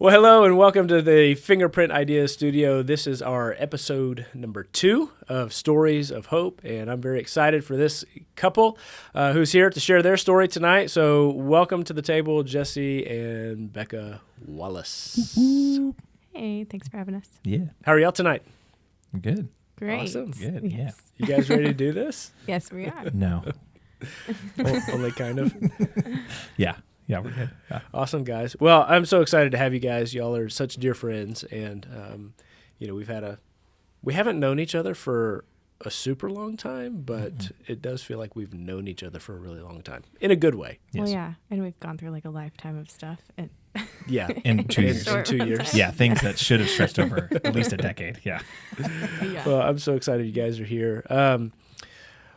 Well, hello and welcome to the Fingerprint Ideas Studio. This is our episode number 2 of Stories of Hope, and I'm very excited for this couple who's here to share their story tonight. So welcome to the table, Jesse and Beka Wallace. Hey, thanks for having us. Yeah. How are y'all tonight? Good. Great. Awesome. Good. Yes. You guys ready to do this? Yes, we are. No. Only kind of. Yeah. Yeah, we're good. Yeah. Awesome, guys. Well, I'm so excited to have you guys. Y'all are such dear friends, and we haven't known each other for a super long time, but it does feel like we've known each other for a really long time in a good way. Yes. Well, yeah, and we've gone through like a lifetime of stuff. And Yeah, In 2 years. In 2 years. Yeah, things that should have stretched over at least a decade. Yeah. yeah. Well, I'm so excited you guys are here.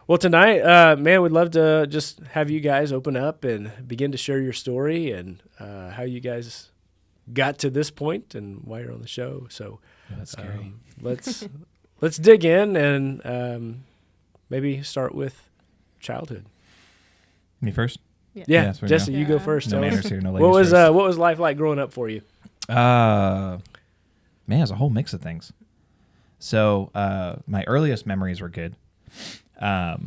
Well, tonight, man, we'd love to just have you guys open up and begin to share your story and how you guys got to this point and why you're on the show. So Oh, that's scary. let's dig in and maybe start with childhood. Me first? Yeah, that's where we Jesse, go. you go Yeah. first. No Tell us. manners here, no ladies What was life like growing up for you? first. Man, it's a whole mix of things. So my earliest memories were good. I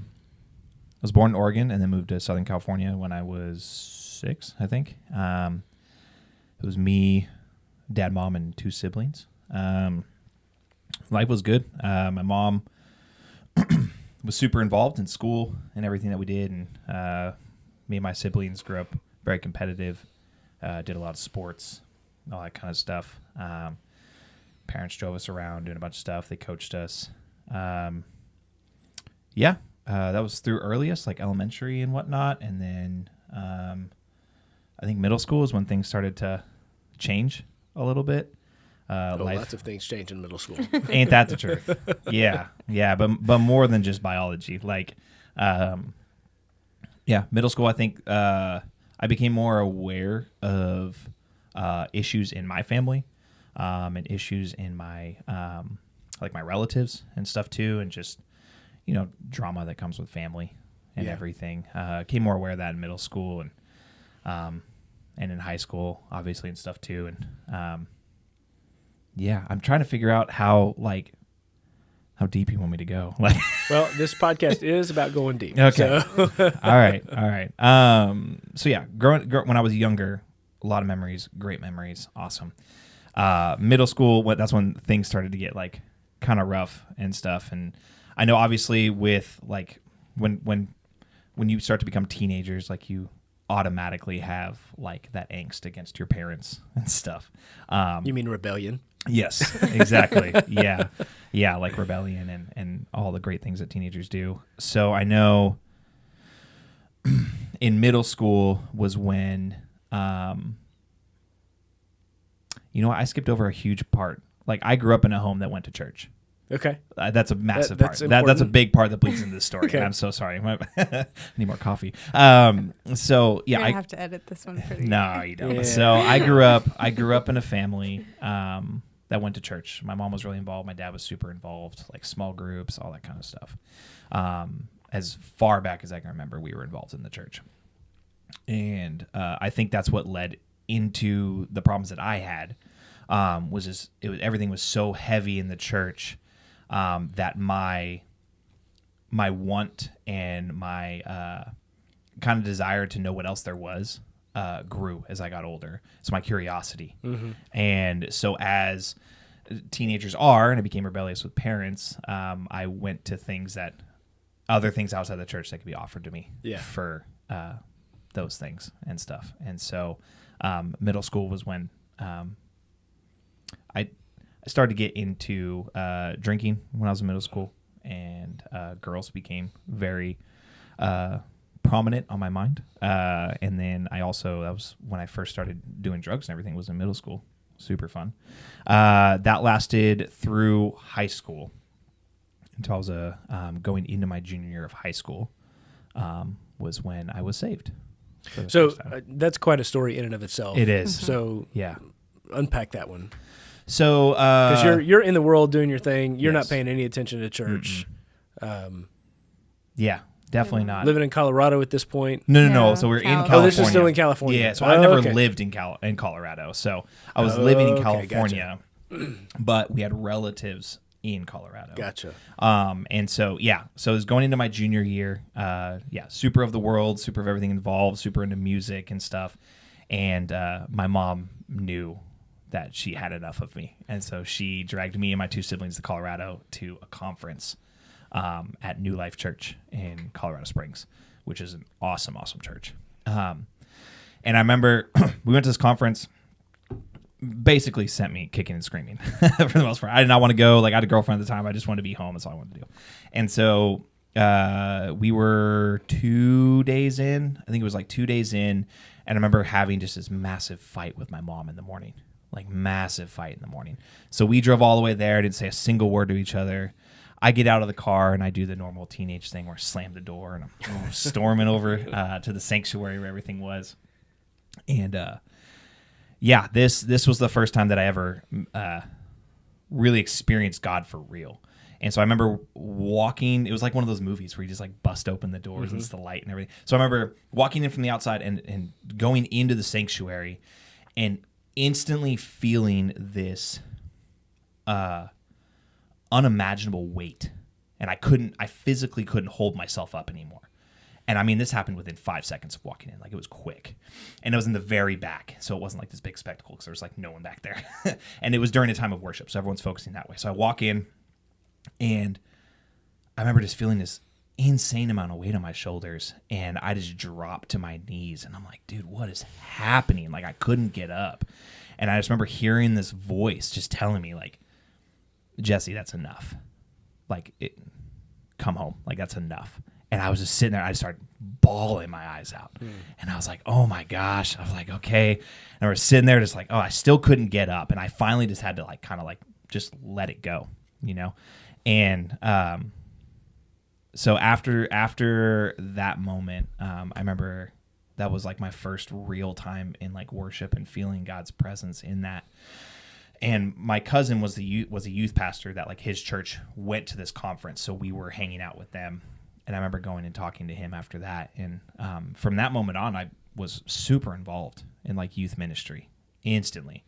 was born in Oregon and then moved to Southern California when I was 6, I think. It was me, dad, mom, and 2 siblings. Life was good. My mom was super involved in school and everything that we did, and me and my siblings grew up very competitive, did a lot of sports, all that kind of stuff. Parents drove us around doing a bunch of stuff. They coached us. That was through earliest, like elementary and whatnot. And then I think middle school is when things started to change a little bit. Lots of things change in middle school. Ain't that the truth? Yeah, but more than just biology. Like, middle school, I think I became more aware of issues in my family and issues in my like my relatives and stuff too, and just drama that comes with family and everything. Became more aware of that in middle school and in high school, obviously, and stuff too. And I'm trying to figure out how deep you want me to go. Like, Well, this podcast is about going deep. Okay. So. all right. Growing when I was younger, a lot of memories, great memories, awesome. Middle school, that's when things started to get like kind of rough and stuff. And I know obviously with like when you start to become teenagers, like you automatically have like that angst against your parents and stuff. You mean rebellion? Yes, exactly. Yeah, like rebellion and all the great things that teenagers do. So I know in middle school was when, I skipped over a huge part. Like I grew up in a home that went to church. Okay. That's a massive That's part. That's a important. big part that bleeds into this story. Okay. I'm so sorry. I need more coffee. So You're yeah, gonna have to edit this one pretty. no, you don't. Yeah. So I grew up in a family that went to church. My mom was really involved. My dad was super involved, like small groups, all that kind of stuff. As far back as I can remember, we were involved in the church. And I think that's what led into the problems that I had. Everything was so heavy in the church that my want and my kind of desire to know what else there was grew as I got older. So my curiosity. Mm-hmm. And so as teenagers are, and I became rebellious with parents, I went to other things outside the church that could be offered to me for those things and stuff. And so middle school was when I started to get into drinking when I was in middle school, and girls became very prominent on my mind. And then that was when I first started doing drugs and everything, was in middle school. Super fun. That lasted through high school until I was going into my junior year of high school, was when I was saved. So that's quite a story in and of itself. It is. So Yeah. unpack that one. So Because you're in the world doing your thing. You're not Yes. paying any attention to church. Yeah. Definitely not. Living in Colorado at this point. No. No, So we're in California. California. Oh, this is still in California. Yeah. So I never okay. lived in Colorado. So I was living in Okay, California, but we had relatives in Colorado. Gotcha. And so so it was going into my junior year. Super of the world, super of everything involved, super into music and stuff. And my mom knew that she had enough of me, and so she dragged me and my two siblings to Colorado to a conference at New Life Church in Colorado Springs, which is an awesome church. And I remember we went to this conference. Basically sent me kicking and screaming for the most part. I did not want to go. Like, I had a girlfriend at the time. I just wanted to be home. That's all I wanted to do. And so we were 2 days in. I think it was like 2 days in. And I remember having just this massive fight with my mom in the morning. Like, massive fight in the morning. So we drove all the way there. Didn't say a single word to each other. I get out of the car and I do the normal teenage thing where I slam the door and I'm storming over to the sanctuary where everything was. And this was the first time that I ever really experienced God for real. And so I remember walking. It was like one of those movies where you just like bust open the doors and it's the light and everything. So I remember walking in from the outside and going into the sanctuary and instantly feeling this unimaginable weight. And I physically couldn't hold myself up anymore. And I mean, this happened within 5 seconds of walking in. Like, it was quick. And it was in the very back. So it wasn't like this big spectacle because there was like no one back there. And it was during a time of worship. So everyone's focusing that way. So I walk in and I remember just feeling this insane amount of weight on my shoulders. And I just dropped to my knees. And I'm like, dude, what is happening? Like, I couldn't get up. And I just remember hearing this voice just telling me, like, Jesse, that's enough. Like, come home. Like, that's enough. And I was just sitting there. I started bawling my eyes out. And I was like, oh, my gosh. I was like, okay. And I was sitting there just like, oh, I still couldn't get up. And I finally just had to like kind of like just let it go, you know. And so after that moment, I remember that was like my first real time in like worship and feeling God's presence in that. And my cousin was a youth pastor that like his church went to this conference. So we were hanging out with them. And I remember going and talking to him after that. And from that moment on, I was super involved in like youth ministry instantly.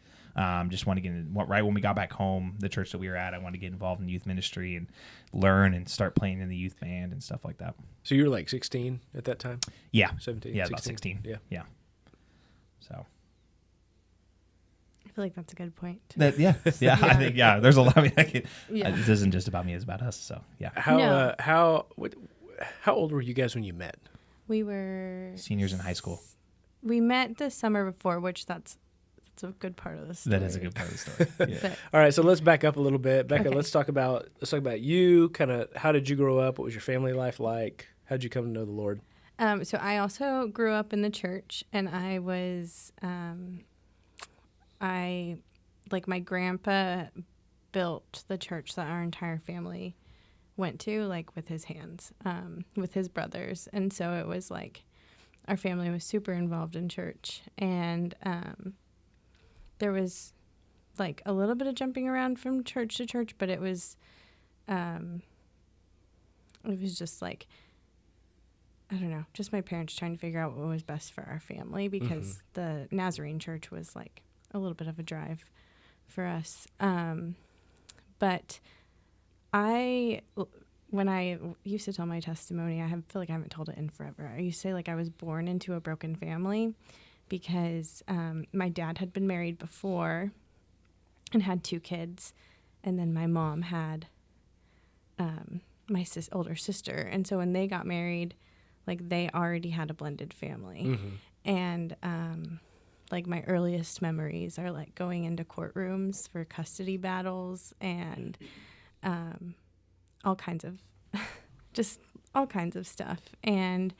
Just wanted to get in, right when we got back home, the church that we were at, I wanted to get involved in youth ministry and learn and start playing in the youth band and stuff like that. So you were like 16 at that time? Yeah. 17? Yeah, 16? about 16. Yeah. So. I feel like that's a good point. I think, there's a lot. I mean, Yeah. this isn't just about me, it's about us. So, yeah. How old were you guys when you met? We were Seniors in high school. We met the summer before, which that's a good part of the story. That is a good part of the story. Yeah. All right, so let's back up a little bit. Becca, Okay. let's talk about you. Kind of, how did you grow up? What was your family life like? How did you come to know the Lord? So I also grew up in the church, and I was, my grandpa built the church that our entire family went to, like with his hands, with his brothers. And so it was like our family was super involved in church, and there was like a little bit of jumping around from church to church, but it was just like, I don't know, just my parents trying to figure out what was best for our family, because the Nazarene church was like a little bit of a drive for us. But when I used to tell my testimony, I feel like I haven't told it in forever. I used to say like I was born into a broken family because my dad had been married before and had 2 kids. And then my mom had my older sister. And so when they got married, like they already had a blended family. And like my earliest memories are like going into courtrooms for custody battles and all kinds of stuff. And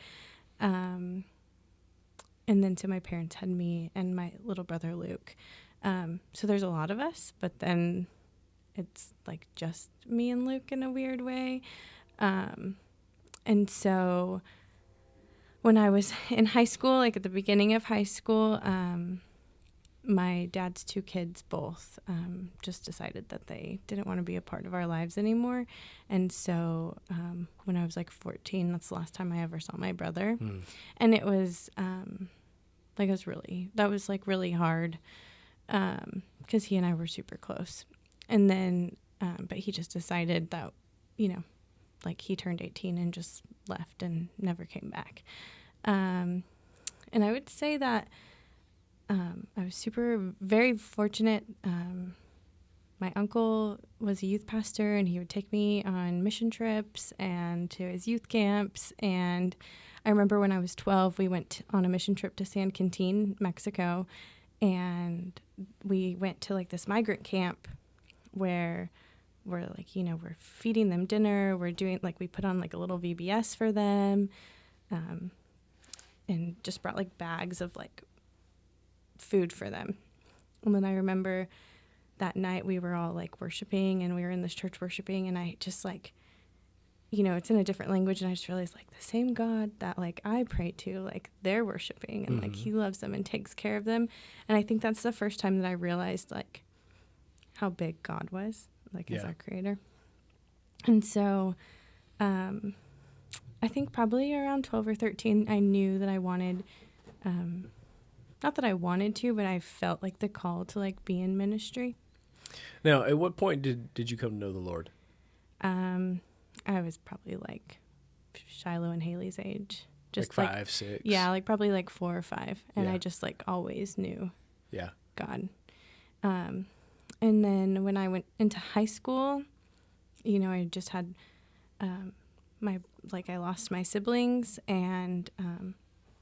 then so my parents had me and my little brother Luke. So there's a lot of us, but then it's like just me and Luke in a weird way. And so when I was in high school, like at the beginning of high school, my dad's two kids both just decided that they didn't want to be a part of our lives anymore. And so when I was like 14, that's the last time I ever saw my brother. And it was that was like really hard because he and I were super close. And then, but he just decided that, you know, like he turned 18 and just left and never came back. And I would say that I was very fortunate. My uncle was a youth pastor, and he would take me on mission trips and to his youth camps. And I remember when I was 12, we went on a mission trip to San Quintin, Mexico, and we went to like this migrant camp where we're like, you know, we're feeding them dinner. We're doing like, we put on like a little VBS for them, and just brought like bags of like food for them. And then I remember that night we were all like worshiping, and we were in this church worshiping, and I just like, you know, it's in a different language, and I just realized like the same God that like I pray to, like they're worshiping, and like he loves them and takes care of them. And I think that's the first time that I realized like how big God was, like as our creator. And so I think probably around 12 or 13, I knew that I wanted, not that I wanted to, but I felt like the call to like be in ministry. Now, at what point did you come to know the Lord? I was probably like Shiloh and Haley's age. Just like 5, 6? Yeah, like probably like 4 or 5. And Yeah. I just like always knew Yeah. God. And then when I went into high school, you know, I just had I lost my siblings, and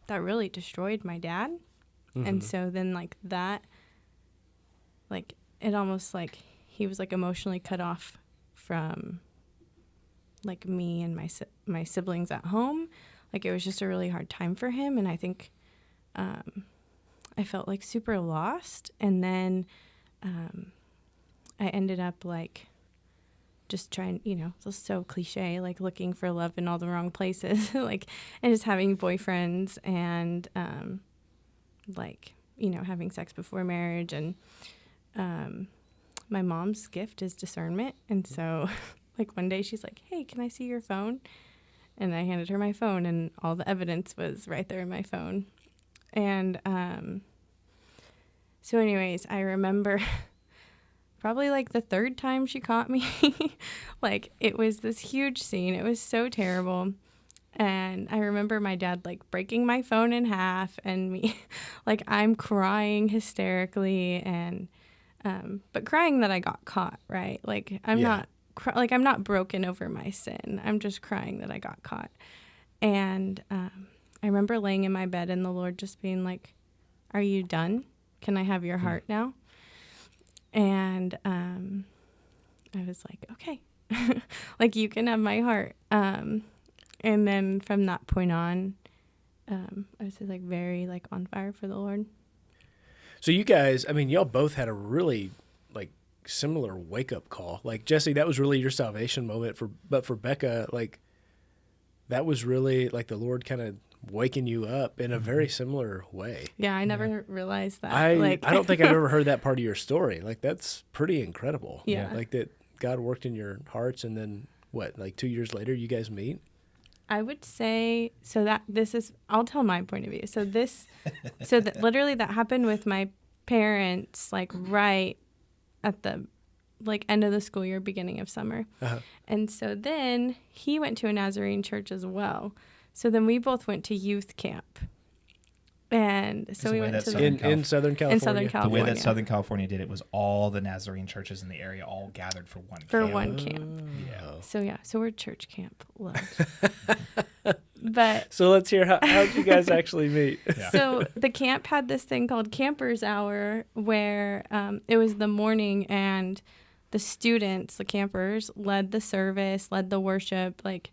that really destroyed my dad. And so then like that, like it almost like he was like emotionally cut off from like me and my siblings at home. Like it was just a really hard time for him. And I think I felt like super lost. And then I ended up like just trying, you know, it's so cliche, like looking for love in all the wrong places, like, and just having boyfriends and like, you know, having sex before marriage. And my mom's gift is discernment. And so like one day she's like, hey, can I see your phone? And I handed her my phone, and all the evidence was right there in my phone. And so anyways, I remember probably like the third time she caught me, like it was this huge scene. It was so terrible. And I remember my dad like breaking my phone in half, and me like I'm crying hysterically, and but crying that I got caught, right? Like I'm not I'm not broken over my sin. I'm just crying that I got caught. And I remember laying in my bed and the Lord just being like, are you done? Can I have your heart now? And I was like, okay, like you can have my heart. And then from that point on, I was like very like on fire for the Lord. So you guys, I mean, y'all both had a really like similar wake up call. Like Jesse, that was really your salvation moment. But for Beka, like that was really like the Lord kind of waking you up in a very similar way. Yeah, I never realized that. I don't think I've ever heard that part of your story. Like that's pretty incredible. Yeah. Like that God worked in your hearts, and then what, like 2 years later you guys meet? I would say so that this is, I'll tell my point of view. So that literally that happened with my parents, like right at the like end of the school year, beginning of summer. And so then he went to a Nazarene church as well. So then we both went to youth camp. And so we went to in Southern California. In Southern California. The way that Southern California did it was all the Nazarene churches in the area all gathered for one camp. For one camp. Yeah. So we're church camp loved. But so let's hear how did you guys actually meet? Yeah. So the camp had this thing called Campers Hour, where it was the morning, and the students, the campers, led the service, led the worship, like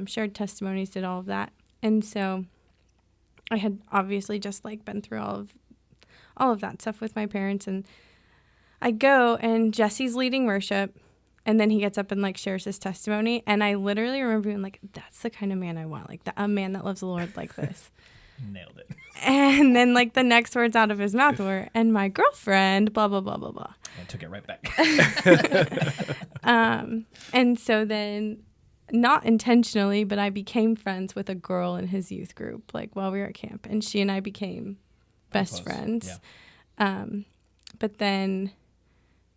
shared testimonies, did all of that. And so I had obviously just like been through all of that stuff with my parents, and I go, and Jesse's leading worship, and then he gets up and like shares his testimony, and I literally remember being like, that's the kind of man I want, like a man that loves the Lord like this. Nailed it. And then like the next words out of his mouth were, and my girlfriend, blah, blah, blah, blah, blah. I took it right back. And so then, not intentionally, but I became friends with a girl in his youth group, like while we were at camp. And she and I became best friends. Yeah. But then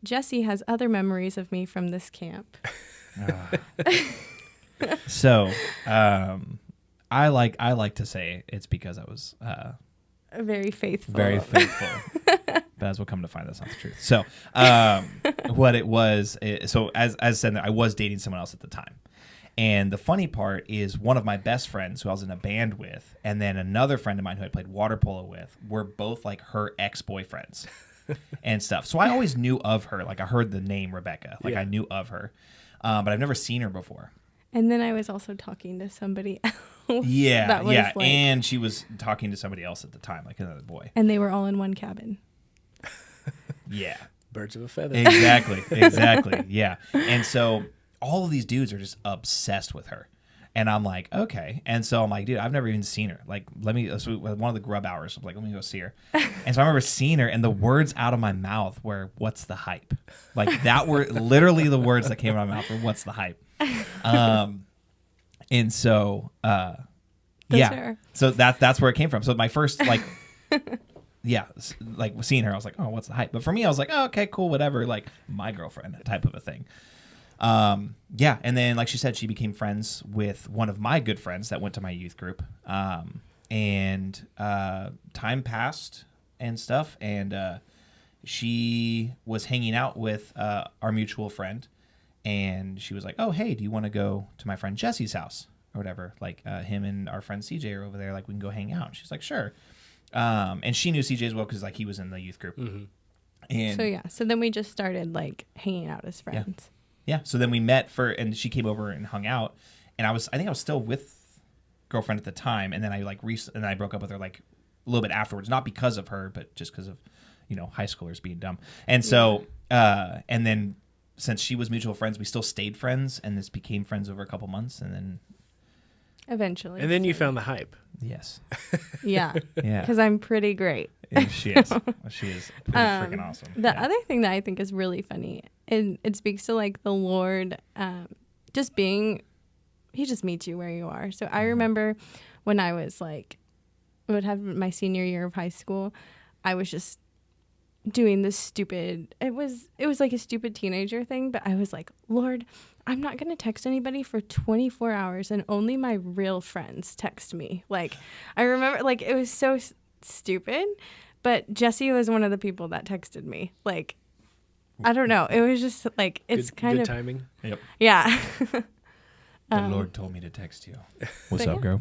Jesse has other memories of me from this camp. So, I like to say it's because I was Very faithful. very faithful. But as we'll come to find, that's not the truth. So, what it was, so as said, I was dating someone else at the time. And the funny part is one of my best friends who I was in a band with, and then another friend of mine who I played water polo with, were both like her ex-boyfriends and stuff. So I always knew of her. Like I heard the name Rebecca. Like I knew of her. But I've never seen her before. And then I was also talking to somebody else. Yeah, that was yeah. like, And she was talking to somebody else at the time, like another boy. and they were all in one cabin. Yeah. Birds of a feather. Exactly. Yeah. And so all of these dudes are just obsessed with her. And I'm like, okay. And so I'm like, dude, I've never even seen her. Like, so one of the grub hours, I'm like, let me go see her. And so I remember seeing her, and the words out of my mouth were, what's the hype? Like, that were literally the words that came out of my mouth were, what's the hype? And so, Sure. So that's where it came from. So my first, like, like seeing her, I was like, oh, what's the hype? But for me, I was like, oh, okay, cool, whatever. Like, my girlfriend type of a thing. And then like she said, she became friends with one of my good friends that went to my youth group. And time passed and stuff, and she was hanging out with our mutual friend, and she was like, oh, hey, do you want to go to my friend Jesse's house or whatever? Like him and our friend CJ are over there, like we can go hang out. And she's like, sure. And she knew CJ as well because like he was in the youth group. Mm-hmm. And so then we just started like hanging out as friends. Yeah, so then we met and she came over and hung out, and I think I was still with girlfriend at the time, and then I I broke up with her like a little bit afterwards, not because of her, but just because of high schoolers being dumb. And so and then since she was mutual friends, we still stayed friends, and this became friends over a couple months, and then Eventually. And then you found the hype. yes, Yeah. yeah, Because I'm pretty great. and she is pretty freaking awesome. The other thing that I think is really funny, and it speaks to like the Lord, just being, he just meets you where you are. So I remember when I was like, I would have my senior year of high school, I was just doing this stupid, it was like a stupid teenager thing, but I was like, Lord, I'm not going to text anybody for 24 hours and only my real friends text me. Like, I remember, like, it was so stupid, but Jesse was one of the people that texted me. Like, I don't know. It was just like, it's kind good of timing. Yep. Yeah. The Lord told me to text you. What's up, girl?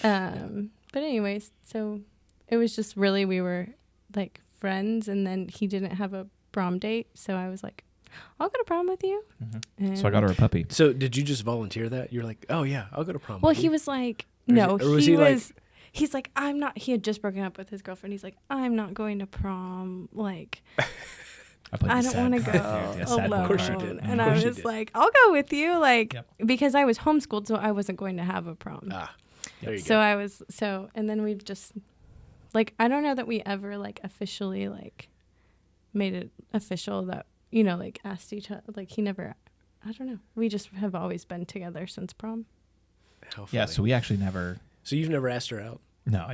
But anyways, so it was just really, we were like friends, and then he didn't have a prom date, so I was like, I'll go to prom with you. Mm-hmm. So I got her a puppy. So did you just volunteer that? You're like, oh yeah, I'll go to prom. Well, with he you. was like, Or no, was he like- he's like, I'm not, he had just broken up with his girlfriend. He's like, I'm not going to prom. Like, I don't want to go alone. Of course you did. And Of I course you was did. like, I'll go with you. Like, because I was homeschooled, so I wasn't going to have a prom. There you So go. I was, and then we've just, like, I don't know that we ever, like, officially, like, made it official that, like, asked each other, like, he never, I don't know. We just have always been together since prom. How Yeah, funny. so we actually never. So you've never asked her out? No.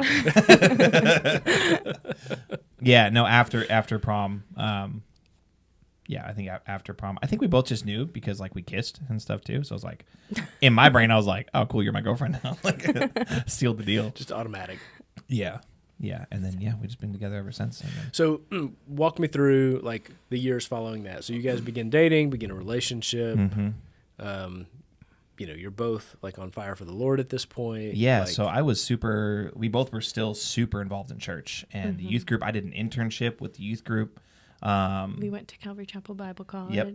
Yeah, no. After prom, yeah, I think after prom, I think we both just knew because like we kissed and stuff too. So I was like, in my brain, I was like, oh, cool, you're my girlfriend now. Like, sealed the deal. Just automatic. Yeah, and then we've just been together ever since. And then, So walk me through like the years following that. So you guys begin dating, begin a relationship. mm-hmm. You're both like on fire for the Lord at this point. Yeah, Like, so I was we both were still super involved in church and the youth group. I did an internship with the youth group. We went to Calvary Chapel Bible College. Yep,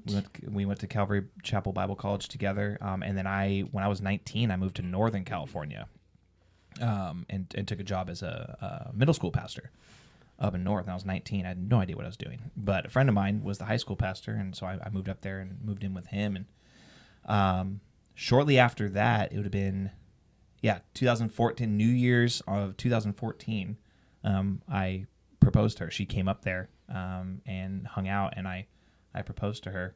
we went to Calvary Chapel Bible College together. And then when I was 19, I moved to Northern California and took a job as a middle school pastor up in North. And I was 19. I had no idea what I was doing. But a friend of mine was the high school pastor, and so I moved up there and moved in with him. And shortly after that, it would have been 2014, New Year's of 2014, I proposed to her. She came up there and hung out, and I proposed to her.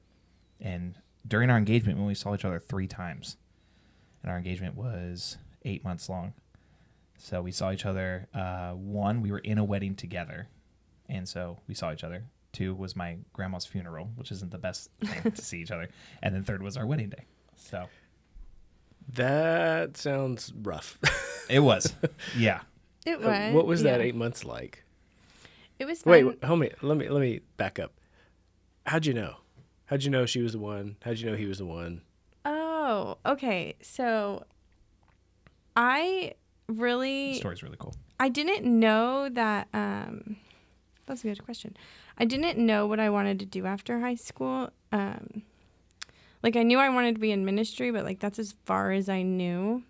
And during our engagement, when we saw each other 3 times, and our engagement was 8 months long. So we saw each other. 1, we were in a wedding together, and so we saw each other. 2 was my grandma's funeral, which isn't the best thing to see each other. And then 3rd was our wedding day. So that sounds rough. it was, yeah. It was. What was that yeah. 8 months like? It was fun. Wait, homie, let me back up. How'd you know? How'd you know she was the one? How'd you know he was the one? Oh, okay. So I The story's really cool. I didn't know that, that's a good question. I didn't know what I wanted to do after high school. Like I knew I wanted to be in ministry, but like that's as far as I knew.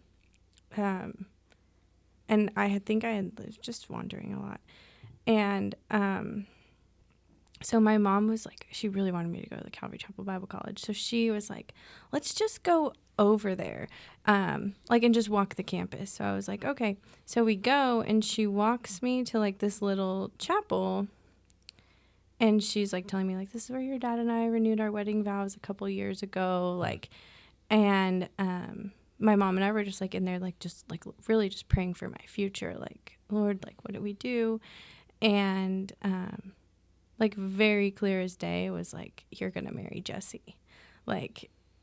And I think I was just wandering a lot. And, so my mom was like, she really wanted me to go to the Calvary Chapel Bible College. So she was like, let's just go over there, like, and just walk the campus. So I was like, okay. So we go, and she walks me to like this little chapel, and she's like telling me like, this is where your dad and I renewed our wedding vows a couple years ago. Like, and, my mom and I were just like in there, like, just like really just praying for my future. Like, Lord, like, what do we do? And, like very clear as day, it was like, you're going to marry Jesse.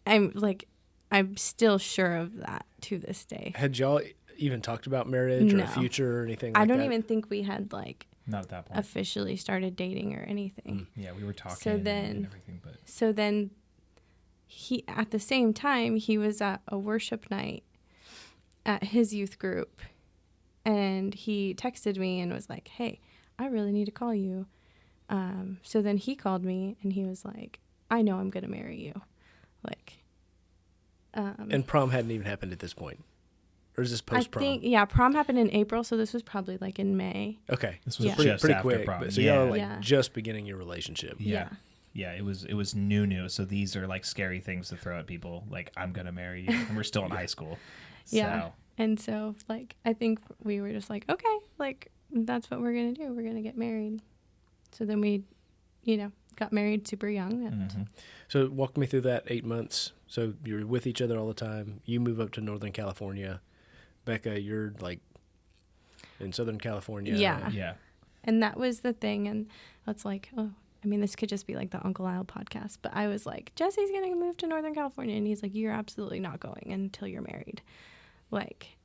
I'm still sure of that to this day. Had y'all even talked about marriage or No. a future or anything like that? I don't even think we had like Not at that point. officially started dating or anything. Yeah, we were talking So then- and everything, but So then he, at the same time, he was at a worship night at his youth group, and he texted me and was like, hey, I really need to call you. So then he called me, and he was like, I know I'm going to marry you. Like, And prom hadn't even happened at this point? Or is this I post-prom? think, yeah, prom happened in April, so this was probably like in May. Okay. this was Yeah. just Pretty after quick. prom. But, so yeah. y'all are like Yeah. just beginning your relationship. Yeah. Yeah, it was new. So these are like scary things to throw at people. Like, I'm gonna marry you, and we're still in high school. Yeah. So, And so, like, I think we were just like, okay, like, that's what we're going to do. We're going to get married. So then we, got married super young. And mhm. So walk me through that 8 months. So you're with each other all the time. You move up to Northern California. Beka, you're like in Southern California. Yeah. Yeah. And that was the thing. And that's like, oh, I mean, this could just be like the Uncle Al podcast. But I was like, Jesse's going to move to Northern California. And he's like, you're absolutely not going until you're married. Like,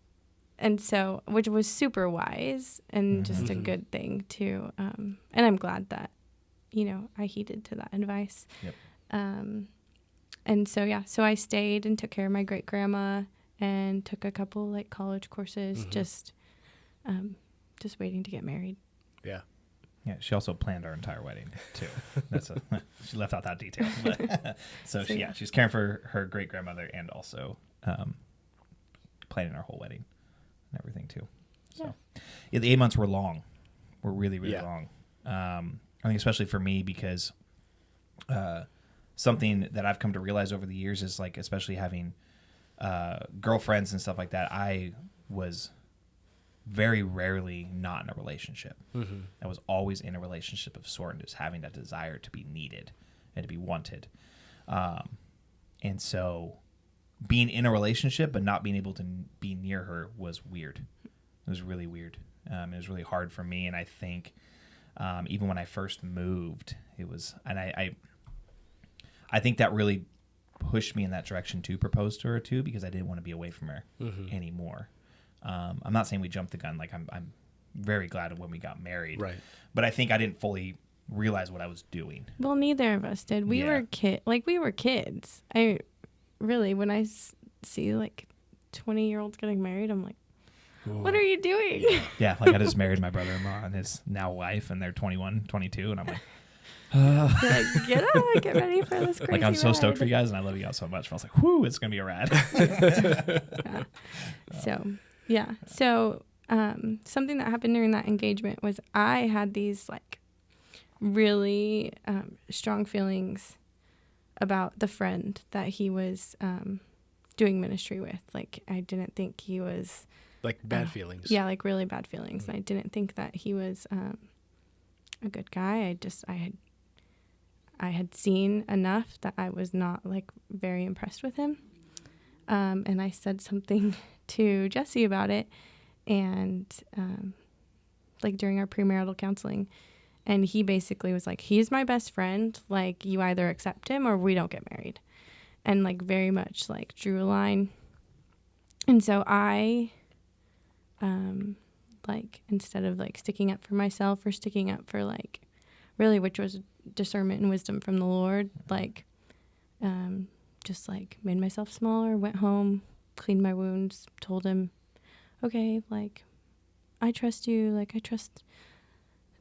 and so, which was super wise and just a good thing too. And I'm glad that, I heeded to that advice. Yep. And so, yeah, so I stayed and took care of my great grandma and took a couple like college courses, just waiting to get married. Yeah. Yeah, she also planned our entire wedding too. She left out that detail. But, so she's caring for her great grandmother and also planning our whole wedding and everything too. So yeah, the 8 months were long. Were really, really long. I think especially for me because something that I've come to realize over the years is like, especially having girlfriends and stuff like that, I was very rarely not in a relationship. I was always in a relationship of sort and just having that desire to be needed and to be wanted. And so being in a relationship but not being able to be near her was weird. It was really weird. It was really hard for me. And I think even when I first moved, it was, and I think that really pushed me in that direction to propose to her too, because I didn't want to be away from her anymore. I'm not saying we jumped the gun. Like I'm very glad when we got married, Right. But I think I didn't fully realize what I was doing. Well, neither of us did. We were we were kids. I really, when I see like 20-year-olds getting married, I'm like, what are you doing? Yeah, like I just married my brother-in-law and his now wife, and they're 21, 22, and I'm like, Like, get ready for this crazy like I'm so ride. stoked for you guys, and I love you guys so much. I was like, whoo, it's gonna be a rad. So something that happened during that engagement was I had these like really strong feelings about the friend that he was doing ministry with. Like, I didn't think he was Like bad feelings. Yeah, like really bad feelings. And I didn't think that he was a good guy. I had seen enough that I was not like very impressed with him. And I said something to Jesse about it, and like during our premarital counseling, and he basically was like, he's my best friend. Like, you either accept him or we don't get married. And like very much like drew a line. And so I like, instead of like sticking up for myself or sticking up for like really, which was discernment and wisdom from the Lord, like just like made myself smaller, went home, cleaned my wounds, told him, okay, like, I trust you, like, I trust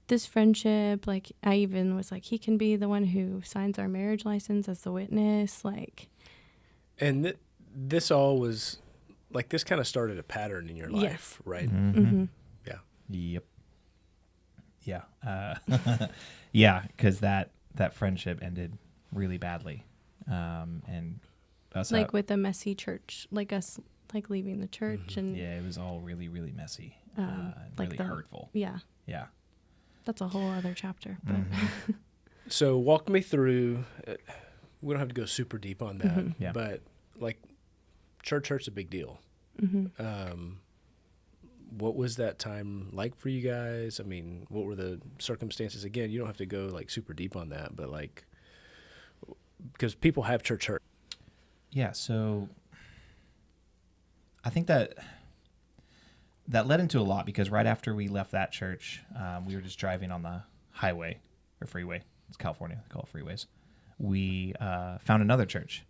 this friendship. Like, I even was like, he can be the one who signs our marriage license as the witness, like. And this all was like, this kind of started a pattern in your life, Yes. right? Mm-hmm. Yeah. Yep. Yeah. Yeah, because that friendship ended really badly. And us Like with a messy church, like us, like leaving the church. And yeah, it was all really, really messy. And like really hurtful. Yeah. Yeah. That's a whole other chapter. But So walk me through, we don't have to go super deep on that, Yeah. but like church hurt's a big deal. What was that time like for you guys? I mean, what were the circumstances? Again, you don't have to go like super deep on that, but like, because people have church hurt. Yeah, so I think that led into a lot, because right after we left that church, we were just driving on the highway or freeway. It's California, they call it freeways. We found another church,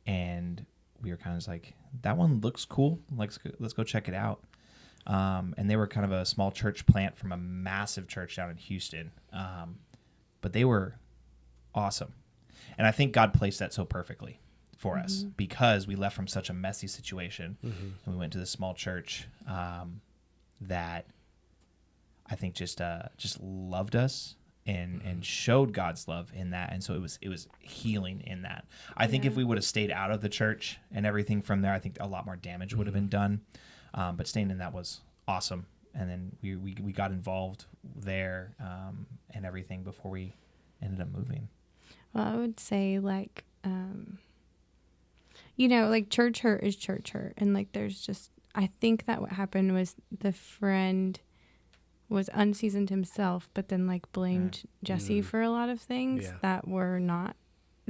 and we were kind of just like, that one looks cool. Let's go check it out. And they were kind of a small church plant from a massive church down in Houston. But they were awesome. And I think God placed that so perfectly for us, because we left from such a messy situation and we went to this small church that I think just loved us and showed God's love in that. And so it was healing in that. I think if we would have stayed out of the church and everything from there, I think a lot more damage would have been done. But staying in that was awesome. And then we got involved there and everything before we ended up moving. well, I would say like, like church hurt is church hurt. And like, there's just, I think that what happened was the friend was unseasoned himself, but then like blamed Jesse for a lot of things that were not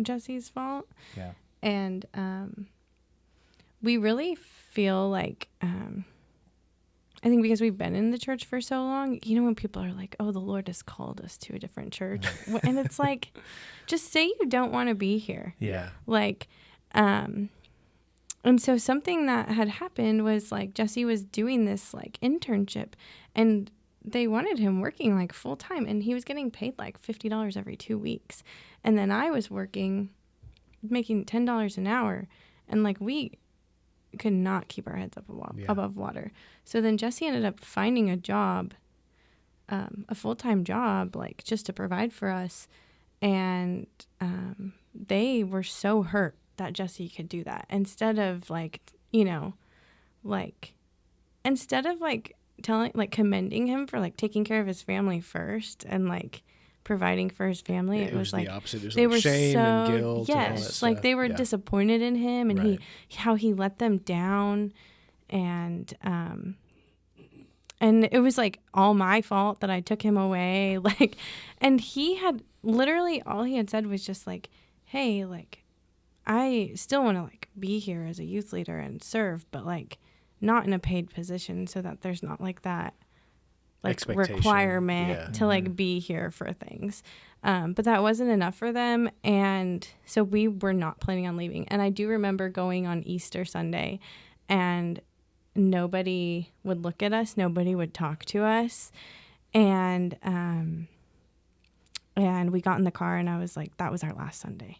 Jesse's fault. Yeah. And we really feel like, I think because we've been in the church for so long, when people are like, oh, the Lord has called us to a different church. And it's like, just say you don't want to be here. Yeah. Like, and so something that had happened was like Jesse was doing this like internship, and they wanted him working like full time, and he was getting paid like $50 every 2 weeks. And then I was making $10 an hour, and like we could not keep our heads above water. So then Jesse ended up finding a job, a full-time job, like just to provide for us. And they were so hurt that Jesse could do that. Instead of commending him for like taking care of his family first and like providing for his family, it was like the opposite. It was they like were shame and guilt. Yes, and all that like stuff. they were disappointed in him, and Right. how he let them down, and it was like all my fault that I took him away, like, and he had literally all he had said was just like, hey, like, I still want to like be here as a youth leader and serve, but like not in a paid position, so that there's not like that like Expectation. requirement to like be here for things. But that wasn't enough for them. And so we were not planning on leaving. And I do remember going on Easter Sunday, and nobody would look at us. Nobody would talk to us. And we got in the car, and I was like, that was our last Sunday.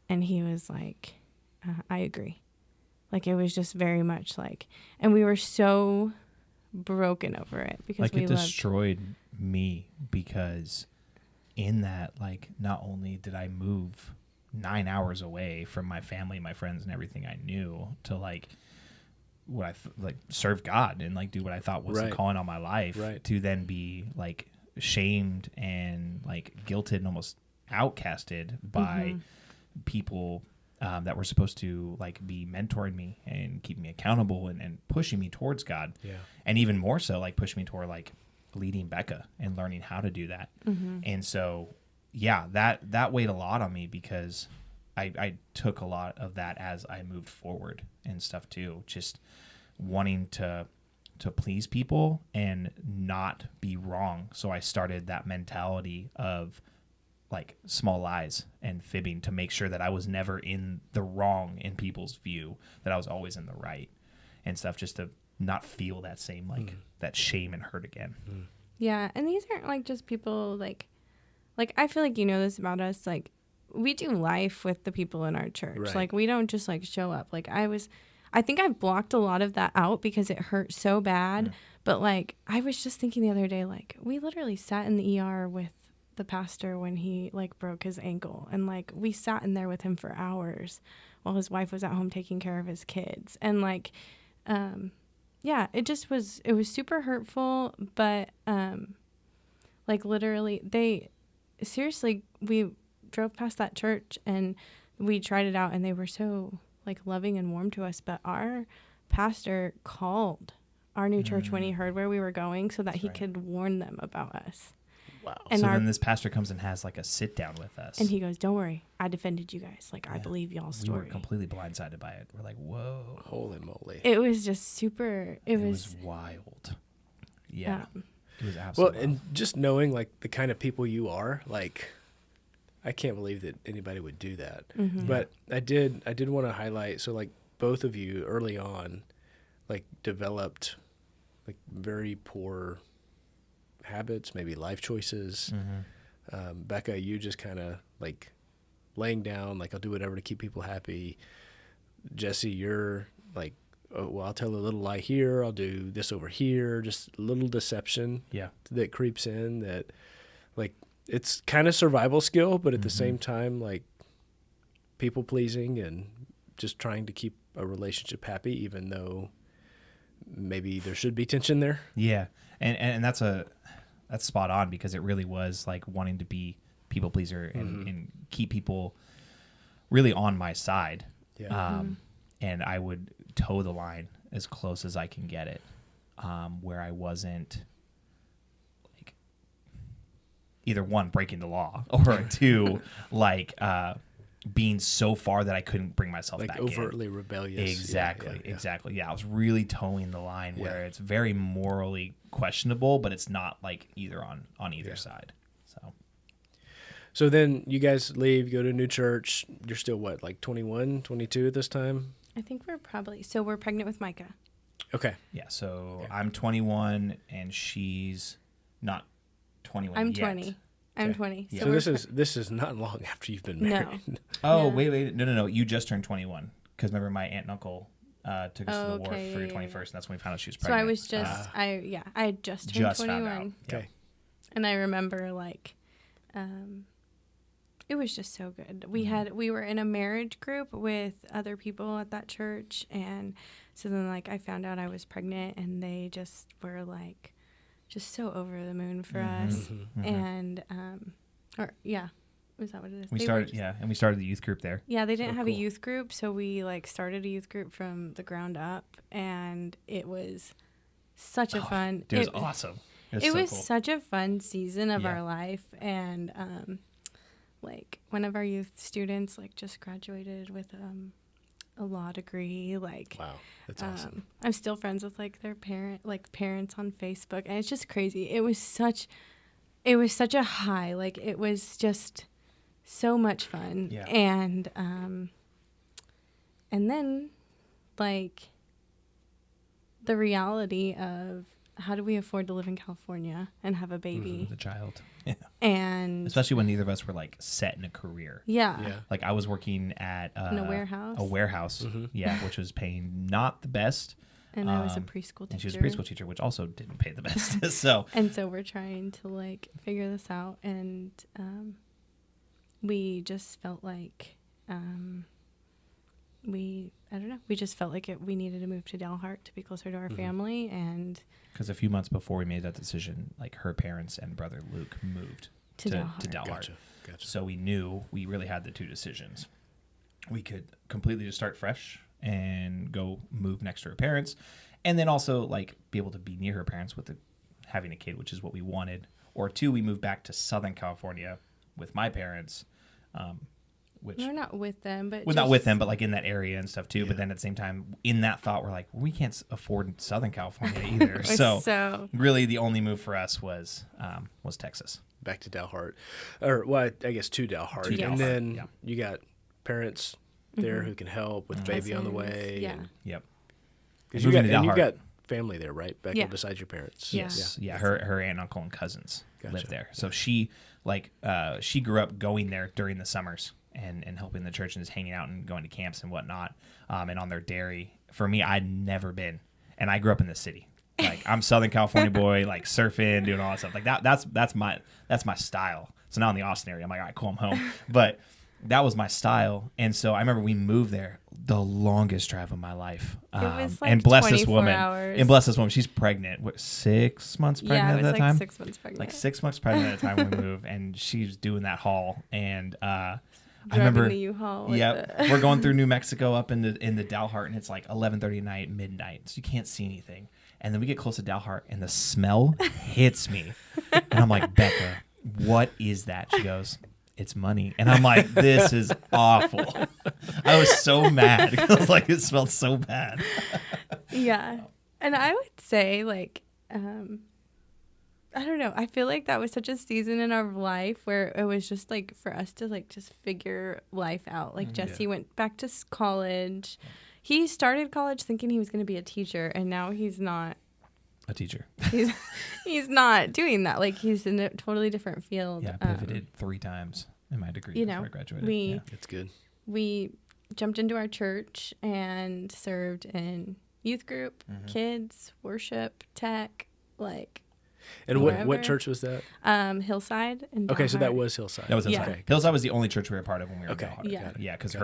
And he was like, I agree. Like, it was just very much like, and we were so broken over it because like we it destroyed me, because in that, like, not only did I move 9 hours away from my family, my friends, and everything I knew to like what I like serve God and like do what I thought was the calling on my life, to then be like shamed and like guilted and almost outcasted by people that were supposed to like be mentoring me and keeping me accountable and pushing me towards God. Yeah. And even more so like pushing me toward like leading Beka and learning how to do that. And so, yeah, that weighed a lot on me because I took a lot of that as I moved forward and stuff too. Just wanting to please people and not be wrong. So I started that mentality of like small lies and fibbing to make sure that I was never in the wrong in people's view, that I was always in the right and stuff, just to not feel that same like that shame and hurt again. Yeah, and these aren't like just people like I feel like you know this about us, like we do life with the people in our church. Like we don't just like show up. Like I think I've blocked a lot of that out because it hurt so bad. But like I was just thinking the other day, like we literally sat in the ER with the pastor when he like broke his ankle, and like we sat in there with him for hours while his wife was at home taking care of his kids. And like yeah, it was super hurtful, but like literally we drove past that church and we tried it out and they were so like loving and warm to us, but our pastor called our new church when he heard where we were going so that he could warn them about us. Wow. And so then this pastor comes and has like a sit down with us. And he goes, "Don't worry, I defended you guys. Like I believe y'all's story." We were completely blindsided by it. We're like, whoa. Holy moly. It was just super, it was wild. Yeah. It was absolutely well, and just knowing like the kind of people you are, like I can't believe that anybody would do that. But I did want to highlight, so like both of you early on like developed like very poor habits, maybe life choices. Beka, you just kind of like laying down, like I'll do whatever to keep people happy. Jesse, you're like, oh, well, I'll tell a little lie here, I'll do this over here, just a little deception that creeps in that like it's kind of survival skill, but at the same time like people pleasing and just trying to keep a relationship happy even though maybe there should be tension there. Yeah. And that's spot on because it really was like wanting to be people pleaser and keep people really on my side. Yeah. And I would toe the line as close as I can get it, where I wasn't like either one, breaking the law, or two, like being so far that I couldn't bring myself like back overtly in. Rebellious. Exactly. Yeah, I was really towing the line where it's very morally questionable, but it's not like either on either side. So then you guys leave, go to a new church. You're still what, like 21, 22 at this time? I think we're pregnant with Micah. Okay. Yeah, so I'm 21 and she's not 21 I'm yet. 20. I'm 20. Yeah. So this is not long after you've been married. No. Oh, wait. No. You just turned 21. Because remember my aunt and uncle took us to the wharf for your 21st, and that's when we found out she was pregnant. So I was just, I had just turned 21. Found out. Okay. And I remember like, it was just so good. We were in a marriage group with other people at that church, and so then like I found out I was pregnant, and they just were like, just so over the moon for us, and was that what it is? We started the youth group there. Yeah, they didn't have a youth group, so we like started a youth group from the ground up, and it was such a fun. It was awesome. It was such a fun season of our life, and like one of our youth students like just graduated with a law degree. Like, wow, that's awesome. I'm still friends with like their parents on Facebook, and it's just crazy. It was such a high. Like it was just so much fun. Yeah. And then like the reality of how do we afford to live in California and have a baby? The child. Yeah. And especially when neither of us were like set in a career. Yeah. Like I was working at in a warehouse. Which was paying not the best. And I was a preschool teacher. And she was a preschool teacher, which also didn't pay the best. So we're trying to like figure this out, and we just felt like I don't know, we just felt like we needed to move to Dalhart to be closer to our family. And because a few months before we made that decision, like her parents and brother Luke moved to Dalhart. Gotcha. So we knew we really had the two decisions. We could completely just start fresh and go move next to her parents, and then also like be able to be near her parents with having a kid, which is what we wanted. Or two, we moved back to Southern California with my parents, which we're not with them, but not with them, but like in that area and stuff too. Yeah. But then at the same time, in that thought, we're like, we can't afford Southern California either. so really, the only move for us was Texas. Back to Dalhart, or well, I guess to Dalhart, and then you got parents there who can help with baby on the way. Yeah. Yep. Because you got family there, right? Becca, besides your parents. Yes. Yeah. Her aunt, uncle, and cousins live there. So she grew up going there during the summers and helping the church and just hanging out and going to camps and whatnot. And on their dairy. For me, I'd never been, and I grew up in the city. Like I'm Southern California boy, like surfing, doing all that stuff. Like that's my style. So now in the Austin area, I'm like, all right, cool, I'm home. But that was my style, and so I remember we moved there. The longest drive of my life. It was like and bless this 24 woman. hours. And bless this woman. She's pregnant. What, 6 months pregnant at that time? 6 months pregnant. Like 6 months pregnant at the time when we moved, and she's doing that haul. And I driving remember the U-Haul. Yep, we're going through New Mexico up in the Dalhart, and it's like 11:30 at night, midnight, so you can't see anything. And then we get close to Dalhart, and the smell hits me, and I'm like, Becca, what is that? She goes, it's money. And I'm like, this is awful. I was so mad. I was like, it smelled so bad. Yeah. And I would say, like, I don't know. I feel like that was such a season in our life where it was just, like, for us to, like, just figure life out. Like, Jesse went back to college. He started college thinking he was going to be a teacher, and now he's not. A teacher. He's not doing that. Like, he's in a totally different field. Yeah, pivoted 3 times in my degree before I graduated. That's good. We jumped into our church and served in youth group, kids, worship, tech, like. And what church was that? Hillside. Okay, so that was Hillside. That was Hillside. Okay. Hillside was the only church we were a part of when we were in Dalhart. Yeah, because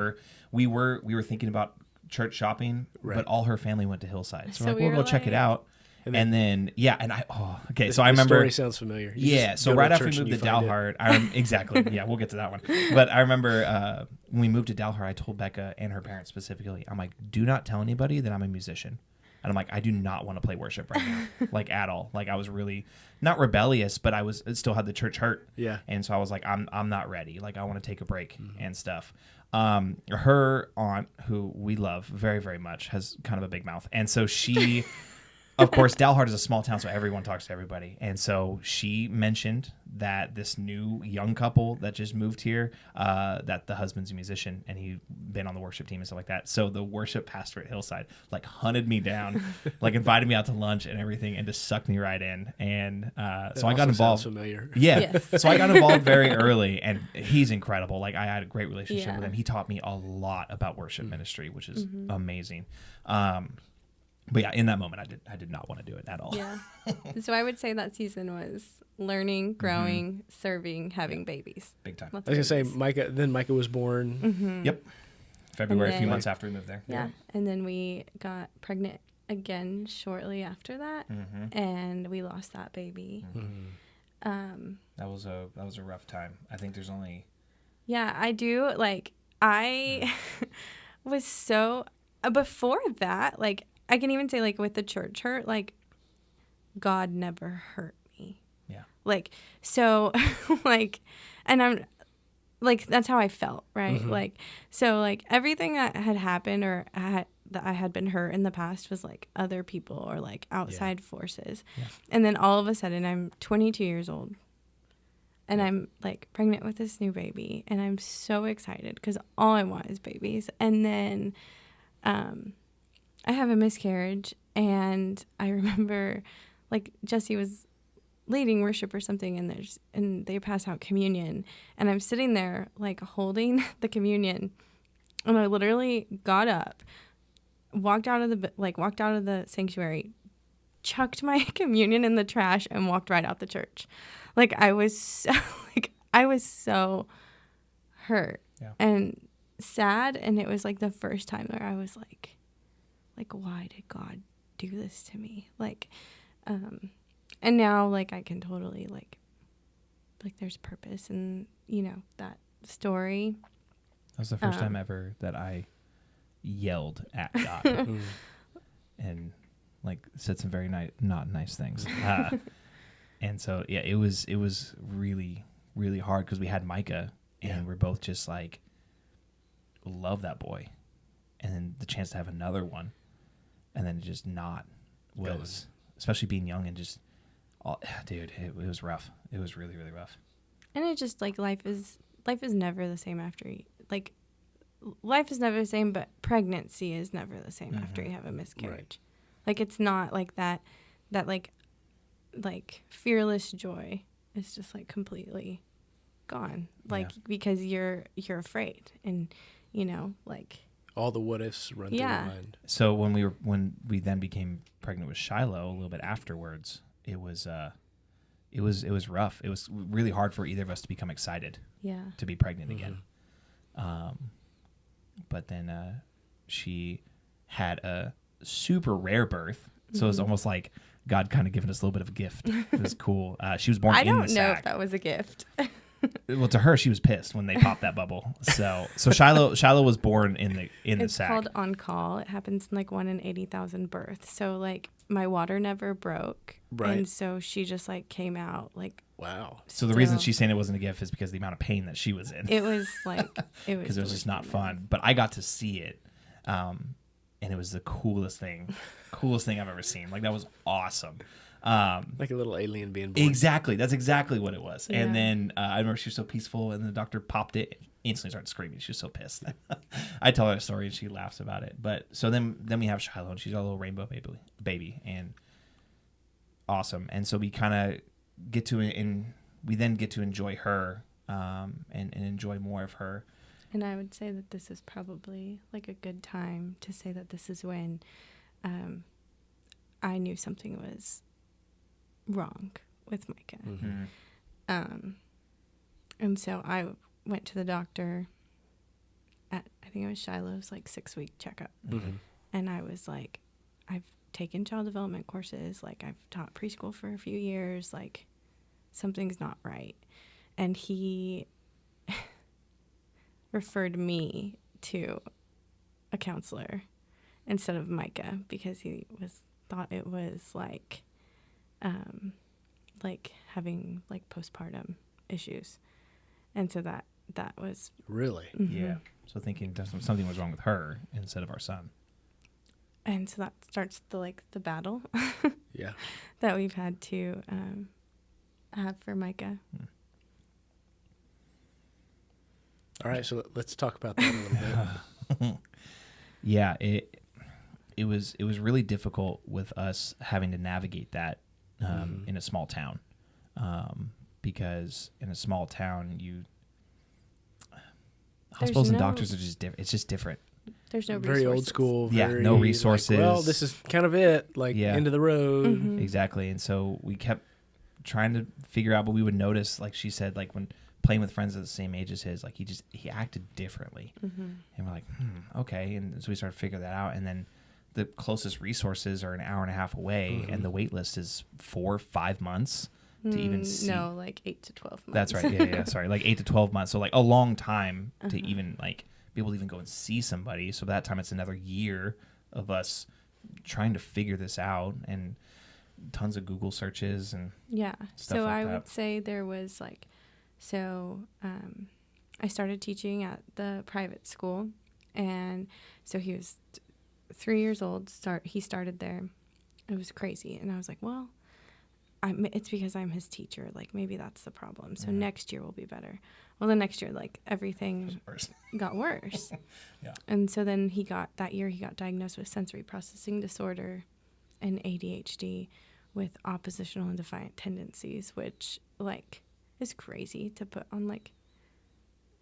we were thinking about church shopping, but all her family went to Hillside. So we'll go check it out. And then so I remember. The story sounds familiar. So right after we moved to Dalhart, exactly. Yeah, we'll get to that one. But I remember when we moved to Dalhart, I told Becca and her parents specifically, I'm like, do not tell anybody that I'm a musician. And I'm like, I do not want to play worship right now, like at all. Like I was really not rebellious, but I still had the church hurt. Yeah. And so I was like, I'm not ready. Like I want to take a break and stuff. Her aunt, who we love very, very much, has kind of a big mouth. And so she, of course, Dalhart is a small town, so everyone talks to everybody. And so she mentioned that this new young couple that just moved here, that the husband's a musician and he'd been on the worship team and stuff like that. So the worship pastor at Hillside like hunted me down, like invited me out to lunch and everything, and just sucked me right in. And so I got involved. Sounds familiar. Yeah. Yes. So I got involved very early, and he's incredible. Like I had a great relationship with him. He taught me a lot about worship ministry, which is amazing. But yeah, in that moment, I did not want to do it at all. Yeah. So I would say that season was learning, growing, serving, having babies. Big time. I was going to say, Micah was born. Yep. February, a few months after we moved there. Yeah. And then we got pregnant again shortly after that, and we lost that baby. That was a rough time. I think there's only. Yeah, I do. Like, I was so. Before that, like, I can even say, like, with the church hurt, like, God never hurt me. Yeah. Like, so, like, and I'm, like, that's how I felt, right? Like, so, like, everything that had happened or that I had been hurt in the past was, like, other people or, like, outside forces. Yeah. And then all of a sudden, I'm 22 years old. And I'm, like, pregnant with this new baby. And I'm so excited because all I want is babies. And then I have a miscarriage, and I remember, like, Jesse was leading worship or something, and they pass out communion, and I'm sitting there, like, holding the communion, and I literally got up, walked out of the sanctuary, chucked my communion in the trash, and walked right out the church. Like, I was so hurt. Yeah. And sad, and it was like the first time where I was like, why did God do this to me? Like, and now like I can totally like there's purpose in, you know, that story. That was the first time ever that I yelled at God and like said some very not nice things. And so yeah, it was really, really hard because we had Micah and we're both just like, love that boy, and then the chance to have another one, and then just not was, especially being young and just, dude, it was rough. It was really, really rough. And it just like life is never the same after like life is never the same, but pregnancy is never the same after you have a miscarriage. Right. Like it's not like that like fearless joy is just like completely gone. Like because you're afraid, and you know, like all the what ifs run through your mind. So when we then became pregnant with Shiloh a little bit afterwards, it was rough. It was really hard for either of us to become excited to be pregnant again. But then she had a super rare birth, so it was almost like God kind of giving us a little bit of a gift. It was cool. She was born in the sack. I don't know if that was a gift. Well, to her, she was pissed when they popped that bubble. So Shiloh was born in the sack. It's called on call. It happens in like 1 in 80,000 births. So like my water never broke, and so she just like came out like. Wow. So the reason she's saying it wasn't a gift is because of the amount of pain that she was in. It was like because it was just not fun. But I got to see it, and it was the coolest thing I've ever seen. Like that was awesome. Like a little alien being born. Exactly. That's exactly what it was. Yeah. And then I remember she was so peaceful, and the doctor popped it and instantly started screaming. She was so pissed. I tell her a story and she laughs about it. But so then we have Shiloh, and she's a little rainbow baby, and awesome. And so we kind of get to enjoy her and enjoy more of her. And I would say that this is probably like a good time to say that this is when I knew something was wrong with Micah. And so I went to the doctor at, I think it was Shiloh's like 6-week checkup. And I was like, I've taken child development courses, like I've taught preschool for a few years, like something's not right. And he referred me to a counselor instead of Micah because he thought it was like having like postpartum issues. And so that was really yeah. So thinking something was wrong with her instead of our son. And so that starts the battle yeah that we've had to have for Micah. All right, so let's talk about that a little bit. Yeah, it was really difficult with us having to navigate that in a small town, because in a small town, hospitals and doctors are just different. It's just different. There's no very resources. Old school. No resources. Like, well, this is kind of it. Like end of the road. Exactly. And so we kept trying to figure out, but we would notice, like she said, like when playing with friends of the same age as his, like he acted differently. And we're like, okay. And so we started figuring that out. And then the closest resources are an hour and a half away, and the wait list is 4 or 5 months to even see. No, like 8 to 12 months. That's right. Yeah. Sorry, like 8 to 12 months. So like a long time to even like be able to even go and see somebody. So by that time, it's another year of us trying to figure this out, and tons of Google searches and stuff so like I that. would say there was like, I started teaching at the private school, and so he was 3 years old. He started there. It was crazy, and I was like, well, it's because I'm his teacher. Like maybe that's the problem. So next year will be better. Well, the next year, like everything got worse. Yeah. And so then he got diagnosed with sensory processing disorder and ADHD with oppositional and defiant tendencies, which like is crazy to put on like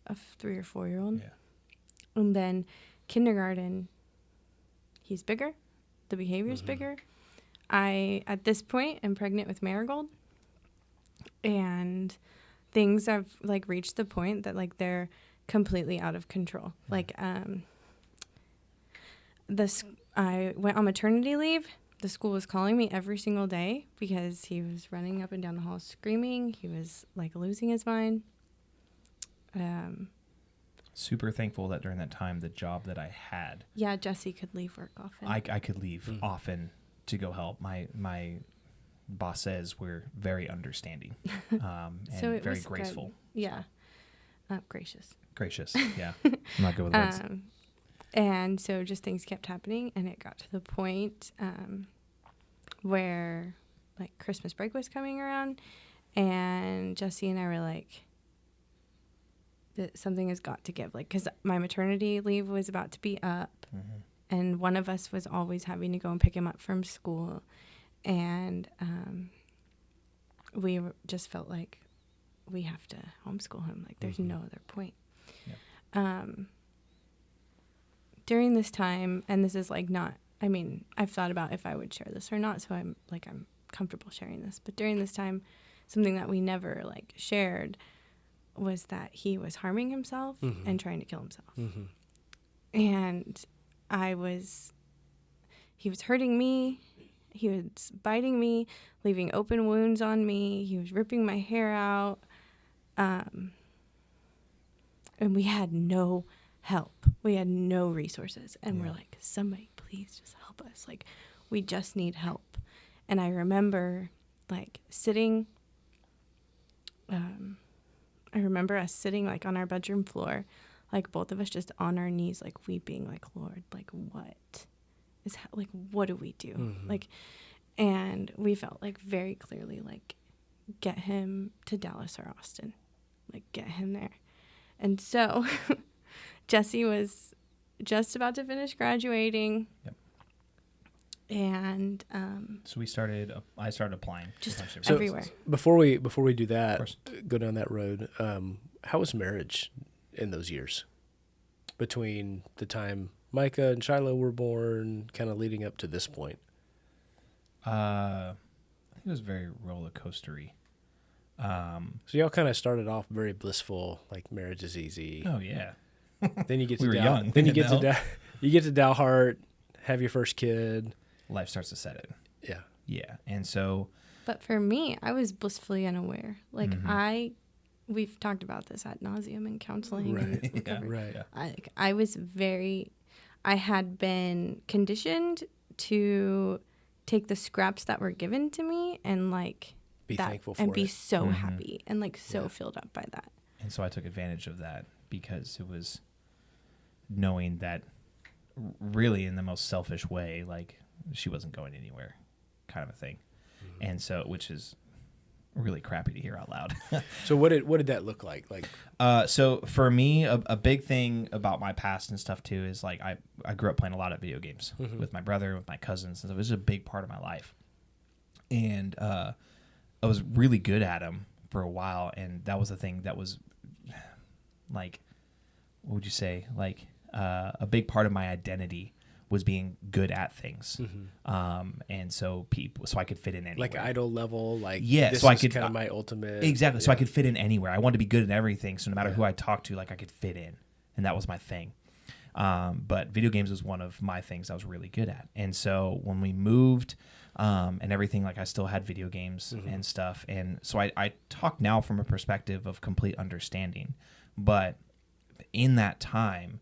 a 3 or 4 year old. Yeah. And then kindergarten, he's bigger. The behavior's bigger. I, at this point, am pregnant with Marigold, and things have like reached the point that like they're completely out of control. Like, I went on maternity leave. The school was calling me every single day because he was running up and down the hall screaming. He was like losing his mind. Super thankful that during that time, the job that I had, Yeah, Jesse could leave work often. I could leave often to go help. My bosses were very understanding and So it very was graceful. good. Yeah. Gracious. Gracious, yeah. I'm not good with words. And so just things kept happening, and it got to the point where like Christmas break was coming around, and Jesse and I were like, something has got to give. Like, because my maternity leave was about to be up, and one of us was always having to go and pick him up from school, and we just felt like we have to homeschool him. Like, there's no other point. Yep. During this time, and this is like not, I mean, I've thought about if I would share this or not, so I'm comfortable sharing this. But during this time, something that we never like shared was that he was harming himself and trying to kill himself. And he was hurting me. He was biting me, leaving open wounds on me. He was ripping my hair out. And we had no help. We had no resources. And we're like, somebody please just help us. Like, we just need help. And I remember like sitting, I remember us sitting like on our bedroom floor, like both of us just on our knees, like weeping, like, Lord, like what do we do? Like, and we felt like very clearly, like, get him to Dallas or Austin, like get him there. And so Jesse was just about to finish graduating. Yep. And So I started applying. just So everywhere. Before we do that, course. go down that road, how was marriage in those years between the time Micah and Shiloh were born, kind of leading up to this point? I think it was very roller coastery. So y'all kind of started off very blissful, like marriage is easy. Oh yeah. Then you get We to were young, Then you you get know? you get to Dalhart, have your first kid. Life starts to set in. Yeah. Yeah. And so But for me, I was blissfully unaware. Like, we've talked about this ad nauseum in counseling. And Yeah. recovery. Right. I had been conditioned to take the scraps that were given to me and like Be that, thankful for and be it. so happy and like so filled up by that. And so I took advantage of that because it was knowing that really in the most selfish way, like she wasn't going anywhere kind of a thing. And so, which is really crappy to hear out loud. So what did that look like? Like, So for me, a big thing about my past and stuff too is like I grew up playing a lot of video games with my brother, with my cousins, and so it was a big part of my life. And I was really good at them for a while, and that was the thing that was like, what would you say? Like a big part of my identity was being good at things. And so I could fit in anywhere. like idol level, like, Yeah, this so I is could- kind of my ultimate. Exactly. So I yeah. could fit in anywhere. I wanted to be good at everything. So no matter who I talked to, like I could fit in. And that was my thing. But video games was one of my things I was really good at. And so when we moved and everything, like I still had video games and stuff. And so I talk now from a perspective of complete understanding. But in that time,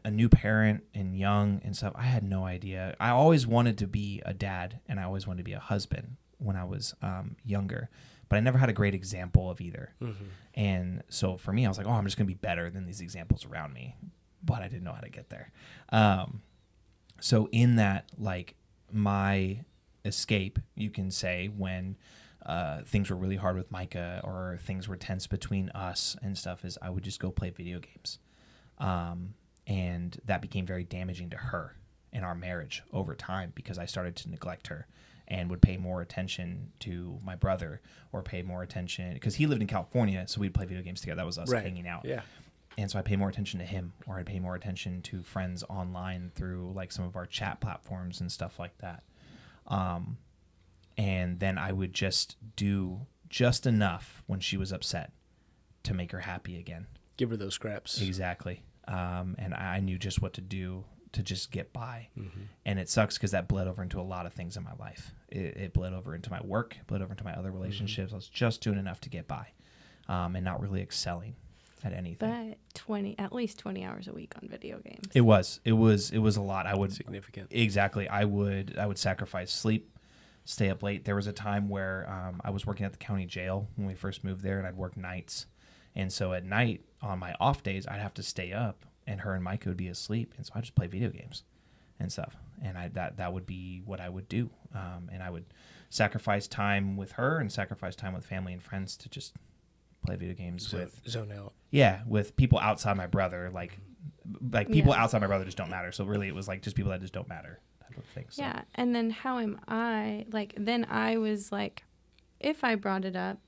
a new parent and young and stuff, I had no idea. I always wanted to be a dad and I always wanted to be a husband when I was younger, but I never had a great example of either. And so for me, I was like, oh, I'm just going to be better than these examples around me, but I didn't know how to get there. So in that, like my escape, you can say, when things were really hard with Micah or things were tense between us and stuff, is I would just go play video games. And that became very damaging to her and our marriage over time because I started to neglect her and would pay more attention to my brother or pay more attention because he lived in California, so we'd play video games together. That was us hanging out. Yeah. And so I pay more attention to him, or I'd pay more attention to friends online through like some of our chat platforms and stuff like that. And then I would just do just enough when she was upset to make her happy again. Give her those scraps. Exactly. And I knew just what to do to just get by. Mm-hmm. And it sucks because that bled over into a lot of things in my life. It bled over into my work, bled over into my other relationships. I was just doing enough to get by, and not really excelling at anything. But at least 20 hours a week on video games. It was a lot. I would significant. Exactly. I would sacrifice sleep, stay up late. There was a time where I was working at the county jail when we first moved there, and I'd work nights. And so at night on my off days, I'd have to stay up, and her and Micah would be asleep, and so I just play video games and stuff. And that would be what I would do. And I would sacrifice time with her and sacrifice time with family and friends to just play video games with zone out. Yeah, with people outside my brother, like people outside my brother just don't matter. So really, it was like just people that just don't matter type of thing. So. Yeah, and then how am I? Like, then I was like, if I brought it up,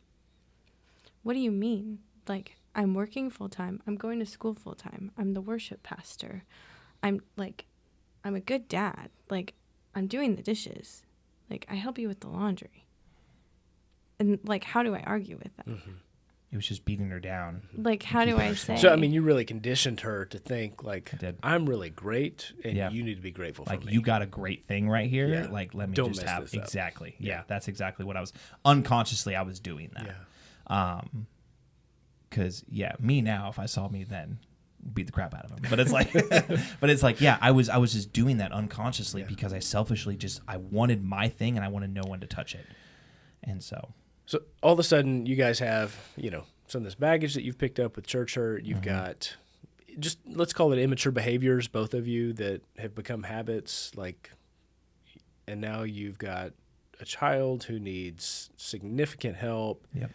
what do you mean? Like, I'm working full time. I'm going to school full time. I'm the worship pastor. I'm a good dad. Like, I'm doing the dishes. Like, I help you with the laundry. And like, how do I argue with that? Mm-hmm. It was just beating her down. Like, how do I say? So, I mean, you really conditioned her to think, like, I did. I'm really great, and you need to be grateful for me. Like, you got a great thing right here. Yeah. Like, let me Don't just mess have... this up. Exactly. Yeah. Yeah, that's exactly what I was... Unconsciously, I was doing that. Yeah. Because, me now, if I saw me then, beat the crap out of him. But it's like, yeah, I was just doing that unconsciously because I selfishly I wanted my thing, and I wanted no one to touch it. And so... So, all of a sudden, you guys have, some of this baggage that you've picked up with church hurt. You've got just, let's call it immature behaviors, both of you, that have become habits. And now you've got a child who needs significant help. Yep.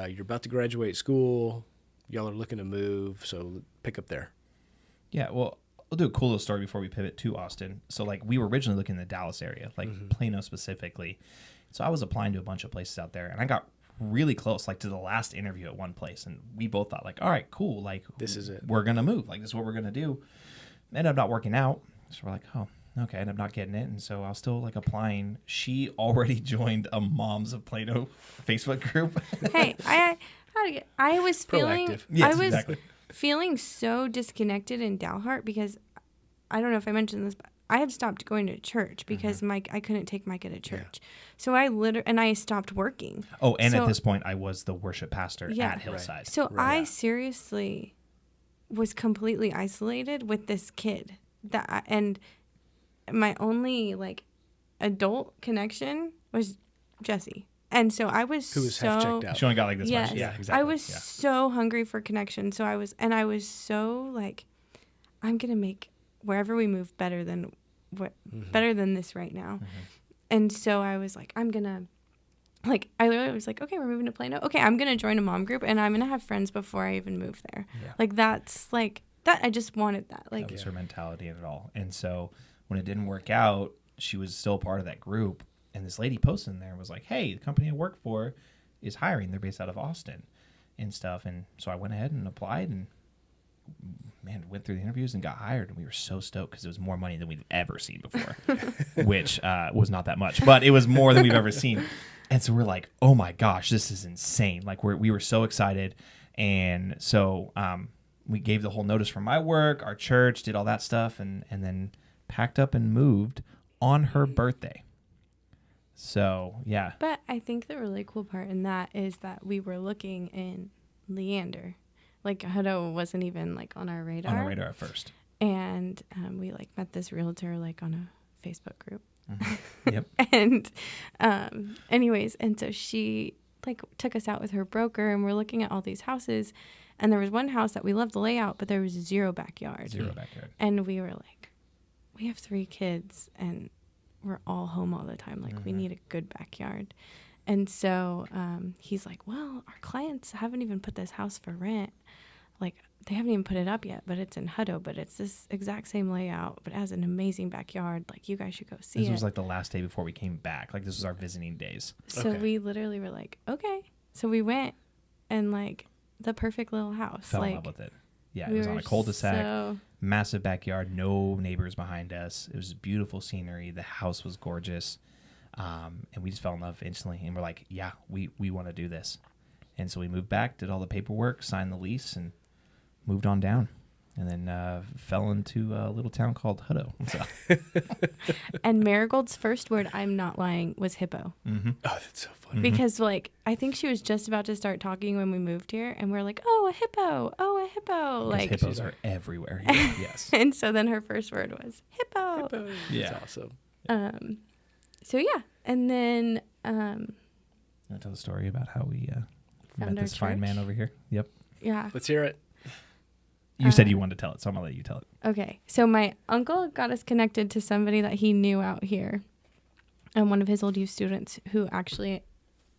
You're about to graduate school. Y'all are looking to move. So pick up there. Yeah, well, I'll do a cool little story before we pivot to Austin. So, we were originally looking in the Dallas area, Plano specifically. So I was applying to a bunch of places out there, and I got really close, to the last interview at one place, and we both thought, all right, cool, this is it. We're gonna move, this is what we're gonna do. Ended up not working out, so we're like, oh, okay. Ended up not getting it, and so I was still applying. She already joined a Moms of Plano Facebook group. Hey, I was feeling, Proactive. Yes, I was exactly. feeling so disconnected in Dalhart because I don't know if I mentioned this, but I had stopped going to church because I couldn't take Micah to church. Yeah. So I stopped working. Oh, and at this point, I was the worship pastor at Hillside. Right. So I seriously was completely isolated with this kid and my only adult connection was Jesse. And so I was who was half checked out. She only got this yes, much. Yeah, exactly. I was so hungry for connection. So I was so I'm going to make wherever we move better than this right now. Mm-hmm. And so I was like, I'm going to I literally was like, okay, we're moving to Plano. Okay, I'm going to join a mom group and I'm going to have friends before I even move there. Yeah. That's that. I just wanted that. That was her mentality in it all. And so when it didn't work out, she was still part of that group. And this lady posted in there and was like, hey, the company I work for is hiring. They're based out of Austin and stuff. And so I went ahead and applied and, went through the interviews and got hired. And we were so stoked because it was more money than we'd ever seen before, which was not that much, but it was more than we've ever seen. And so we're like, oh, my gosh, this is insane. We were so excited. And so we gave the whole notice from my work, our church, did all that stuff, and then packed up and moved on her birthday. So, yeah. But I think the really cool part in that is that we were looking in Leander. Hutto wasn't even on our radar. On our radar at first. And we met this realtor on a Facebook group. Mm-hmm. Yep. And anyways, and so she took us out with her broker and we're looking at all these houses. And there was one house that we loved the layout, but there was zero backyard. And we were like, we have 3 kids and we're all home all the time. We need a good backyard. And so he's like, well, our clients haven't even put this house for rent. They haven't even put it up yet, but it's in Hutto, but it's this exact same layout, but it has an amazing backyard. You guys should go see it. This was the last day before we came back. This was our visiting days. So we literally were like, okay. So we went and the perfect little house. Fell in love with it. Yeah, it was on a cul-de-sac, massive backyard, no neighbors behind us. It was beautiful scenery. The house was gorgeous. And we just fell in love instantly. And we're like, yeah, we want to do this. And so we moved back, did all the paperwork, signed the lease, and moved on down. And then fell into a little town called Hutto. So. And Marigold's first word, I'm not lying, was hippo. Mm-hmm. Oh, that's so funny. Because, like, I think she was just about to start talking when we moved here. And we're like, oh, a hippo. Oh, a hippo. Like, hippos are everywhere here. Yes. And so then her first word was hippo. Hippo. Yeah. That's awesome. So, yeah. And then... Want to tell the story about how we met Found our this fine church? man over here? Yep. Yeah. Let's hear it. You said you wanted to tell it, so I'm going to let you tell it. Okay. So my uncle got us connected to somebody that he knew out here. And one of his old youth students who actually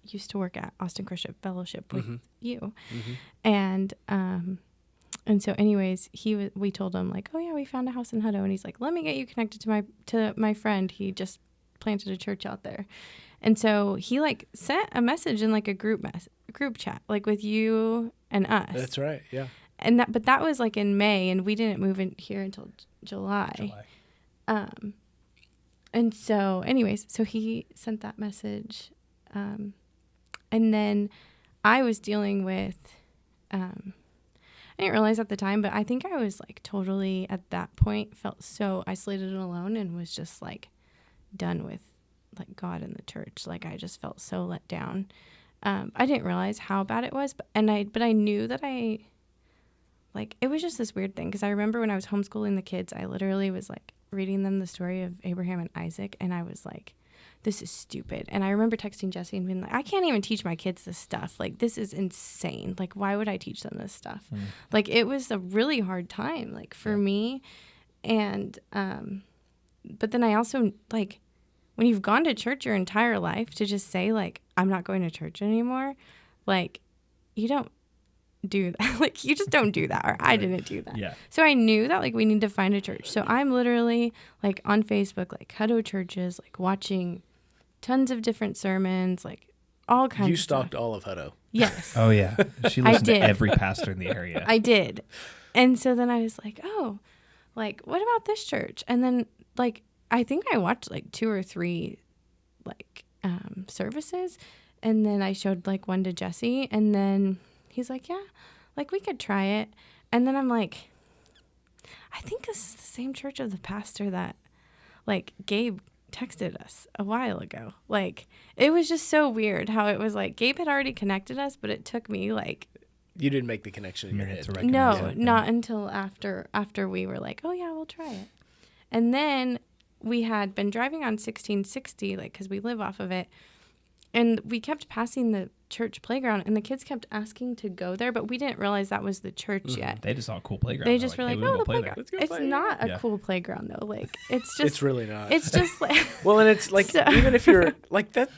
used to work at Austin Christian Fellowship with you. And so anyways, we told him like, oh yeah, we found a house in Hutto. And he's like, let me get you connected to my friend. He just planted a church out there. And so he like sent a message in like a group chat, like with you and us. That's right. Yeah. And but that was like in May, and we didn't move in here until July. And so anyways, so he sent that message. And then I was dealing with, I didn't realize at the time, but I think I was like totally at that point felt so isolated and alone and was just like done with like God and the church. Like I just felt so let down. I didn't realize how bad it was, but I knew that it was just this weird thing. Cause I remember when I was homeschooling the kids, I literally was like reading them the story of Abraham and Isaac. And I was like, this is stupid. And I remember texting Jesse and being like, I can't even teach my kids this stuff. Like, this is insane. Like, why would I teach them this stuff? Like, it was a really hard time, like, for me. And, but then I also, like, when you've gone to church your entire life to just say, like, I'm not going to church anymore, like, you don't do that. Like, you just don't do that. Or I didn't do that. Yeah. So I knew that, like, we need to find a church. So I'm literally, like, on Facebook, like, Hutto churches, like, watching tons of different sermons, like, all kinds You of stalked stuff. all of Hutto. Yes. Oh, yeah. She listened to did. every pastor in the area. I did. And so then I was like, oh, like, what about this church? And then, like, I think I watched, like, 2 or 3, like, services. And then I showed, like, one to Jesse. And then he's like, yeah, like, we could try it. And then I'm like, I think this is the same church of the pastor that, like, Gabe texted us a while ago. Like, it was just so weird how it was like Gabe had already connected us, but it took me, like, You didn't make the connection in your head. to recognize no, it. not until after we were like, oh yeah, we'll try it. And then we had been driving on 1660, like, because we live off of it, and we kept passing the church playground, and the kids kept asking to go there, but we didn't realize that was the church yet. They just saw a cool playground. They They're just were "Hey, like, we oh, wanna the play playground. go It's play not a Yeah. cool playground though. Like, it's just, It's really not. it's just like Well, and it's like, So- even if you're like, that's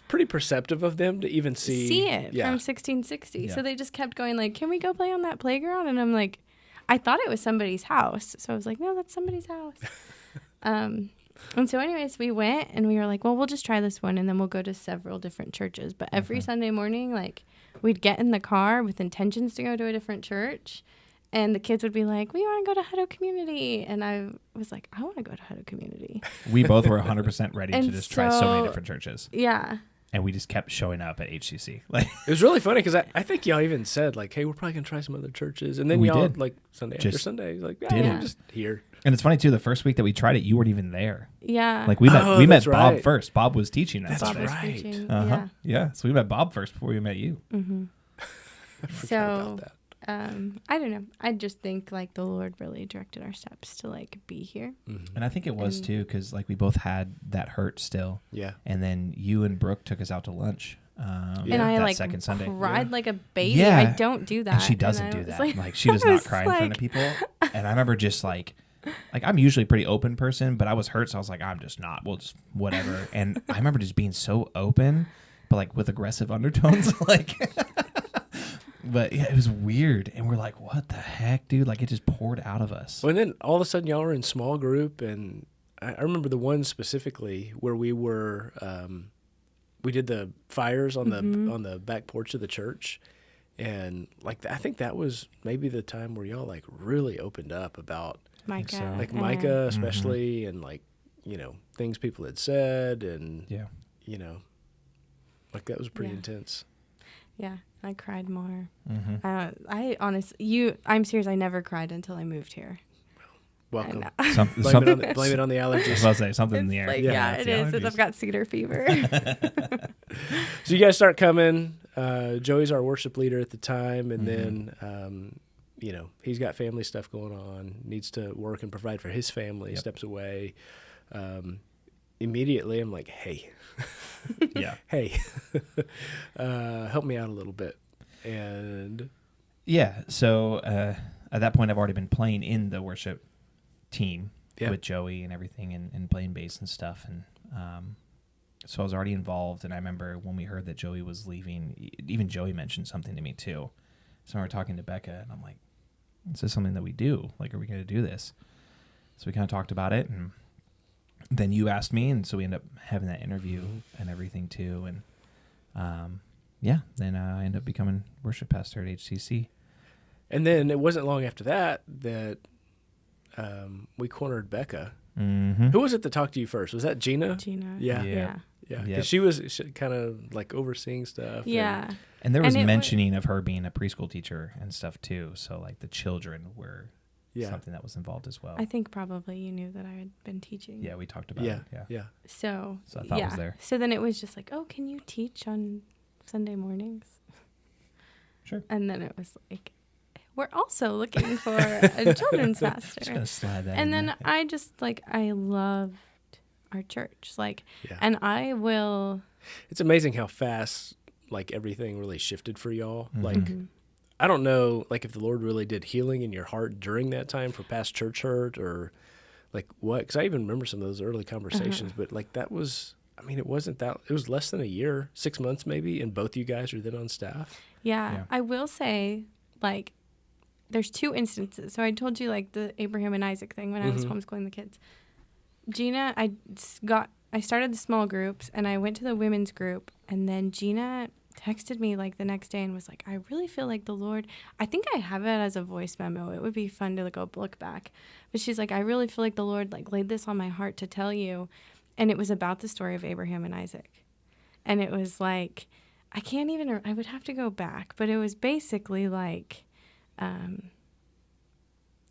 pretty perceptive of them to even see it Yeah. from 1660. Yeah. So they just kept going like, can we go play on that playground? And I'm like, I thought it was somebody's house. So I was like, no, that's somebody's house. And so anyways, we went and we were like, well, we'll just try this one and then we'll go to several different churches. But every Sunday morning, like, we'd get in the car with intentions to go to a different church. And the kids would be like, we want to go to Hutto Community. And I was like, I want to go to Hutto Community. We both were 100% ready to And just try so many so- different churches. Yeah. And we just kept showing up at HCC. Like, It was really funny because I think y'all even said, like, hey, we're probably going to try some other churches. And then We y'all, did. like, Sunday after Just Sunday, like, yeah, did we're it. just here. and it's funny too, the first week that we tried it, you weren't even there. Yeah. Like, we met that's Bob right. first. Bob was teaching that That's Bob Sunday. was right. preaching. Uh-huh. Yeah. So we met Bob first before we met you. Mm-hmm. I forgot So, about that. I don't know. I just think, like, the Lord really directed our steps to, like, be here. Mm-hmm. And I think it was And- too, because like we both had that hurt still. Yeah. And then you and Brooke took us out to lunch. Yeah. And I, that like, second Sunday. cried like a baby. Yeah. I don't do that. And she doesn't I do was that. Like, Like, she does I not was cry in front of like- people. And I remember just like I'm usually a pretty open person, but I was hurt, so I was like, I'm just not. We'll just whatever. And I remember just being so open, but like with aggressive undertones, like. But yeah, it was weird, and we're like, "What the heck, dude?" Like, it just poured out of us. Well, and then all of a sudden y'all were in small group, and I remember the one specifically where we were, we did the fires on the back porch of the church, and like I think that was maybe the time where y'all like really opened up about Micah. so. like and- Micah especially, and like, you know, things people had said, and Yeah, you know, like that was pretty Yeah. intense. Yeah, I cried more. Mm-hmm. I honestly, I'm serious. I never cried until I moved here. Welcome. Blame Blame it on the I was allergies. about to say something in It's the air. like, Yeah, it it's is. the And I've allergies. got cedar fever. So you guys start coming. Joey's our worship leader at the time, and Mm-hmm. then he's got family stuff going on. Needs to work and provide for his family. Yep. Steps away. Immediately, I'm like, hey, Yeah. hey, help me out a little bit. And Yeah. So at that point, I've already been playing in the worship team with Joey and everything, and playing bass and stuff, and so I was already involved. And I remember when we heard that Joey was leaving, even Joey mentioned something to me too. So we were talking to Beka, and I'm like, "Is this something that we do? Like, are we going to do this?" So we kind of talked about it, and then you asked me, and so we ended up having that interview and everything too, and then I ended up becoming worship pastor at HCC. And then it wasn't long after that we cornered Beka. Mm-hmm. Who was it that talked to you first? Was that Gina? Gina. Yeah. Yeah. Yeah, Yep. because she was kind of like overseeing stuff. Yeah. And there was And it mentioning of her being a preschool teacher and stuff too. So like the children were something that was involved as well. I think probably you knew that I had been teaching. Yeah, we talked about it. Yeah. So I thought it was there. So then it was just like, oh, can you teach on Sunday mornings? Sure. And then it was like, we're also looking for a children's pastor. Just gonna slide that. And in then there. I just I loved our church, Yeah. and I will. It's amazing how fast like everything really shifted for y'all. Mhm. Like I don't know like if the Lord really did healing in your heart during that time for past church hurt or like what, because I even remember some of those early conversations, but like that was, I mean, it wasn't that, it was less than a year, 6 months maybe, and both you guys are then on staff. Yeah, I will say, like, there's two instances. So I told you, like, the Abraham and Isaac thing when I was homeschooling the kids. Gina, I started the small groups, and I went to the women's group, and then Gina texted me, like, the next day and was like, I really feel like the Lord, I think I have it as a voice memo. It would be fun to go look back. But she's like, I really feel like the Lord, like, laid this on my heart to tell you. And it was about the story of Abraham and Isaac. And it was like, I would have to go back, but it was basically like,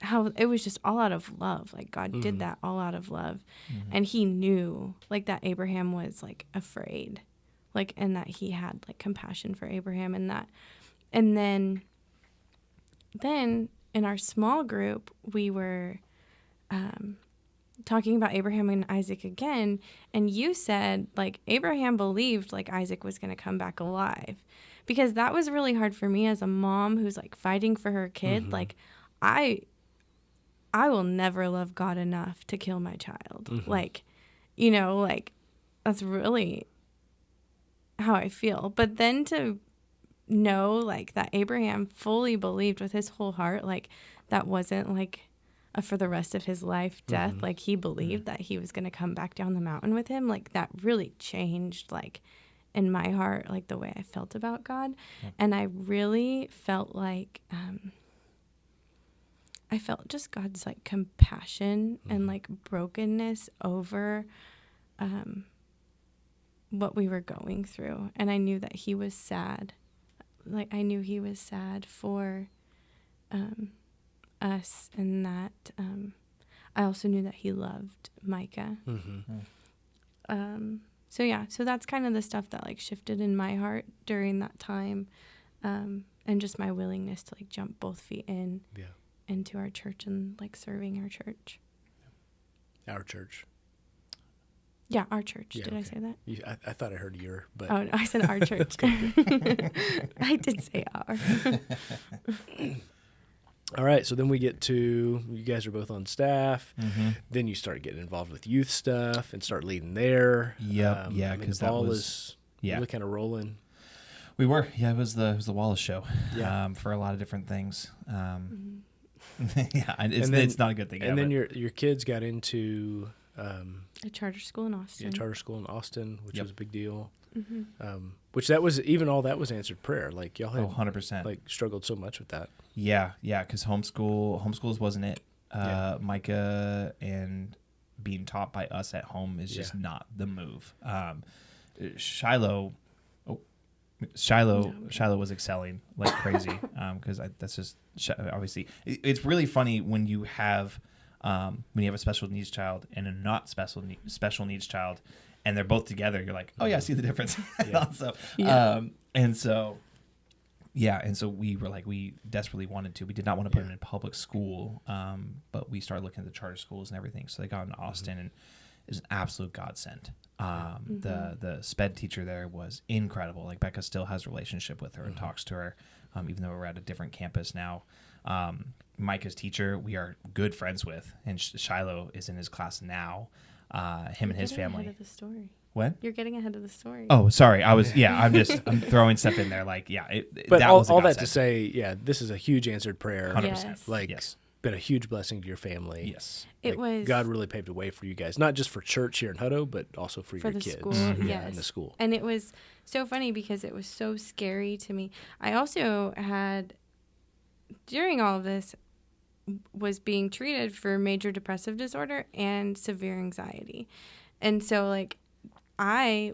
how it was just all out of love. Like God did that all out of love. And he knew like that Abraham was like afraid, like, and that he had like compassion for Abraham and that. And then in our small group, we were, talking about Abraham and Isaac again, and you said like Abraham believed like Isaac was going to come back alive, because that was really hard for me as a mom who's like fighting for her kid. Like I will never love God enough to kill my child. Like, you know, like that's really how I feel. But then to know like that Abraham fully believed with his whole heart, like that wasn't like for the rest of his life death, like he believed that he was going to come back down the mountain with him, like that really changed like in my heart like the way I felt about God. And I really felt like I felt just God's like compassion and like brokenness over what we were going through. And I knew that he was sad. Like I knew he was sad for us, and that I also knew that he loved Micah. So that's kind of the stuff that like shifted in my heart during that time, and just my willingness to like jump both feet into our church and like serving our church. Our church. Yeah, our church. Yeah, Did I say that? I thought I heard your, but Oh, no, I said our church. I did say our. all right. So then we get to, you guys are both on staff. Then you start getting involved with youth stuff and start leading there. Yep. Yeah. Because the that ball was is really kind of rolling. We were. Yeah. It was the Wallace show. Yeah. For a lot of different things. It's not a good thing. And then your kids got into A charter school in Austin. Yeah, charter school in Austin, which was a big deal. Mm-hmm. That was, even all that was answered prayer. Like y'all had 100%. like struggled so much with that. Yeah, because homeschools wasn't it. Micah and being taught by us at home is just not the move. Shiloh, Shiloh was excelling like crazy because that's just obviously it's really funny when you have a special needs child and a not special needs child, and they're both together. You're like, oh yeah, I see the difference. And so we were like, we desperately wanted to. We did not want to put him in public school, but we started looking at the charter schools and everything. So they got in Austin, and it was an absolute godsend. The sped teacher there was incredible. Like Beka still has a relationship with her and talks to her, even though we're at a different campus now. Micah's teacher, we are good friends with, and Shiloh is in his class now. Him and his family. Ahead of the story. What? You're getting ahead of the story. Oh, sorry. I'm throwing stuff in there. Like, yeah. But that all that to say, this is a huge answered prayer. 100%. Yes. Like, yes. Been a huge blessing to your family. Yes. It was God really paved a way for you guys, not just for church here in Hutto, but also for your the kids. School, Yeah, in the school. And it was so funny because it was so scary to me. I also had, during all of this, was being treated for major depressive disorder and severe anxiety. And so, like, I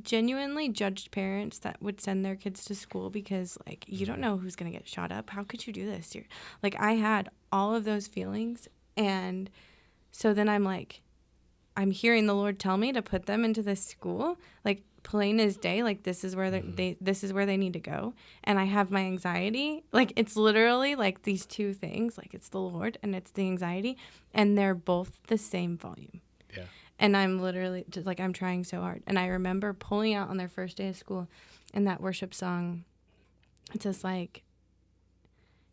genuinely judged parents that would send their kids to school because, like, you don't know who's going to get shot up. How could you do this? Like, I had all of those feelings. And so then I'm like, I'm hearing the Lord tell me to put them into this school, like, plain as day. Like, this is where this is where they need to go. And I have my anxiety. Like, it's literally like these two things. Like, it's the Lord and it's the anxiety. And they're both the same volume. Yeah. And I'm literally just like, I'm trying so hard. And I remember pulling out on their first day of school and that worship song, it says, like,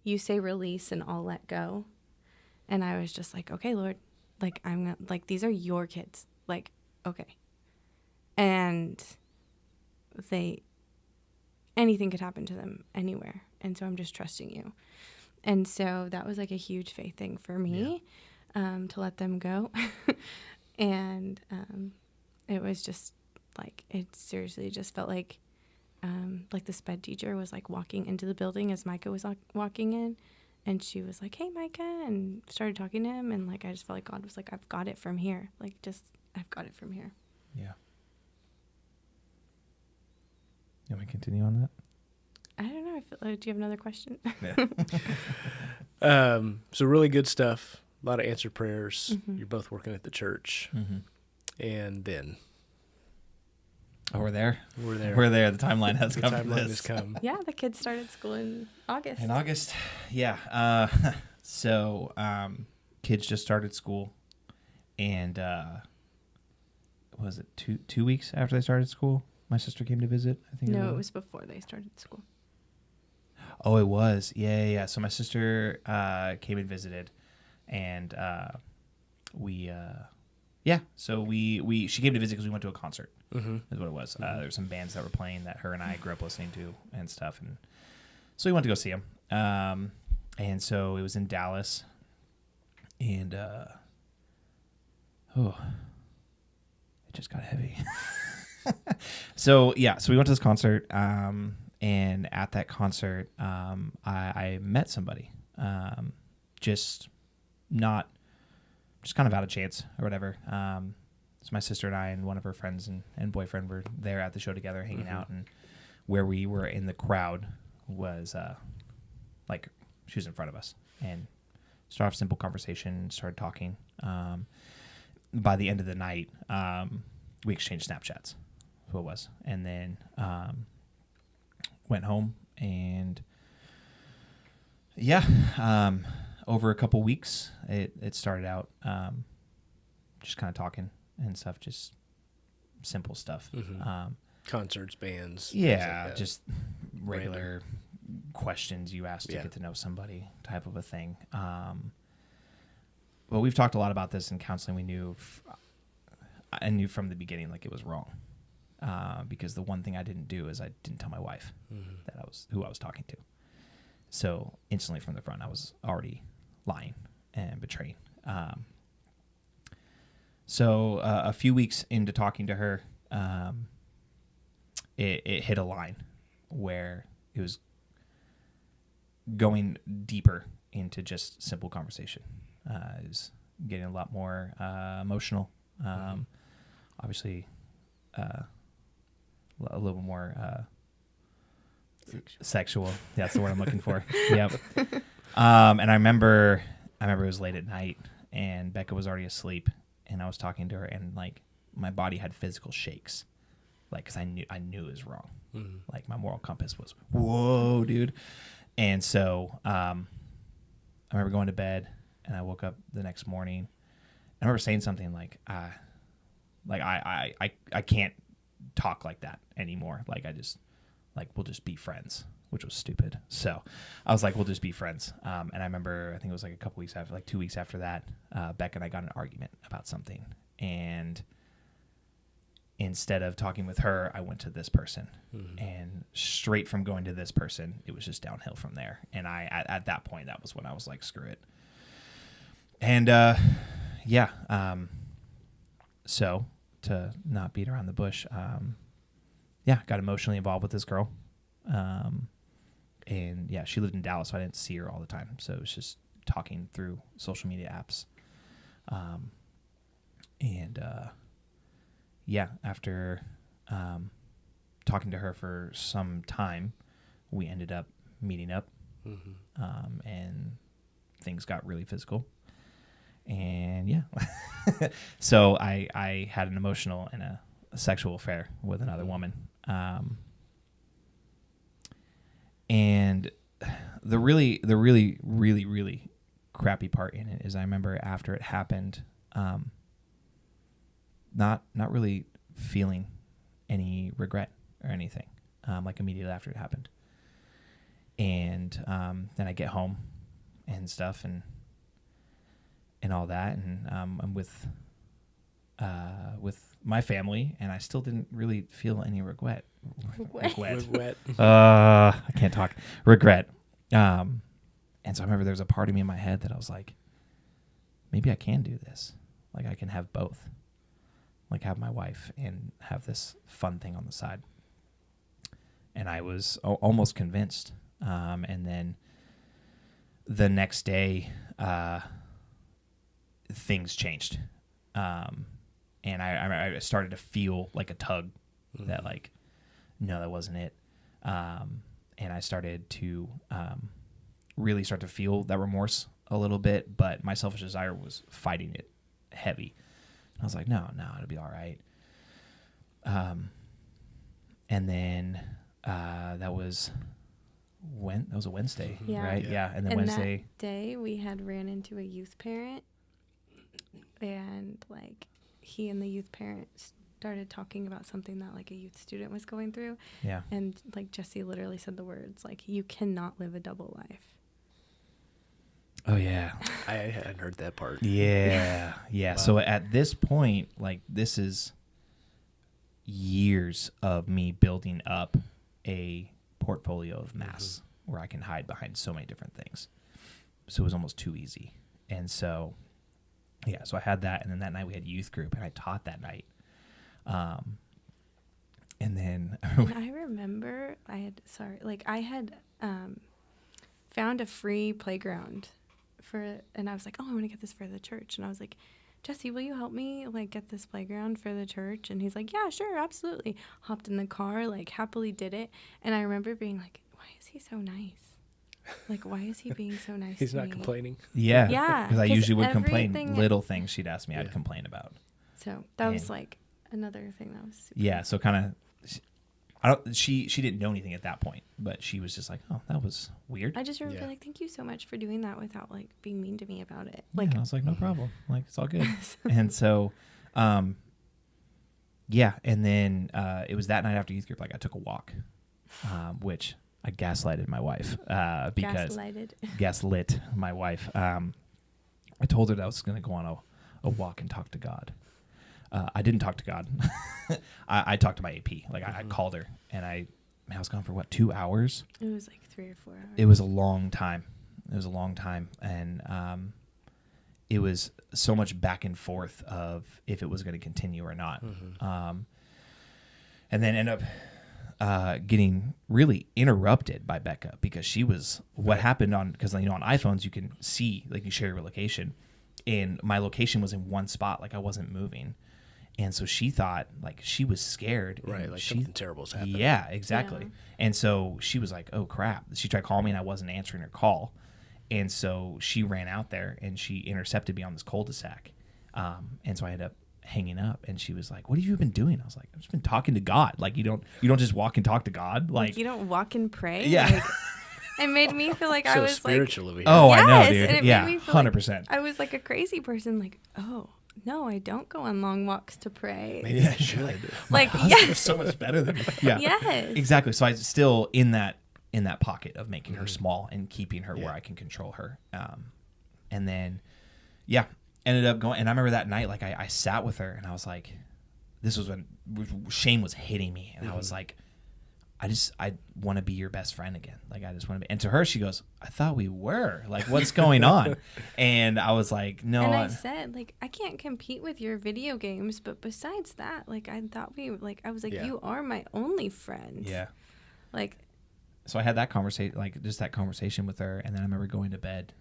you say release and I'll let go. And I was just like, okay, Lord, like, I'm not, like, these are your kids. Like, okay. And anything could happen to them anywhere. And so I'm just trusting you. And so that was like a huge faith thing for me, to let them go. And it was just like, it seriously just felt like the sped teacher was like walking into the building as Micah was walking in, and she was like, hey, Micah, and started talking to him. And like, I just felt like God was like, I've got it from here. Like, just, I've got it from here. Yeah. You want me to continue on that? I don't know. I feel like, do you have another question? Yeah. So really good stuff. A lot of answered prayers. Mm-hmm. You're both working at the church. Mm-hmm. And then Oh, we're there. we're there. We're there. The timeline has The come. timeline for this. has come. Yeah, the kids started school in August. In August, yeah. So kids just started school, and was it two weeks after they started school? My sister came to visit. I think. No, it was before they started school. Oh, it was. Yeah. So my sister came and visited, and she came to visit because we went to a concert. Mm-hmm. Is what it was. There were some bands that were playing that her and I grew up listening to and stuff, and so we went to go see them. And so it was in Dallas, and it just got heavy. So we went to this concert, and at that concert, I met somebody, just kind of out of chance or whatever. So my sister and I and one of her friends and boyfriend were there at the show together, hanging out, and where we were in the crowd was like she was in front of us, and started off simple conversation, started talking. By the end of the night, we exchanged Snapchats. That's what it was, and then went home, and over a couple weeks, it started out just kind of talking and stuff, just simple stuff. Mm-hmm. Concerts, bands. Yeah, like just regular questions you ask to get to know somebody type of a thing. Well, we've talked a lot about this in counseling. I knew from the beginning, like, it was wrong. Because the one thing I didn't do is I didn't tell my wife that who I was talking to. So instantly from the front, I was already lying and betraying. So a few weeks into talking to her, it hit a line where it was going deeper into just simple conversation. It was getting a lot more emotional. Obviously, a little more sexual. That's the word I'm looking for. Yep. And I remember it was late at night, and Beka was already asleep, and I was talking to her, and like my body had physical shakes, like because I knew it was wrong. Mm-hmm. Like my moral compass was, whoa, dude. And so I remember going to bed, and I woke up the next morning. I remember saying something like I can't talk like that anymore. Like we'll just be friends, which was stupid. So I was like, we'll just be friends. And I remember, I think it was like a couple weeks after, like 2 weeks after that, Becca and I got in an argument about something. And instead of talking with her, I went to this person. Mm-hmm. And straight from going to this person, it was just downhill from there. And at that point, that was when I was like, screw it. And so to not beat around the bush, got emotionally involved with this girl. And yeah, she lived in Dallas, so I didn't see her all the time. So it was just talking through social media apps. After talking to her for some time, we ended up meeting up. Mm-hmm. And things got really physical. And so I had an emotional and a sexual affair with another woman. And the really crappy part in it is I remember after it happened, not really feeling any regret or anything, like immediately after it happened. And then I get home and stuff and all that, and I'm with my family, and I still didn't really feel any regret. I can't talk. Regret. And so I remember there was a part of me in my head that I was like, maybe I can do this. Like I can have both. Like have my wife and have this fun thing on the side. And I was almost convinced. And then the next day, things changed. And I started to feel like a tug that like, no, that wasn't it. And I started to really start to feel that remorse a little bit, but my selfish desire was fighting it heavy. And I was like, no, it'll be all right. And then that was a Wednesday, right? Yeah. And then Wednesday. That day we had ran into a youth parent, and like he and the youth parent started talking about something that like a youth student was going through. Yeah. And like Jesse literally said the words like, you cannot live a double life. Oh yeah. I hadn't heard that part. Yeah. Yeah. Wow. So at this point, like this is years of me building up a portfolio of masks where I can hide behind so many different things. So it was almost too easy. And so, yeah, so I had that. And then that night we had youth group, and I taught that night. And then and I remember I had found a free playground and I was like, oh, I want to get this for the church. And I was like, Jesse, will you help me like get this playground for the church? And he's like, yeah, sure, absolutely. Hopped in the car, like happily did it. And I remember being like, why is he so nice? Like, why is he being so nice? He's to not me? complaining. Yeah. Yeah. Because I usually would complain. Little things she'd ask me, I'd complain about. So that was like another thing that was super cool. So kind of, she didn't know anything at that point, but she was just like, oh, that was weird. I just remember like, thank you so much for doing that without like being mean to me about it. Like, I was like, no problem. Like, it's all good. And so, and then it was that night after youth group, like I took a walk, which I gaslighted my wife because gaslit my wife. I told her that I was going to go on a walk and talk to God. I didn't talk to God. I talked to my AP. Like I called her, and I was gone for 2 hours? It was like 3 or 4 hours. It was a long time. And it was so much back and forth of if it was going to continue or not. And then end up getting really interrupted by Beka because she was happened on, because on iPhones you can see, like, you share your location, and my location was in one spot, like I wasn't moving. And so she thought, like, she was scared. Right, and like something terrible's happened. Yeah, exactly. Yeah. And so she was like, oh, crap. She tried calling me, and I wasn't answering her call. And so she ran out there, and she intercepted me on this cul-de-sac. And so I ended up hanging up, and she was like, what have you been doing? I was like, I've just been talking to God. Like, you don't just walk and talk to God. Like you don't walk and pray. Yeah. Like, it made me feel like I So was spiritual like, over here. oh, I know, yes, dude. and it Yeah, made me feel like 100%. I was like a crazy person. Like, oh no, I don't go on long walks to pray. Maybe I should. Like, Husband yeah, is so much better than me. Yeah, yes, exactly. So I was still in that pocket of making her small and keeping her where I can control her. And then, yeah, ended up going. And I remember that night, like I sat with her, and I was like, this was when shame was hitting me, and I was like, I want to be your best friend again. Like, I just want to be. And to her, she goes, I thought we were. Like, what's going on? And I was like, no. and I said, like, I can't compete with your video games, but besides that, like, I thought I was like, Yeah. you are my only friend. Yeah. Like, So I had that conversation, like just that conversation with her, and then I remember going to bed.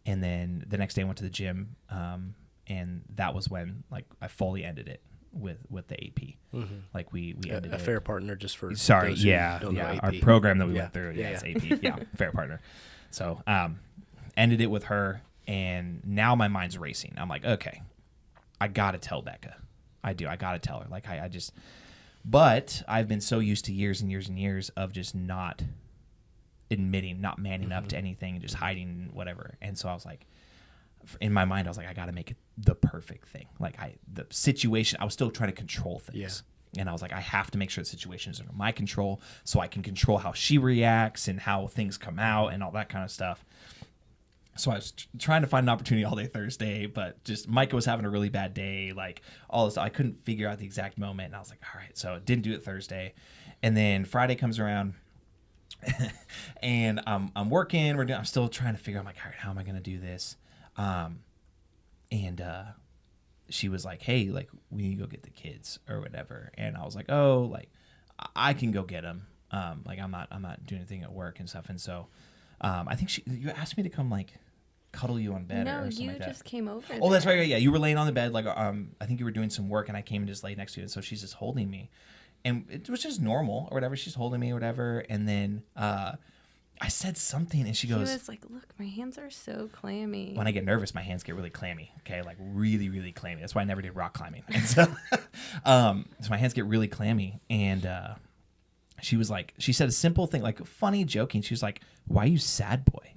And then the next day I went to the gym, and that was when, like, I fully ended it with the AP. Mm-hmm. Like we ended A it. fair partner, just for Sorry, those who yeah, don't know yeah. AP. Our program that we Yeah. went through, Yeah, it's AP, yeah, fair partner. So ended it with her, and now my mind's racing. I'm like, okay, I gotta tell Beka. I gotta tell her. Like I just, but I've been so used to years and years and years of just not admitting, not manning up to anything, and just hiding whatever. And so I was like, in my mind, I was like, I got to make it the perfect thing. Like the situation, I was still trying to control things. Yeah. And I was like, I have to make sure the situation is under my control so I can control how she reacts and how things come out and all that kind of stuff. So I was trying to find an opportunity all day Thursday, but just Micah was having a really bad day. Like all this, I couldn't figure out the exact moment. And I was like, all right, so didn't do it Thursday. And then Friday comes around. And I'm working. I'm still trying to figure out. I'm like, all right, how am I going to do this? And she was like, hey, like, we need to go get the kids or whatever. And I was like, oh, like, I can go get them. Like, I'm not doing anything at work and stuff. And so, I think you asked me to come, like, cuddle you on bed no, or something you like that. just came over. Oh, that's there. right. Yeah, you were laying on the bed. Like, I think you were doing some work, and I came and just laid next to you. And so she's just holding me. And it was just normal or whatever. She's holding me or whatever. And then I said something, and she goes, He was like, look, my hands are so clammy. when I get nervous, my hands get really clammy. Okay, like really, really clammy. That's why I never did rock climbing. And so, so my hands get really clammy. And she was like, she said a simple thing, like funny, joking. She was like, "Why are you sad, boy?"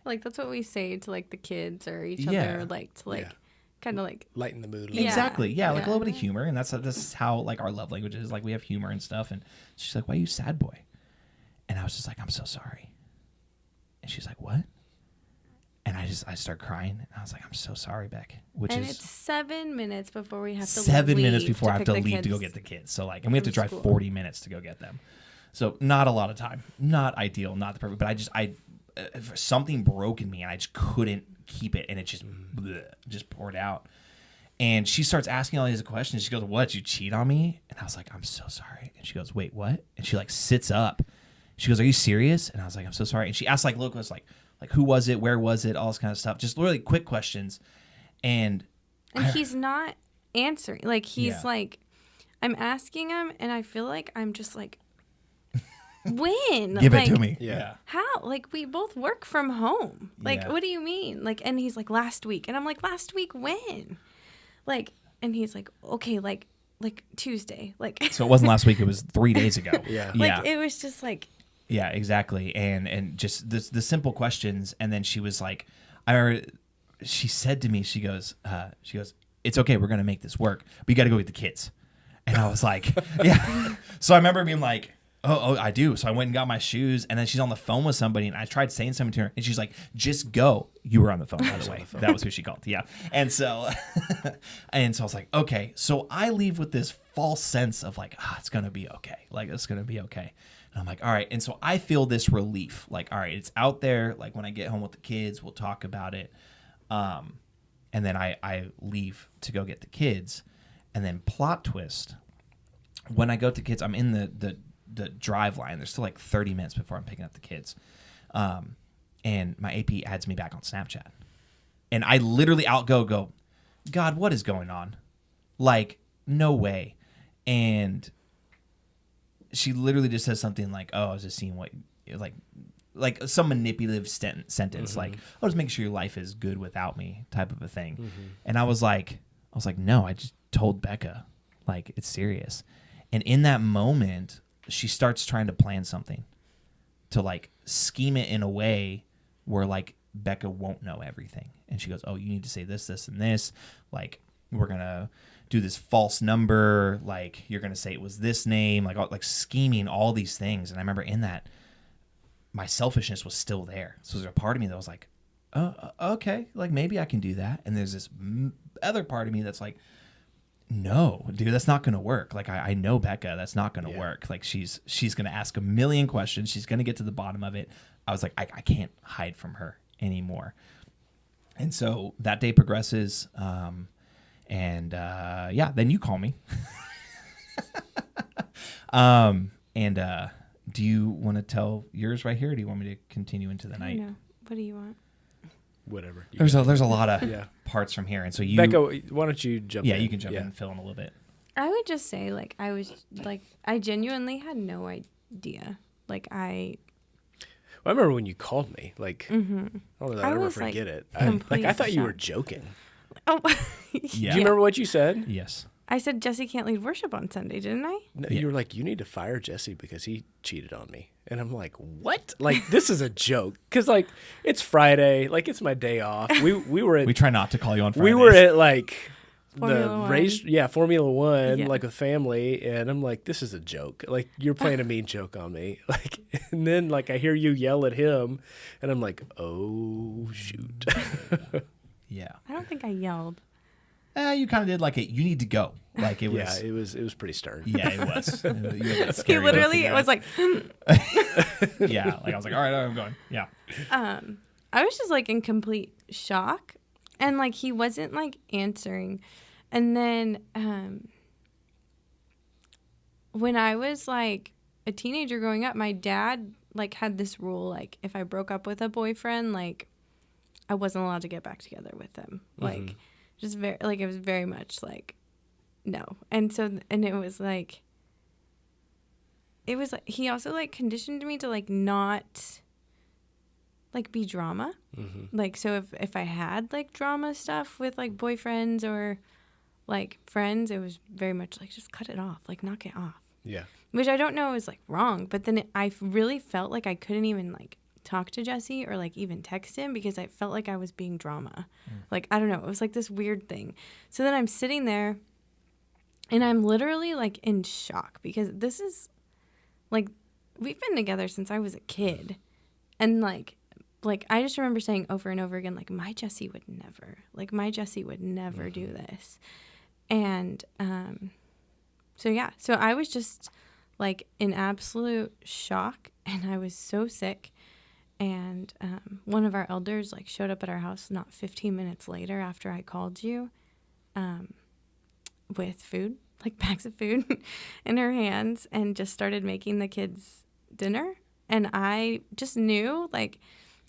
Like, that's what we say to, like, the kids or each Yeah. other, like, to, like, Yeah. kind of, like, Lighten the mood a Yeah. little. Exactly. Yeah, like a Yeah. little bit of humor, and this is how like our love language is. Like we have humor and stuff. And she's like, "Why are you sad, boy?" And I was just like, "I'm so sorry." And she's like, "What?" And I start crying, and I was like, "I'm so sorry, Beck." Which and is it's 7 minutes before we have to 7 minutes leave before I have to pick the leave to go kids. get the kids. So like, and we have to from drive school. 40 minutes to go get them. So not a lot of time, not ideal, not the perfect, but something broke in me and I just couldn't keep it. And it just poured out. And she starts asking all these questions. She goes, "What, did you cheat on me?" And I was like, "I'm so sorry." And she goes, "Wait, what?" And she like sits up. She goes, "Are you serious?" And I was like, "I'm so sorry." And she asked like, look, like who was it? Where was it? All this kind of stuff. Just really quick questions. And he's not answering. Like, he's Yeah. like, I'm asking him, and I feel like I'm just like, when? give like, it to me. Yeah. How? Like, we both work from home. Like, Yeah. what do you mean? Like, and he's like, last week. And I'm like, last week when? Like, and he's like, okay, like Tuesday. Like, So it wasn't last week. It was 3 days ago. Yeah. like, it was just like, Yeah, exactly. And just the simple questions. And then she was like, she said to me, she goes, "It's okay. We're going to make this work, but you got to go get the kids." And I was like, yeah. So I remember being like, oh, I do. So I went and got my shoes, and then she's on the phone with somebody, and I tried saying something to her, and she's like, "Just go." You were on the phone, by the way. That was who she called. Yeah. And so, I was like, okay. So I leave with this false sense of like, it's going to be okay. Like, it's going to be okay. And I'm like, all right. And so I feel this relief. Like, all right, it's out there. Like, when I get home with the kids, we'll talk about it. And then I leave to go get the kids. And then plot twist, when I go to kids, I'm in the drive line. There's still like 30 minutes before I'm picking up the kids. And my AP adds me back on Snapchat. And I literally go, God, what is going on? Like, no way. And she literally just says something like, oh, I was just seeing what, like some manipulative sentence, like, oh, just make sure your life is good without me type of a thing. And I was like, no, I just told Beka, like, it's serious. And in that moment, she starts trying to plan something to like scheme it in a way where like Beka won't know everything. And she goes, oh, you need to say this, this, and this. Like, we're going to do this false number. Like, you're going to say it was this name, like scheming all these things. And I remember in that, my selfishness was still there. So there's a part of me that was like, oh, okay, like maybe I can do that. And there's this other part of me that's like, no, dude, that's not going to work. Like, I know Beka, that's not going to work. Like, she's going to ask a million questions. She's going to get to the bottom of it. I was like, I can't hide from her anymore. And so that day progresses. Then you call me. Do you want to tell yours right here, or do you want me to continue into the night? No. What do you want? Whatever. There's a lot of parts from here, and so you, Beka, why don't you jump in? Yeah, you can jump in and fill in a little bit. I would just say, like, I genuinely had no idea. Like, I remember when you called me. Like, I don't know that I'll ever forget it. I thought you were joking. Oh, yeah. Do you remember what you said? Yes. I said Jesse can't lead worship on Sunday, didn't I? No, you were like, you need to fire Jesse because he cheated on me. And I'm like, what? Like, this is a joke. Because, like, it's Friday. Like, it's my day off. We were at... We try not to call you on Fridays. We were at, like... Formula One, Yeah. like with family, and I'm like, this is a joke. Like, you're playing a mean joke on me. Like, and then like I hear you yell at him, and I'm like, oh shoot. Yeah. I don't think I yelled. You kind of did like you need to go. Like it was. Yeah, it was pretty stern. Yeah, it was. You had that He scary literally look was like, yeah, like I was like, all right, I'm going. Yeah. I was just like in complete shock, and like he wasn't like answering. And then when I was like a teenager growing up, my dad like had this rule, like if I broke up with a boyfriend, like I wasn't allowed to get back together with them. Like just very like it was very much like no. And so and it was like he also like conditioned me to like not like be drama. Like so if I had like drama stuff with like boyfriends or like friends, it was very much like just cut it off, like knock it off. Yeah. Which I don't know is like wrong, but then I really felt like I couldn't even like talk to Jesse or like even text him because I felt like I was being drama. Like I don't know, it was like this weird thing. So then I'm sitting there and I'm literally like in shock because this is like we've been together since I was a kid, and like I just remember saying over and over again, like my Jesse would never do this. And so I was just like in absolute shock, and I was so sick. And one of our elders like showed up at our house not 15 minutes later after I called you with food, like bags of food in her hands, and just started making the kids dinner. And I just knew, like,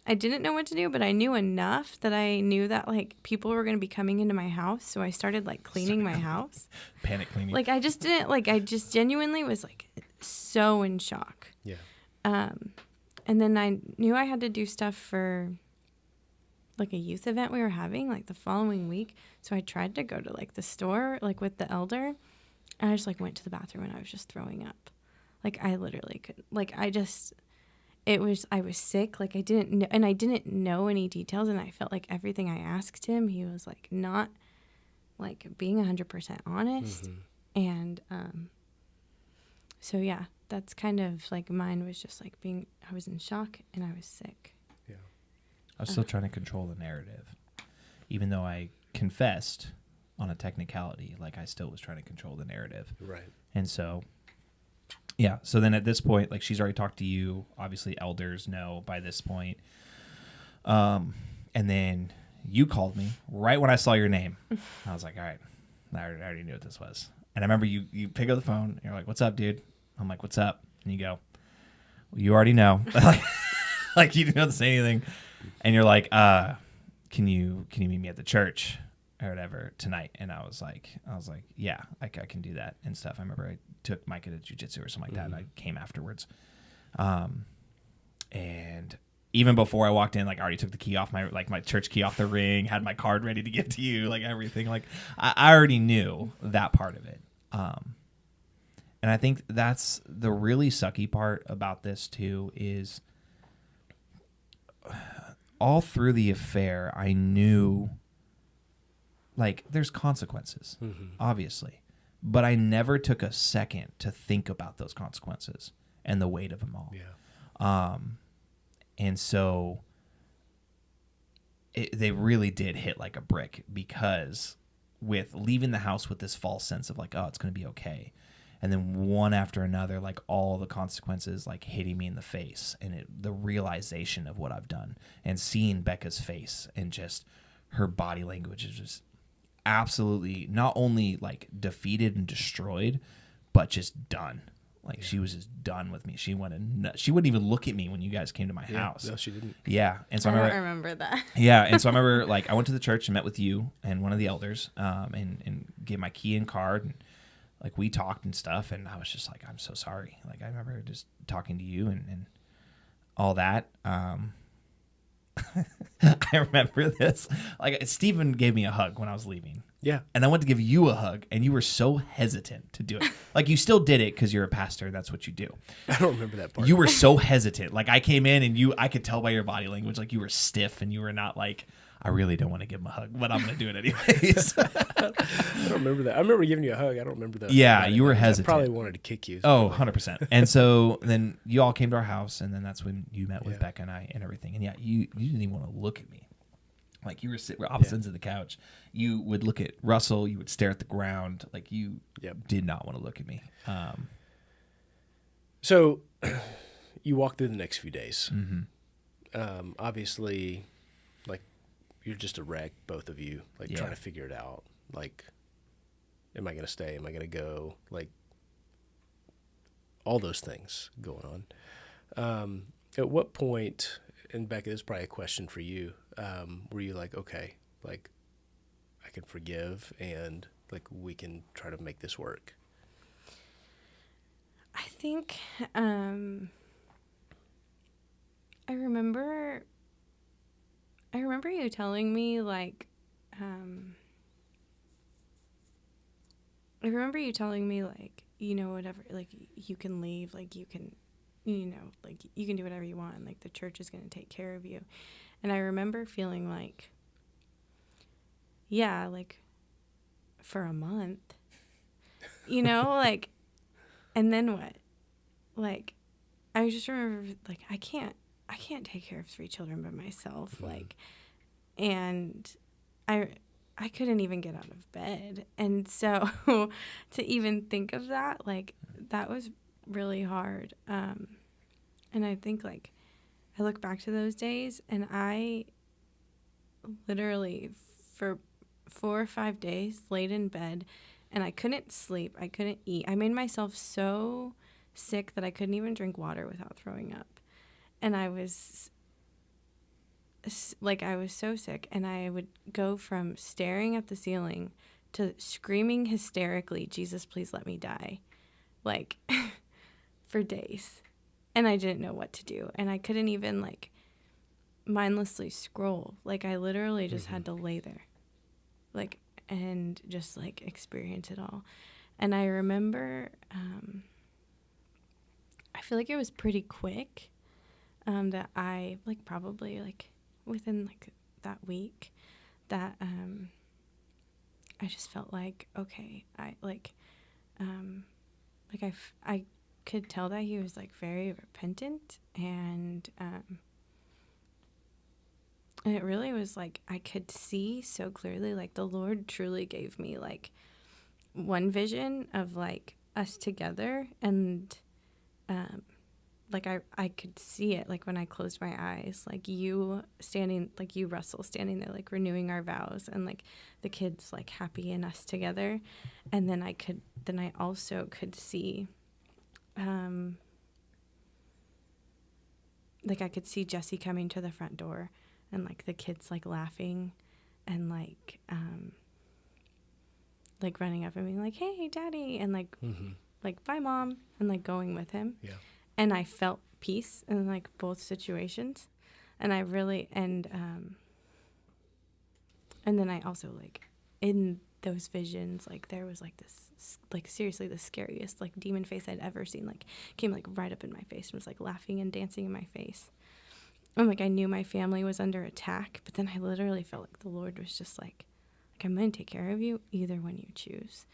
I didn't know what to do, but I knew enough that I knew that, like, people were going to be coming into my house. So I started, like, cleaning my house. Panic cleaning. Like, I just didn't, like, I just genuinely was, like, so in shock. Yeah. And then I knew I had to do stuff for, like, a youth event we were having, like, the following week. So I tried to go to, like, the store, like, with the elder. And I just, like, went to the bathroom and I was just throwing up. Like, I literally couldn't, like, I was sick, like I didn't know any details, and I felt like everything I asked him, he was like not like being 100% honest. And so yeah, that's kind of like mine was just like I was in shock and I was sick. Yeah. I was still trying to control the narrative. Even though I confessed on a technicality, like I still was trying to control the narrative. Right. And so yeah. So then at this point, like she's already talked to you. Obviously, elders know by this point. And then you called me right when I saw your name. I was like, all right, I already knew what this was. And I remember you pick up the phone. And you're like, what's up, dude? I'm like, what's up? And you go, well, you already know. Like you didn't have to say anything. And you're like, can you meet me at the church? or whatever tonight. And I was like, yeah, I can do that and stuff. I remember I took Micah to jujitsu or something like that, and I came afterwards. And even before I walked in, like I already took the key off my church key off the ring, had my card ready to give to you, like everything. Like I already knew that part of it. And I think that's the really sucky part about this too, is all through the affair, I knew like there's consequences, obviously, but I never took a second to think about those consequences and the weight of them all. Yeah. And so they really did hit like a brick, because with leaving the house with this false sense of like, oh, it's going to be okay. And then one after another, like all the consequences like hitting me in the face, and the realization of what I've done, and seeing Beka's face and just her body language is just absolutely not only like defeated and destroyed, but just done. Like she was just done with me. She wouldn't even look at me when you guys came to my house. No, she didn't. Yeah. And so I don't remember that. Yeah. And so I remember like I went to the church and met with you and one of the elders, and gave my key and card, and like we talked and stuff, and I was just like, I'm so sorry. Like I remember just talking to you and all that. I remember this. Like Stephen gave me a hug when I was leaving. Yeah. And I went to give you a hug, and you were so hesitant to do it. Like you still did it because you're a pastor. That's what you do. I don't remember that part. You were so hesitant. Like I came in and I could tell by your body language, like you were stiff and you were not like, I really don't want to give him a hug, but I'm going to do it anyways. I don't remember that. I remember giving you a hug. I don't remember that. Yeah, you were hesitant. I probably wanted to kick you. Oh, 100%. And so then you all came to our house, and then that's when you met with Beka and I and everything. And yeah, you didn't even want to look at me. Like you were sitting opposite ends of the couch. You would look at Russell. You would stare at the ground. Like you did not want to look at me. So you walk through the next few days. Mm-hmm. Obviously, like you're just a wreck, both of you, like trying to figure it out. Like, am I going to stay? Am I going to go? Like all those things going on. At what point, and Becca, this is probably a question for you, were you like, okay, like I can forgive and like we can try to make this work? I think I remember you telling me like you know, whatever, like you can leave, like you can, you know, like you can do whatever you want, and like the church is going to take care of you. And I remember feeling like, yeah, like for a month, you know, like, and then what? Like, I just remember like, I can't take care of 3 children by myself. Mm-hmm. Like, and I couldn't even get out of bed. And so to even think of that, like that was really hard. And I think like I look back to those days, and I literally for 4 or 5 days laid in bed, and I couldn't sleep. I couldn't eat. I made myself so sick that I couldn't even drink water without throwing up. And I was so sick, and I would go from staring at the ceiling to screaming hysterically, Jesus, please let me die. Like for days. And I didn't know what to do. And I couldn't even, like, mindlessly scroll. Like, I literally just had to lay there. Like, and just, like, experience it all. And I remember, I feel like it was pretty quick that I, like, probably, like, within, like, that week that I just felt like, okay, I could tell that he was like very repentant, and it really was like I could see so clearly, like the Lord truly gave me like one vision of like us together, and like I could see it like when I closed my eyes, like you standing, like you, Russell, standing there like renewing our vows, and like the kids like happy and us together. And then I also could see like I could see Jesse coming to the front door, and like the kids like laughing, and like like running up and being like, hey, daddy, and like, like, bye, mom, and like going with him. Yeah. And I felt peace in like both situations. And I really, and then I also like in those visions, like there was like this, like seriously the scariest like demon face I'd ever seen, like came like right up in my face and was like laughing and dancing in my face. And like I knew my family was under attack, but then I literally felt like the Lord was just like I'm going to take care of you either one you choose.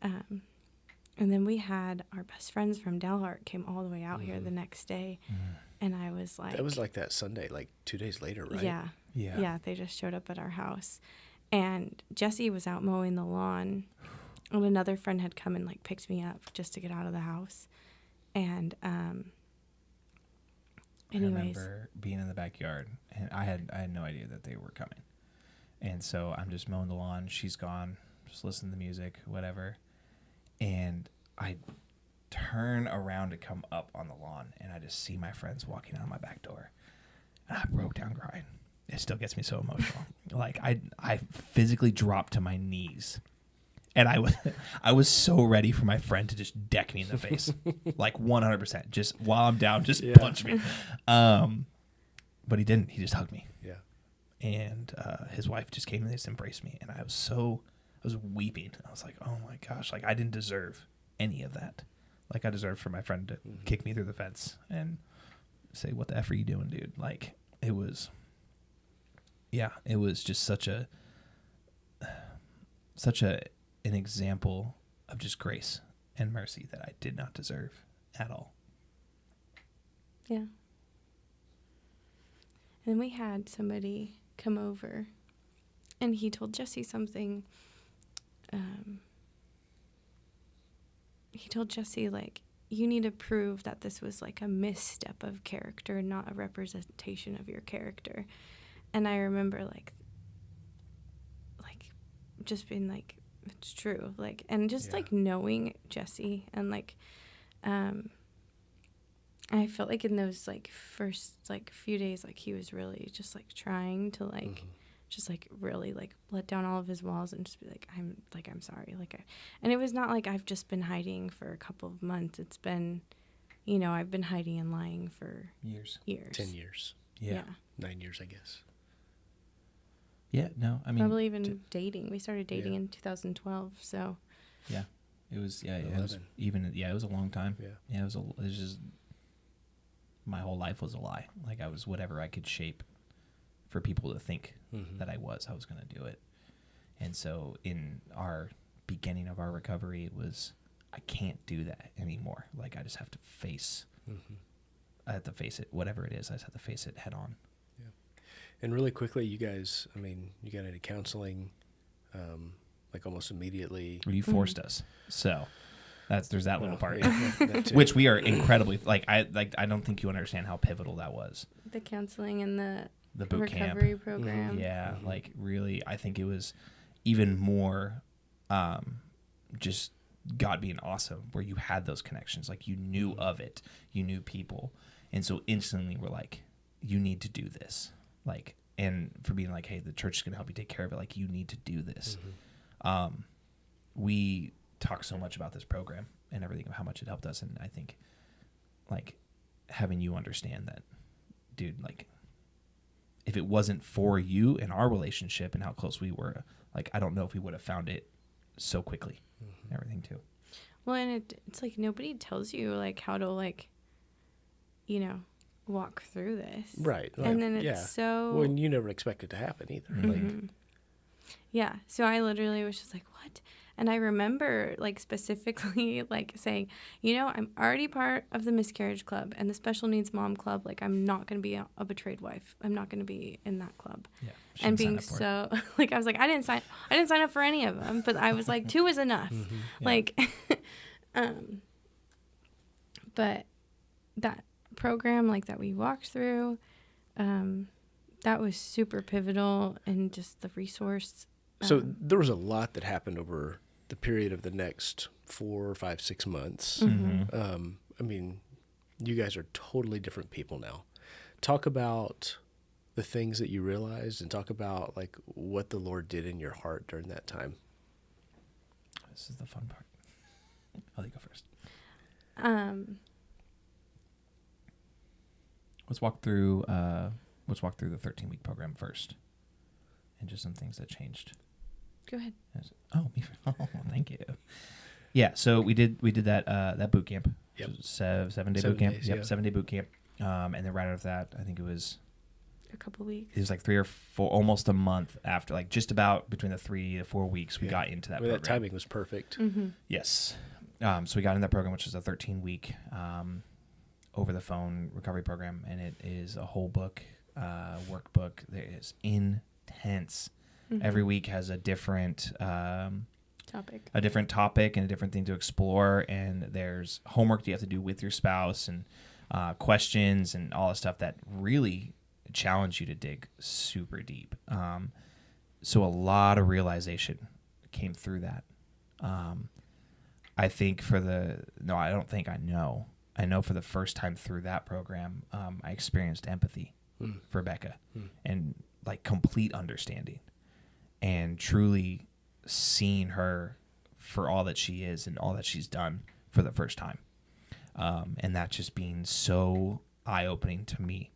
And then we had our best friends from Dalhart came all the way out here the next day. And I was like... That was like that Sunday, like 2 days later, right? Yeah. Yeah, they just showed up at our house. And Jesse was out mowing the lawn. And another friend had come and like picked me up just to get out of the house. And anyways... I remember being in the backyard, and I had no idea that they were coming. And so I'm just mowing the lawn. She's gone. Just listening to the music, whatever. And I turn around to come up on the lawn, and I just see my friends walking out my back door. And I broke down crying. It still gets me so emotional. Like I physically dropped to my knees. And I was so ready for my friend to just deck me in the face. Like 100%. Just while I'm down, just punch me. But he didn't. He just hugged me. Yeah. And his wife just came and just embraced me. And I was weeping. I was like, oh my gosh, like I didn't deserve any of that. Like I deserved for my friend to kick me through the fence and say, what the F are you doing, dude? Like it was just such an example of just grace and mercy that I did not deserve at all. Yeah. And then we had somebody come over, and he told Jesse something. He told Jesse, like, you need to prove that this was, like, a misstep of character, not a representation of your character. And I remember, like just being, like, it's true. Like, and just, like, knowing Jesse and, like, I felt like in those, like, first, like, few days, like, he was really just, like, trying to, like, just, like, really, like, let down all of his walls and just be like, I'm sorry. Like, and it was not like I've just been hiding for a couple of months. It's been, you know, I've been hiding and lying for years. 10 years. Yeah. 9 years, I guess. Yeah, no, I mean. Probably even dating. We started dating in 2012, so. Yeah. It was, it was a long time. Yeah. It was just, my whole life was a lie. Like, I was whatever I could shape for people to think that I was going to do it. And so in our beginning of our recovery, it was, I can't do that anymore. Like, I just have to face, I have to face it, whatever it is. I just have to face it head on. Yeah. And really quickly, you guys, I mean, you got into counseling, like almost immediately. You forced us. So there's that little part, that which we are incredibly, I don't think you understand how pivotal that was. The counseling and the boot recovery camp program. Yeah. Like really, I think it was even more, just God being awesome, where you had those connections, like you knew of it, you knew people. And so instantly we're like, you need to do this. Like, and for being like, hey, the church is going to help you take care of it. Like, you need to do this. We talk so much about this program and everything, of how much it helped us. And I think like having you understand that, dude, like if it wasn't for you and our relationship and how close we were, like, I don't know if we would have found it so quickly and everything too. Well, and it's like nobody tells you like how to like, you know, walk through this. Right. Like, and then it's so... Well, and you never expect it to happen either. Like, yeah. So I literally was just like, what? And I remember like specifically like saying, you know, I'm already part of the miscarriage club and the special needs mom club. Like, I'm not going to be a betrayed wife. I'm not going to be in that club. Yeah. And being so like, I was like, I didn't sign up for any of them, but I was like, 2 is enough. Like, but that program like that we walked through, that was super pivotal, and just the resource. So there was a lot that happened over the period of the next 4, 5, 6 months. I mean, you guys are totally different people now. Talk about the things that you realized, and talk about like what the Lord did in your heart during that time. This is the fun part. I'll let you go first. Let's walk through the 13-week program first, and just some things that changed. Go ahead. Oh, thank you. Yeah, so we did that boot camp. Yep. 7-day 7 boot camp. days, Yep, yeah. 7-day boot camp. And then right after that, I think it was A couple weeks. like 3 or 4, almost a month after, like just about between the 3 to 4 weeks, we Yeah. got into that Well, program. that timing was perfect. Mm-hmm. Yes. So we got in that program, which is a 13-week over the phone recovery program, and it is a whole book, workbook that is intense. Mm-hmm. Every week has a different topic. and a different thing to explore, and there's homework you have to do with your spouse, and questions and all the stuff that really challenge you to dig super deep. So a lot of realization came through that. I think I know for the first time through that program, I experienced empathy for Beka and like complete understanding and truly seeing her for all that she is and all that she's done for the first time. And that just being so eye-opening to me,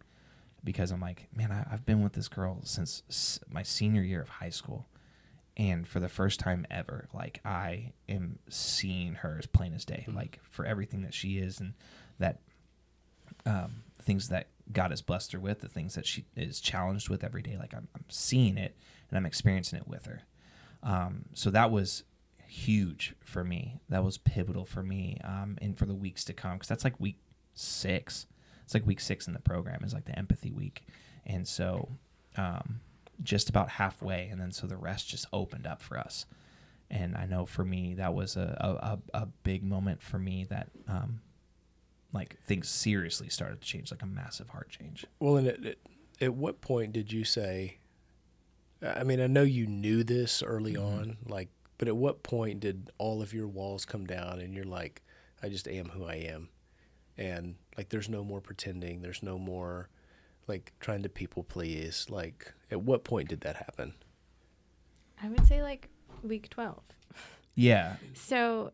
because I'm like, man, I've been with this girl since my senior year of high school. And for the first time ever, like, I am seeing her as plain as day, like for everything that she is, and that things that God has blessed her with, the things that she is challenged with every day. Like I'm seeing it and I'm experiencing it with her. So that was huge for me. That was pivotal for me, and for the weeks to come, because that's like week 6. It's like week 6 in the program is like the empathy week. And so just about halfway, and then so the rest just opened up for us. And I know for me that was a big moment for me that like things seriously started to change, like a massive heart change. Well, and at what point did you say, I mean, I know you knew this early on, like, but at what point did all of your walls come down and you're like, I just am who I am? And like, there's no more pretending. There's no more like trying to people please. Like, at what point did that happen? I would say like week 12. Yeah. So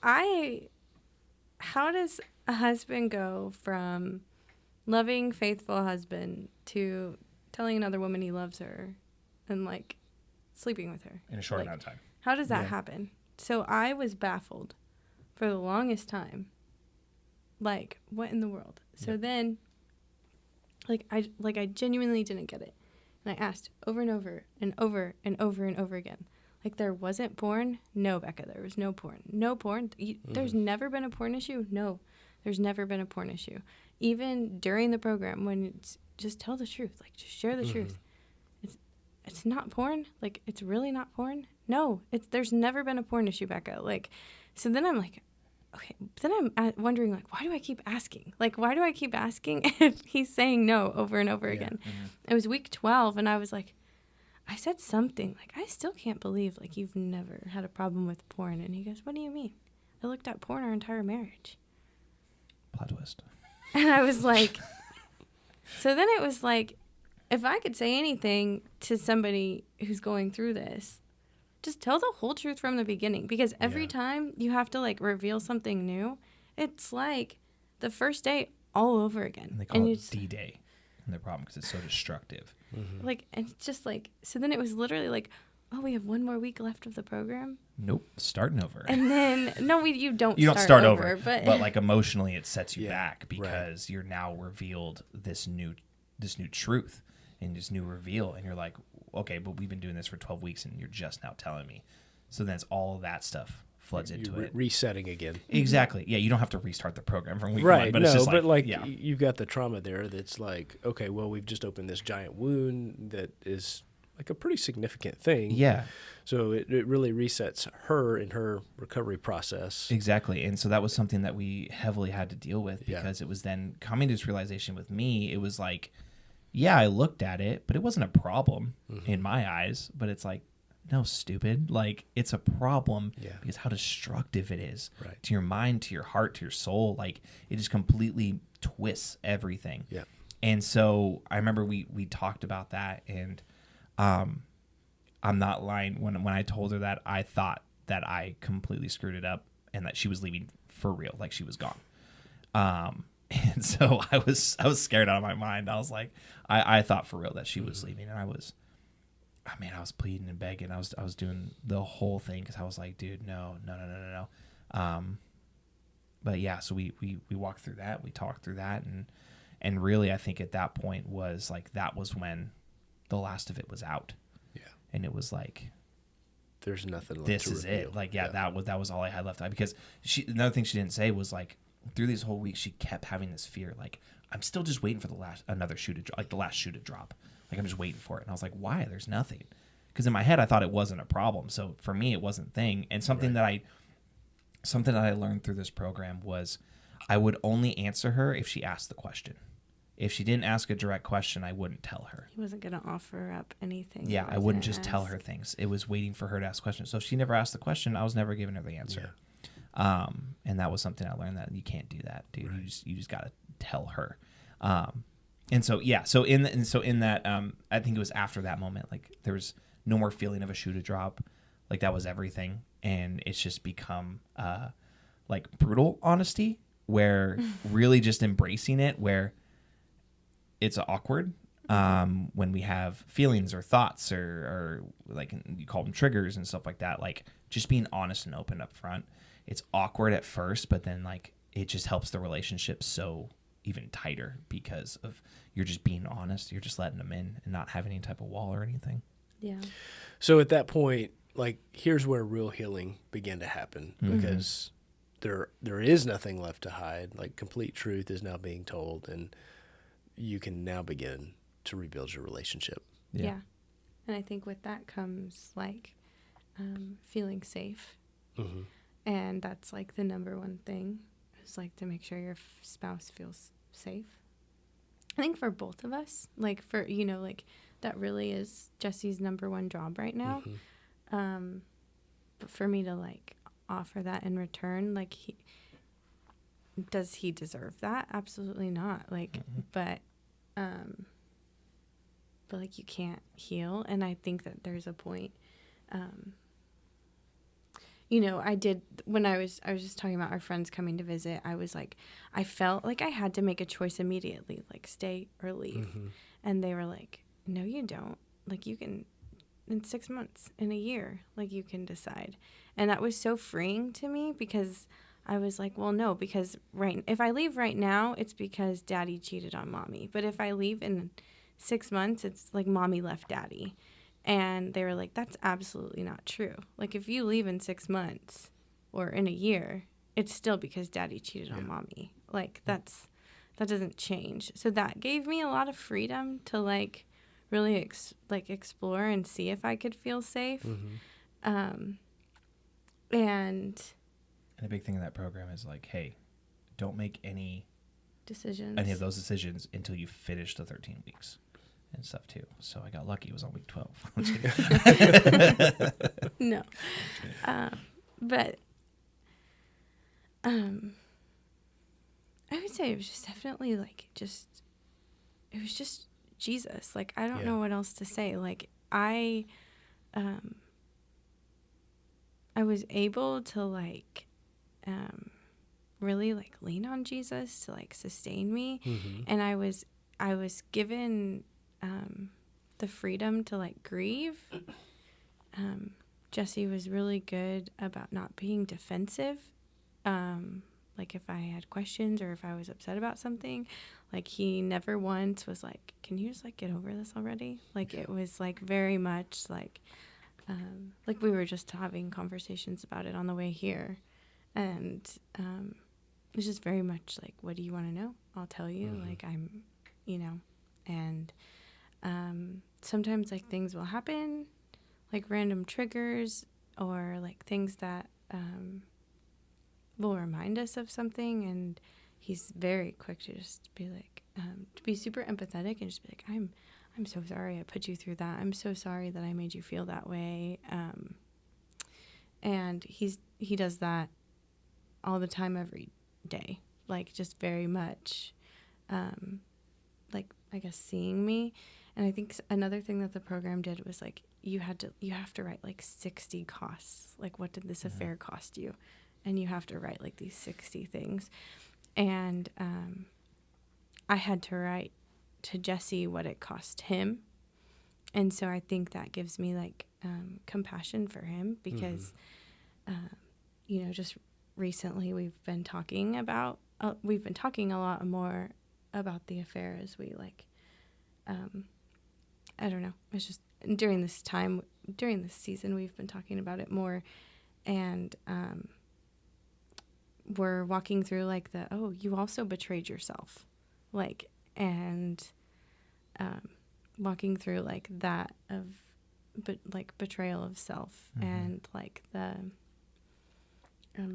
how does a husband go from loving, faithful husband to telling another woman he loves her and like sleeping with her In a short like, amount of time. How does that Yeah. happen? So I was baffled for the longest time. Like, what in the world? So then I genuinely didn't get it. And I asked over and over and over and over and over again. Like, there wasn't porn? No, Beka, there was no porn. No porn? There's never been a porn issue? No, there's never been a porn issue. Even during the program, when it's just tell the truth, like, just share the truth. It's not porn? Like, it's really not porn? No, there's never been a porn issue, Beka. Like, so then I'm like, okay, then I'm wondering, like, why do I keep asking? Like, why do I keep asking if he's saying no over and over again? It was week 12, and I was like, I said something. Like, I still can't believe, like, you've never had a problem with porn. And he goes, what do you mean? I looked at porn our entire marriage. Plot twist. And I was like, so then it was like, if I could say anything to somebody who's going through this, just tell the whole truth from the beginning. Because every time you have to, like, reveal something new, it's like the first day all over again. And they call it D-Day in their problem because it's so destructive. Like, and it's just like, so then it was literally like, oh, we have one more week left of the program. Nope, starting over. And then, no, you don't start over. But like emotionally it sets you back because you're now revealed this new truth and this new reveal. And you're like, okay, but we've been doing this for 12 weeks and you're just now telling me. So then it's all of that stuff floods into it. Resetting again. Exactly. Yeah, you don't have to restart the program from week Right, one. But it's just you've got the trauma there that's like, okay, well, we've just opened this giant wound that is like a pretty significant thing. Yeah. So it really resets her in her recovery process. Exactly. And so that was something that we heavily had to deal with because it was then coming to this realization with me. It was like, yeah, I looked at it, but it wasn't a problem in my eyes. But it's like, no, stupid. Like, it's a problem because how destructive it is to your mind, to your heart, to your soul. Like, it just completely twists everything. Yeah. And so I remember we talked about that, and I'm not lying when I told her that I thought that I completely screwed it up and that she was leaving for real, like she was gone. And so I was scared out of my mind. I was like, I thought for real that she was leaving, and I was pleading and begging. I was doing the whole thing because I was like, dude, no. But yeah, so we walked through that, we talked through that, and really I think at that point was like, that was when the last of it was out. Yeah. And it was like, there's nothing left this to is reveal. it. Like, that was all I had left. Because another thing she didn't say was like, through these whole weeks, she kept having this fear. Like, I'm still just waiting for the last shoe to drop. Like, I'm just waiting for it. And I was like, why? There's nothing. Because in my head, I thought it wasn't a problem. So for me, it wasn't a thing. And something that I learned through this program was I would only answer her if she asked the question. If she didn't ask a direct question, I wouldn't tell her. He wasn't going to offer up anything. Yeah, I wouldn't just tell her things. It was waiting for her to ask questions. So if she never asked the question, I was never giving her the answer. Yeah. And that was something I learned, that you can't do that, dude. Right. You just got to tell her. And so, yeah, so in that, I think it was after that moment, like there was no more feeling of a shoe to drop. Like that was everything. And it's just become, like brutal honesty, where really just embracing it, where it's awkward, when we have feelings or thoughts or like you call them triggers and stuff like that, like just being honest and open up front. It's awkward at first, but then like it just helps the relationship so even tighter because of you're just being honest. You're just letting them in and not having any type of wall or anything. Yeah. So at that point, like here's where real healing began to happen, because there is nothing left to hide. Like complete truth is now being told, and you can now begin to rebuild your relationship. Yeah. And I think with that comes like feeling safe. Mm-hmm. And that's like the number one thing, is like to make sure your spouse feels safe. I think for both of us, like for, like that really is Jesse's number one job right now. Mm-hmm. But for me to like offer that in return, like does he deserve that? Absolutely not. Like, but like you can't heal. And I think that there's a point, I did, when I was just talking about our friends coming to visit, I was like, I felt like I had to make a choice immediately, like stay or leave. Mm-hmm. And they were like, no, you don't. Like you can, in 6 months, in a year, like you can decide. And that was so freeing to me, because I was like, well, no, because if I leave right now, it's because daddy cheated on mommy. But if I leave in 6 months, it's like mommy left daddy. And they were like, that's absolutely not true. Like, if you leave in 6 months or in a year, it's still because daddy cheated on mommy. Like, that doesn't change. So that gave me a lot of freedom to, like, really, explore and see if I could feel safe. Mm-hmm. And the big thing in that program is, like, hey, don't make any decisions of those decisions until you finish the 13 weeks. And stuff too. So I got lucky. It was on week 12. No. But I would say it was just definitely like it was just Jesus. Like, I don't know what else to say. Like, I was able to like really like lean on Jesus to like sustain me. Mm-hmm. And I was given the freedom to like grieve. Jesse was really good about not being defensive. Like if I had questions or if I was upset about something, like he never once was like, can you just like get over this already? Like it was like very much like we were just having conversations about it on the way here. And it's just very much like, what do you want to know? I'll tell you. Mm-hmm. Like I'm, and sometimes like things will happen, like random triggers or like things that will remind us of something, and he's very quick to just be like to be super empathetic and just be like, I'm so sorry I put you through that. I'm so sorry that I made you feel that way. And he does that all the time, every day, like just very much like I guess seeing me. And I think another thing that the program did was like you have to write like 60 costs. Like, what did this affair cost you? And you have to write like these 60 things. And I had to write to Jesse what it cost him. And so I think that gives me like compassion for him because, just recently we've been talking a lot more about the affair as we like, I don't know. It's just during this season, we've been talking about it more, and we're walking through like you also betrayed yourself, like, and walking through like that of, like betrayal of self and like the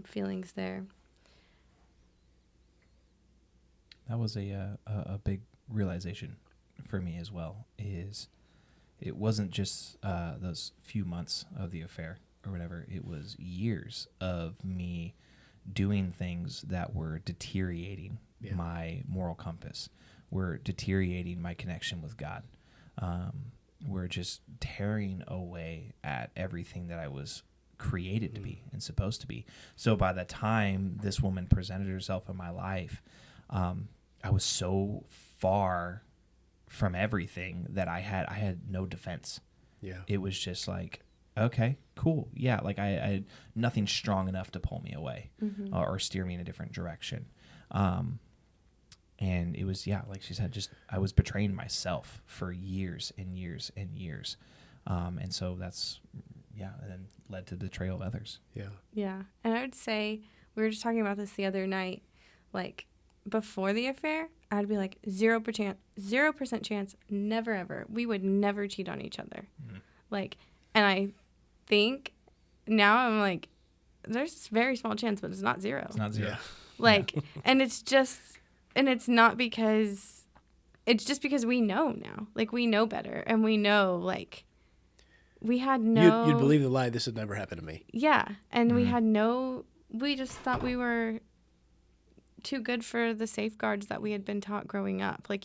feelings there. That was a big realization for me as well. Is it wasn't just those few months of the affair or whatever. It was years of me doing things that were deteriorating my moral compass, were deteriorating my connection with God. We're just tearing away at everything that I was created to be and supposed to be. So by the time this woman presented herself in my life, I was so far from everything that I had no defense. Yeah. It was just like, okay, cool. Yeah. Like I had nothing strong enough to pull me away or steer me in a different direction. And it was, like she said, just, I was betraying myself for years and years and years. And so that's, and then led to the betrayal of others. Yeah. Yeah. And I would say, we were just talking about this the other night, like before the affair, I'd be like 0% chance, never ever. We would never cheat on each other. Like, and I think now I'm like, there's a very small chance, but it's not zero. It's not zero. Yeah. Like, and it's not because, it's just because we know now. Like, we know better, and we know, like, we had no... You'd believe the lie, this would never happen to me. Yeah, and we just thought we were too good for the safeguards that we had been taught growing up. Like,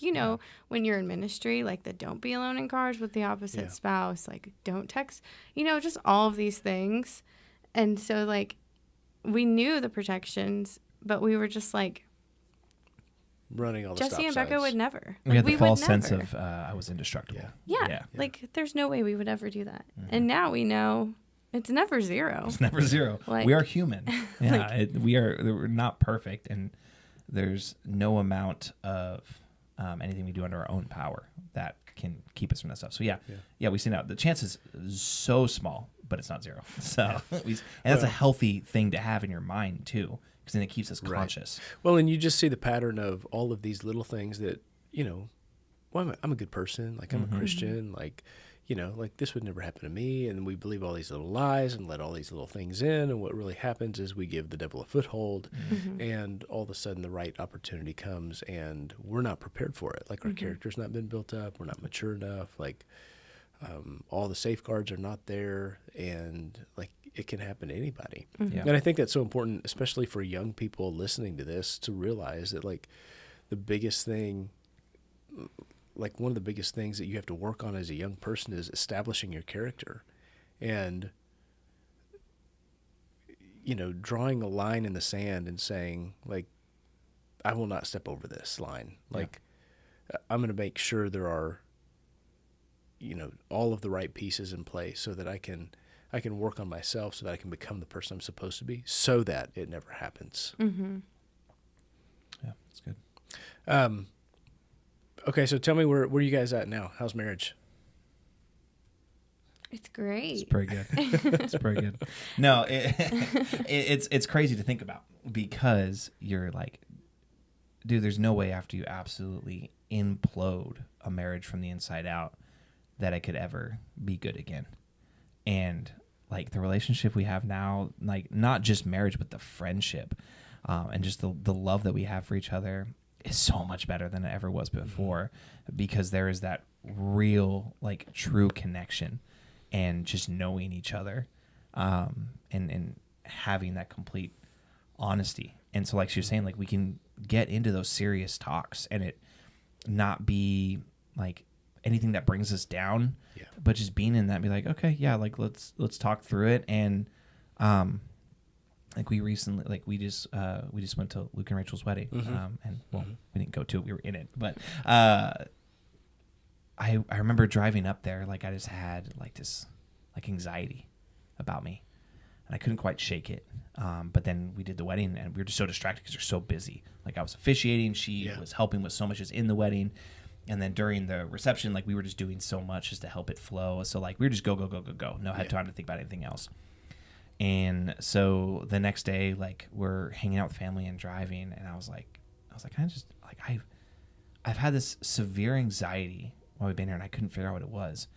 when you're in ministry, like the don't be alone in cars with the opposite spouse, like don't text, just all of these things. And so, like, we knew the protections, but we were just like, running all the Jesse and Beka would never. We had the false sense of I was indestructible. Yeah. Like, there's no way we would ever do that. And now we know it's never zero. It's never zero. Like, we are human. Yeah, we're not perfect, and there's no amount of anything we do under our own power that can keep us from that stuff. So we see now the chance is so small, but it's not zero. So and that's a healthy thing to have in your mind too, because then it keeps us conscious. Well, and you just see the pattern of all of these little things that, I'm a good person, like I'm a Christian, like, like this would never happen to me. And we believe all these little lies and let all these little things in. And what really happens is we give the devil a foothold and all of a sudden the right opportunity comes and we're not prepared for it. Like our character's not been built up. We're not mature enough. Like all the safeguards are not there. And like it can happen to anybody. And I think that's so important, especially for young people listening to this, to realize that like the biggest thing, like one of the biggest things that you have to work on as a young person is establishing your character and, drawing a line in the sand and saying like, I will not step over this line. Like I'm going to make sure there are, all of the right pieces in place so that I can work on myself so that I can become the person I'm supposed to be so that it never happens. Yeah, that's good. Okay, so tell me where you guys at now? How's marriage? It's great. It's pretty good. It's pretty good. No, it's crazy to think about because you're like, dude, there's no way after you absolutely implode a marriage from the inside out that it could ever be good again. And like the relationship we have now, like not just marriage, but the friendship and just the love that we have for each other is so much better than it ever was before because there is that real, like true connection and just knowing each other and having that complete honesty. And so like she was saying, like we can get into those serious talks and it not be like anything that brings us down. Yeah. But just being in that, be like, okay, yeah, like let's talk through it. And like we recently, like we just went to Luke and Rachel's wedding. And well, we didn't go to it, we were in it. But I remember driving up there, like I just had like this like anxiety about me, and I couldn't quite shake it. But then we did the wedding, and we were just so distracted because we're so busy. Like I was officiating, she was helping with so much just in the wedding, and then during the reception, like we were just doing so much just to help it flow. So like we were just go. No had time to think about anything else. And so the next day, like we're hanging out with family and driving, and I was like, kind of just like I've had this severe anxiety while we've been here, and I couldn't figure out what it was.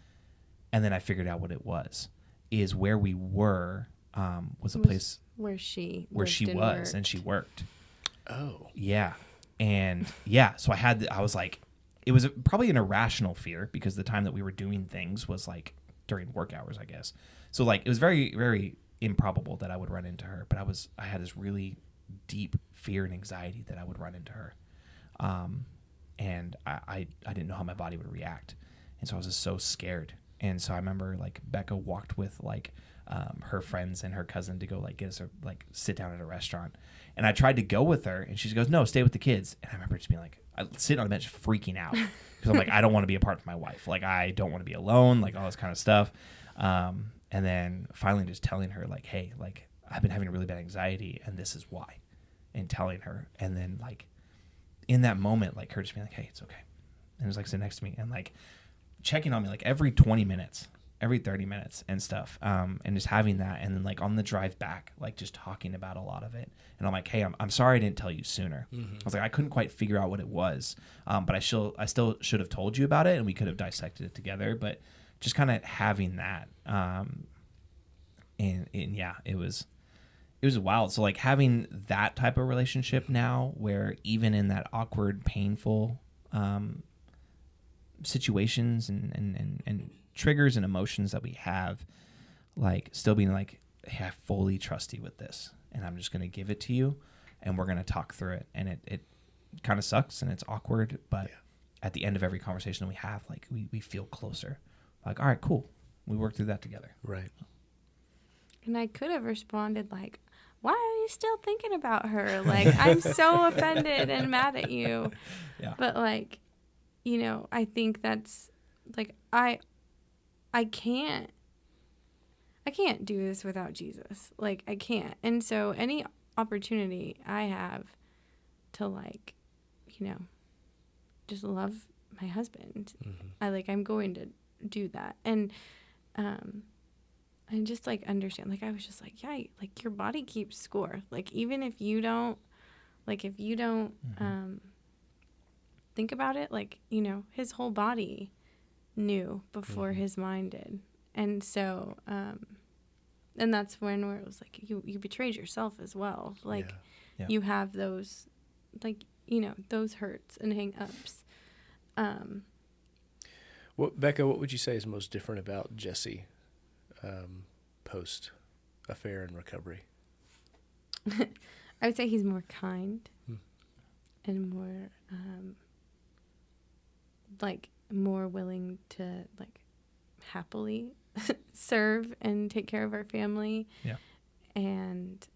And then I figured out what it was. Is where we were was a place where she was worked. and she worked. Oh. Yeah. And yeah, so I was like, it was probably an irrational fear because the time that we were doing things was like during work hours, I guess. So like it was very, very improbable that I would run into her, but I had this really deep fear and anxiety that I would run into her. And I didn't know how my body would react. And so I was just so scared. And so I remember like Beka walked with like her friends and her cousin to go like get us like sit down at a restaurant. And I tried to go with her, and she goes, "No, stay with the kids." And I remember just being like, sitting on the bench freaking out because I'm like, I don't want to be apart from my wife. Like I don't want to be alone, like all this kind of stuff. And then finally just telling her like, hey, like I've been having a really bad anxiety and this is why, and telling her. And then like in that moment, like her just being like, hey, it's okay. And it was like sitting next to me and like checking on me like every 20 minutes, every 30 minutes and stuff. And just having that. And then like on the drive back, like just talking about a lot of it. And I'm like, hey, I'm sorry I didn't tell you sooner. I was like, I couldn't quite figure out what it was. But I still should have told you about it, and we could have dissected it together. But just kind of having that. And yeah, it was wild. So like having that type of relationship now where even in that awkward, painful situations and triggers and emotions that we have, like still being like, hey, I fully trust you with this, and I'm just going to give it to you, and we're going to talk through it. And it kind of sucks and it's awkward, but at the end of every conversation that we have, like we feel closer. Like, all right, cool. We worked through that together. Right. And I could have responded like, why are you still thinking about her? Like, I'm so offended and mad at you. Yeah. But like, you know, I think that's like, I can't do this without Jesus. Like, I can't. And so any opportunity I have to like, you know, just love my husband, I'm going to do that. And just like understand, like I was just like, yeah, like your body keeps score. Like even if you don't think about it, like, you know, his whole body knew before his mind did. And so and that's when where it was like you betrayed yourself as well. Like you have those, like, you know, those hurts and hang ups. Beka, what would you say is most different about Jesse post affair and recovery? I would say he's more kind and more like more willing to like happily serve and take care of our family. Yeah. And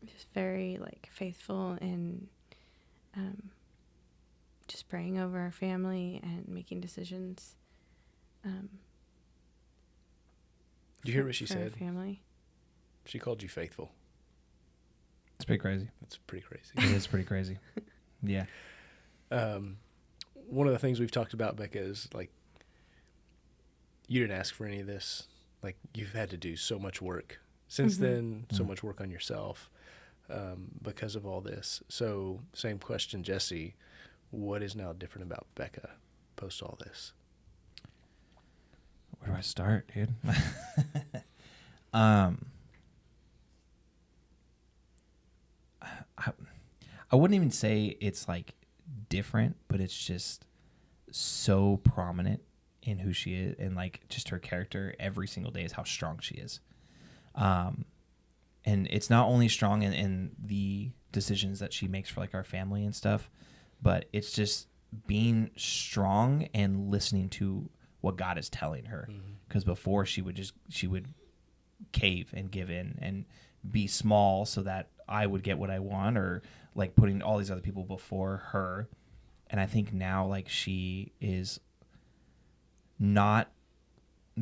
just very like faithful and just praying over our family and making decisions. Did you hear what she said? Family. She called you faithful. It's pretty crazy. That's pretty crazy. It is pretty crazy. Yeah. One of the things we've talked about, Beka, is like you didn't ask for any of this. Like you've had to do so much work since then, so much work on yourself because of all this. So same question, Jesse. What is now different about Beka post all this? Where do I start, dude? I wouldn't even say it's like different, but it's just so prominent in who she is and like just her character every single day is how strong she is. And it's not only strong in the decisions that she makes for like our family and stuff, but it's just being strong and listening to what God is telling her. Because before she would cave and give in and be small so that I would get what I want, or like putting all these other people before her. And I think now, like, she is not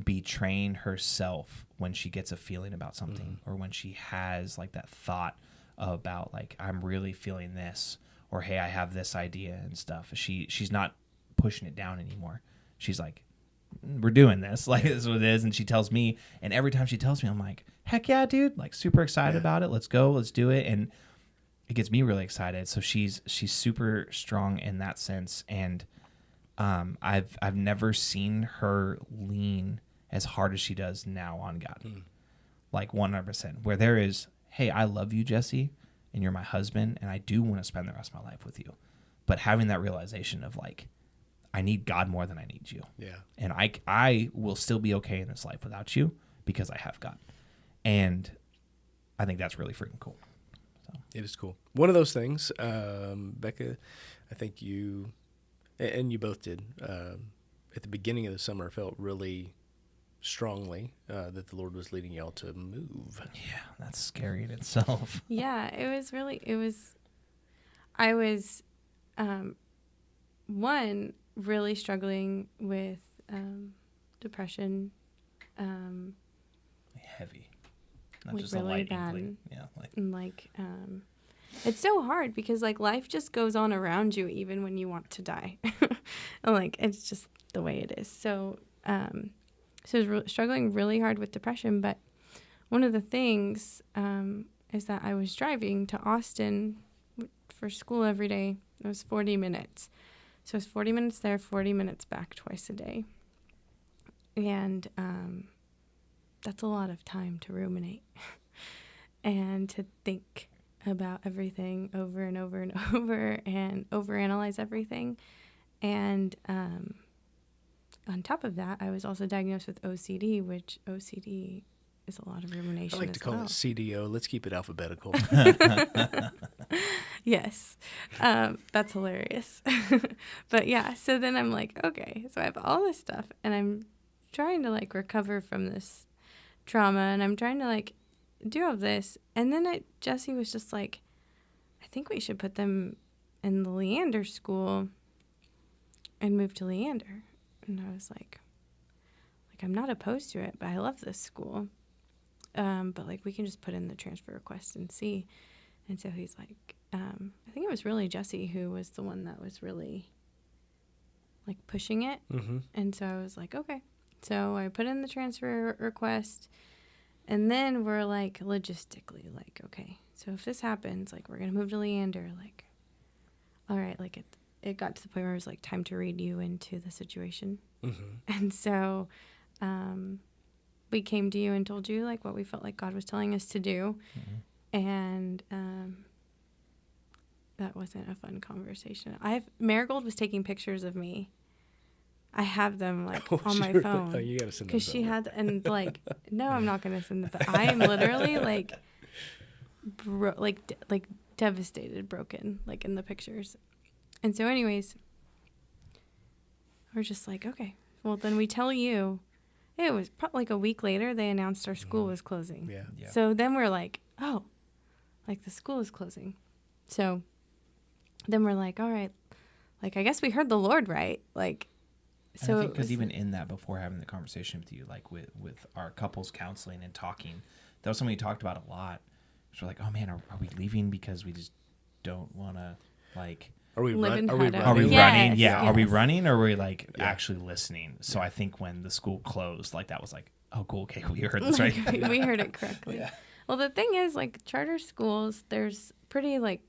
betraying herself when she gets a feeling about something, or when she has like that thought about like, I'm really feeling this, or hey, I have this idea and stuff. She's not pushing it down anymore. She's like, we're doing this. Like, this is what it is. And she tells me, and every time she tells me, I'm like, heck yeah, dude, like super excited about it. Let's go. Let's do it. And it gets me really excited. So she's super strong in that sense. And I've never seen her lean as hard as she does now on God. Like 100%. Where there is, hey, I love you, Jesse, and you're my husband, and I do want to spend the rest of my life with you. But having that realization of like, I need God more than I need you. Yeah. And I will still be okay in this life without you because I have God. And I think that's really freaking cool. So. It is cool. One of those things, Beka, I think you, and you both did, at the beginning of the summer, felt really strongly that the Lord was leading y'all to move. Yeah, that's scary in itself. Yeah, I was, one, really struggling with depression. Heavy. Not Like just a really light bad. inkling. Yeah, Like, it's so hard because like life just goes on around you even when you want to die. And, like, it's just the way it is. So I was struggling really hard with depression. But one of the things is that I was driving to Austin for school every day. It was 40 minutes. So it's 40 minutes there, 40 minutes back twice a day. And that's a lot of time to ruminate and to think about everything over and over and over and overanalyze everything. And on top of that, I was also diagnosed with OCD, which OCD is a lot of rumination. I like to call it CDO. Let's keep it alphabetical. Yes. That's hilarious. But yeah, so then I'm like, okay, so I have all this stuff and I'm trying to like recover from this trauma and I'm trying to like do all this. And then Jesse was just like, I think we should put them in the Leander school and move to Leander. And I was like, I'm not opposed to it, but I love this school. But like we can just put in the transfer request and see. And so he's like, I think it was really Jesse who was the one that was really like pushing it. And so I was like, okay. So I put in the transfer request and then we're like logistically like, okay, so if this happens, like we're going to move to Leander, like, all right, like it got to the point where it was like time to read you into the situation. And so, we came to you and told you like what we felt like God was telling us to do. And, that wasn't a fun conversation. Marigold was taking pictures of me. I have them like on my phone. Oh, you gotta send them. Because she had, and like, no, I'm not gonna send them. But I am literally like, like devastated, broken, like in the pictures. And so, anyways, we're just like, okay, well then we tell you. It was probably like a week later they announced our school was closing. Yeah. So then we're like, oh, like the school is closing. So then we're like, all right, like I guess we heard the Lord right, like. So I think because even in that, before having the conversation with you, like with our couples counseling and talking, that was something we talked about a lot. So we're like, oh man, are we leaving because we just don't want to like. Are we running? Are we running? Yeah. Yes. Are we running or are we like actually listening? So I think when the school closed, like that was like, oh, cool. Okay, we heard this right. We heard it correctly. Yeah. Well, the thing is, like charter schools, there's pretty like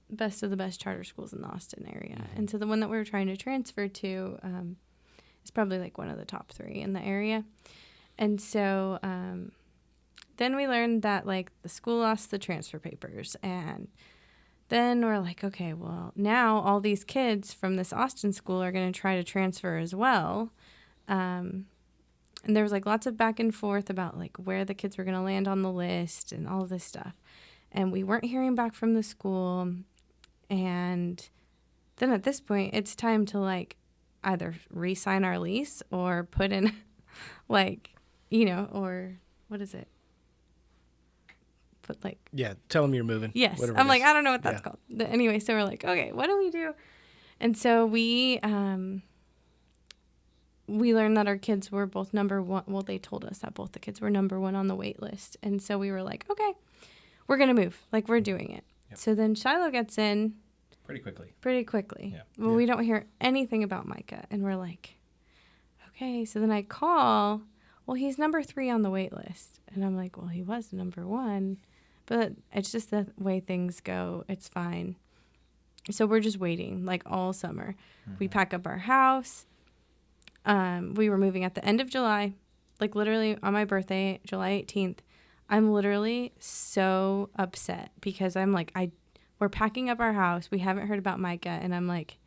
best of the best charter schools in the Austin area, and so the one that we were trying to transfer to is probably like one of the top 3 in the area, and so then we learned that like the school lost the transfer papers and. Then we're like, okay, well, now all these kids from this Austin school are going to try to transfer as well. And there was like lots of back and forth about like where the kids were going to land on the list and all of this stuff. And we weren't hearing back from the school. And then at this point, it's time to like either re-sign our lease or put in like, or what is it? Put like, Yeah, tell them you're moving. yes. whatever I'm it like, is. I don't know what that's called. But anyway, so we're like, okay, what do we do? And so we learned that our kids were both number one. Well, they told us that both the kids were number one on the wait list. And so we were like, okay, we're going to move. Like, we're doing it. Yep. So then Shiloh gets in Pretty quickly. Yeah. Yeah. Well, we don't hear anything about Micah. And we're like, okay. So then I call. Well, he's number 3 on the wait list. And I'm like, well, he was number 1. But it's just the way things go. It's fine. So we're just waiting, like, all summer. Mm-hmm. We pack up our house. We were moving at the end of July, like literally on my birthday, July 18th. I'm literally so upset because I'm like, we're packing up our house. We haven't heard about Micah. And I'm like,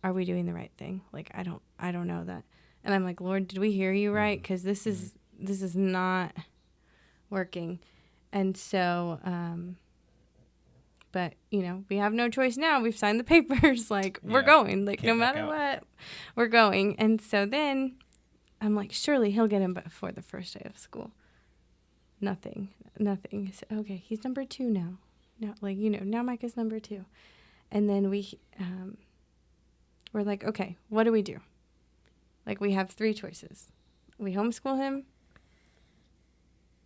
are we doing the right thing? Like, I don't know that. And I'm like, Lord, did we hear you right? Because this is not working. And so, but we have no choice now. We've signed the papers. Like, we're going, like, no matter what, we're going. And so then I'm like, surely he'll get him before the first day of school. Nothing. So, okay, he's number 2 now. Now, like, now Micah's number 2. And then we're like, okay, what do we do? Like, we have 3 choices. We homeschool him.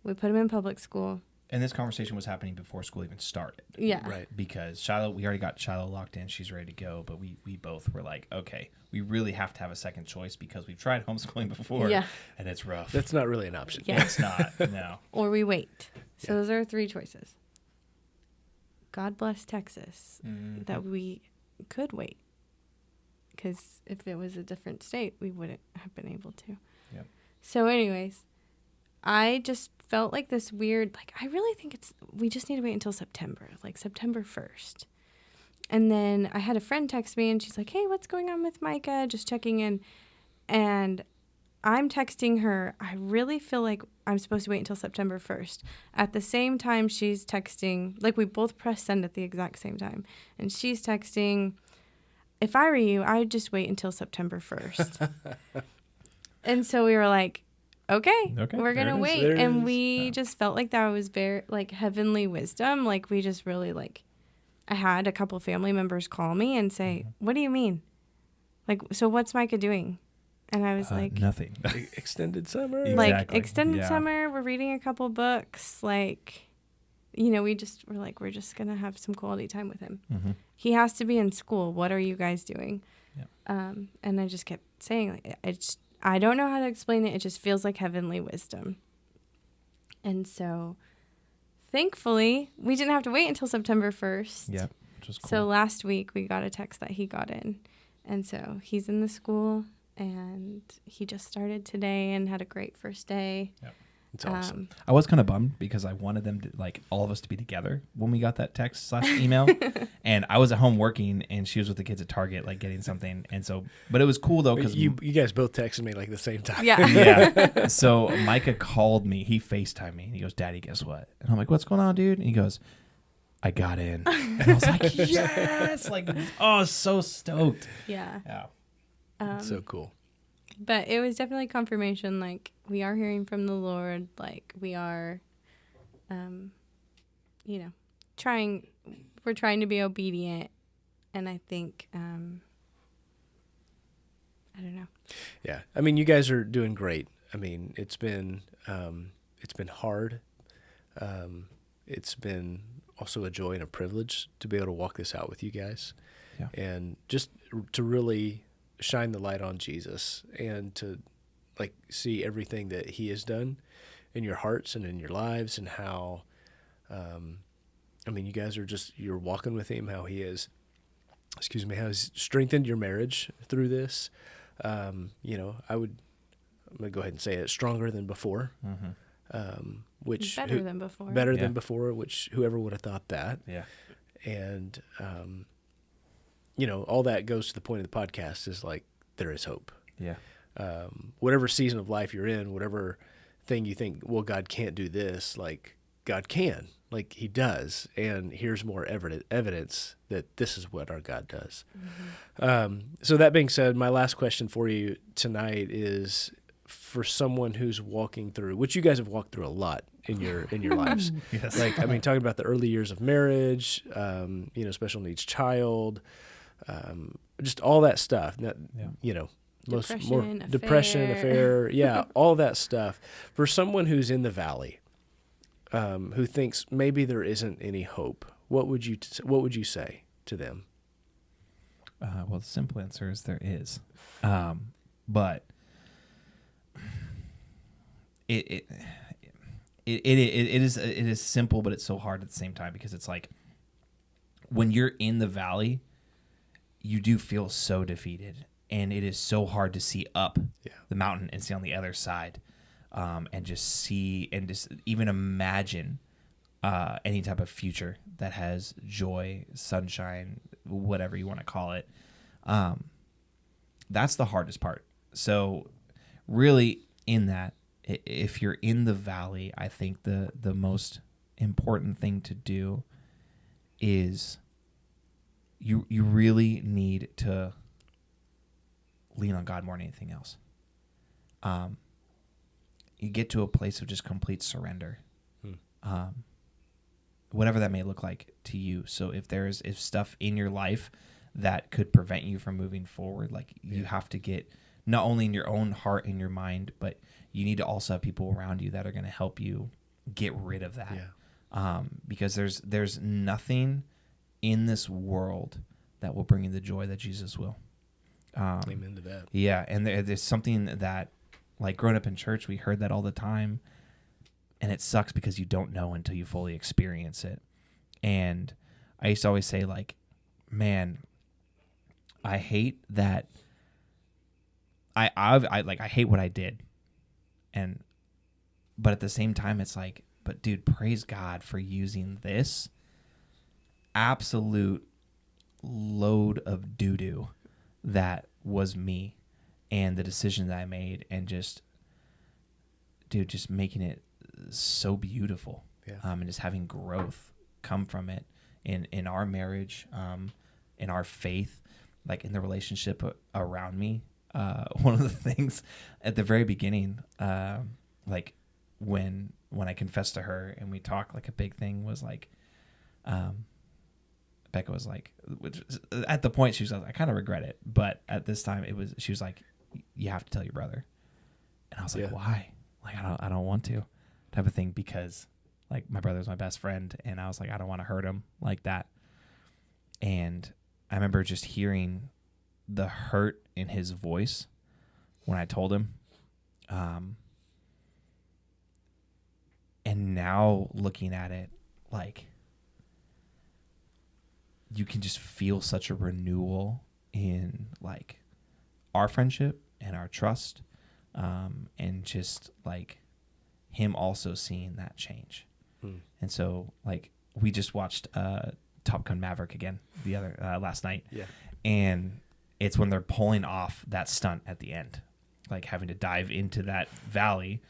We put him in public school. And this conversation was happening before school even started. Yeah. Right. Because we already got Shiloh locked in. She's ready to go. But we both were like, okay, we really have to have a second choice because we've tried homeschooling before. Yeah. And it's rough. That's not really an option. Yeah. It's not, no. Or we wait. So Yeah. those are 3 choices. God bless Texas Mm-hmm. that we could wait. Because if it was a different state, we wouldn't have been able to. Yep. So anyways, I just felt like this weird, like, I really think we just need to wait until September, like September 1st. And then I had a friend text me and she's like, hey, what's going on with Micah? Just checking in. And I'm texting her, I really feel like I'm supposed to wait until September 1st. At the same time, she's texting, like, we both press send at the exact same time. And she's texting, if I were you, I'd just wait until September 1st. And so we were like, okay, we're going to wait. And we just felt like that was very, like, heavenly wisdom. Like, we just really, like, I had a couple family members call me and say, what do you mean? Like, so what's Micah doing? And I was like, nothing. Extended summer. like, Exactly. extended Yeah. summer, we're reading a couple books. Like, we're just going to have some quality time with him. Mm-hmm. He has to be in school. What are you guys doing? Yeah. And I just kept saying, like, I don't know how to explain it. It just feels like heavenly wisdom. And so, thankfully, we didn't have to wait until September 1st. Yeah, which was cool. So last week, we got a text that he got in. And so he's in the school, and he just started today and had a great first day. Yep. It's awesome. I was kind of bummed because I wanted them to, like, all of us to be together when we got that text / email. And I was at home working and she was with the kids at Target, like, getting something. And so, but it was cool though. Cause you guys both texted me like the same time. Yeah. yeah. So Micah called me, he FaceTimed me and he goes, Daddy, guess what? And I'm like, what's going on, dude? And he goes, I got in. And I was like, yes, like, oh, so stoked. Yeah. Yeah. So cool. But it was definitely confirmation, like, we are hearing from the Lord, like, we are, we're trying to be obedient. And I think, I don't know. Yeah. I mean, you guys are doing great. I mean, it's been hard. It's been also a joy and a privilege to be able to walk this out with you guys. Yeah. And just to really shine the light on Jesus and to, like, see everything that he has done in your hearts and in your lives, and how, I mean, you guys are you're walking with him, how he has, how he's strengthened your marriage through this. I'm going to go ahead and say it, stronger than before. Mm-hmm. Which Better than before. Better Yeah. than before, which whoever would have thought that. Yeah. And, all that goes to the point of the podcast is, like, there is hope. Yeah. Whatever season of life you're in, whatever thing you think, well, God can't do this, like, God can. Like he does, and here's more evidence that this is what our God does. So that being said, my last question for you tonight is for someone who's walking through, which you guys have walked through a lot in your lives. Yes. Like, I mean, talking about the early years of marriage, special needs child, just all that stuff. That, depression, affair, yeah, all that stuff. For someone who's in the valley, who thinks maybe there isn't any hope, what would you say to them? Well, the simple answer is there is, but it is simple, but it's so hard at the same time, because it's like when you're in the valley, you do feel so defeated, and it is so hard to see up the mountain and see on the other side, and just see and just even imagine any type of future that has joy, sunshine, whatever you want to call it. That's the hardest part. So really in that, if you're in the valley, I think the most important thing to do is you really need to lean on God more than anything else. You get to a place of just complete surrender. Whatever that may look like to you. So if stuff in your life that could prevent you from moving forward, like you have to get not only in your own heart and your mind, but you need to also have people around you that are going to help you get rid of that. Because there's nothing in this world that will bring you the joy that Jesus will. Amen to that. Yeah, and there's something that, like growing up in church, we heard that all the time, and it sucks because you don't know until you fully experience it. And I used to always say, like, man, I hate that. I hate what I did, but at the same time, it's like, but dude, praise God for using this absolute load of doo-doo that was me and the decision that I made, and just making it so beautiful, and just having growth come from it in our marriage, in our faith, like in the relationship around me. One of the things at the very beginning, like when I confessed to her and we talked, like a big thing was like, Becca was like, at the point she was like, I kind of regret it, but at this time she was like, you have to tell your brother. And I was like, why? Like, I don't want to, type of thing, because like my brother's my best friend, and I was like, I don't want to hurt him like that. And I remember just hearing the hurt in his voice when I told him. And now looking at it, like, you can just feel such a renewal in like our friendship and our trust, and just like him also seeing that change. And so like we just watched Top Gun Maverick again the other last night, and it's when they're pulling off that stunt at the end, like having to dive into that valley,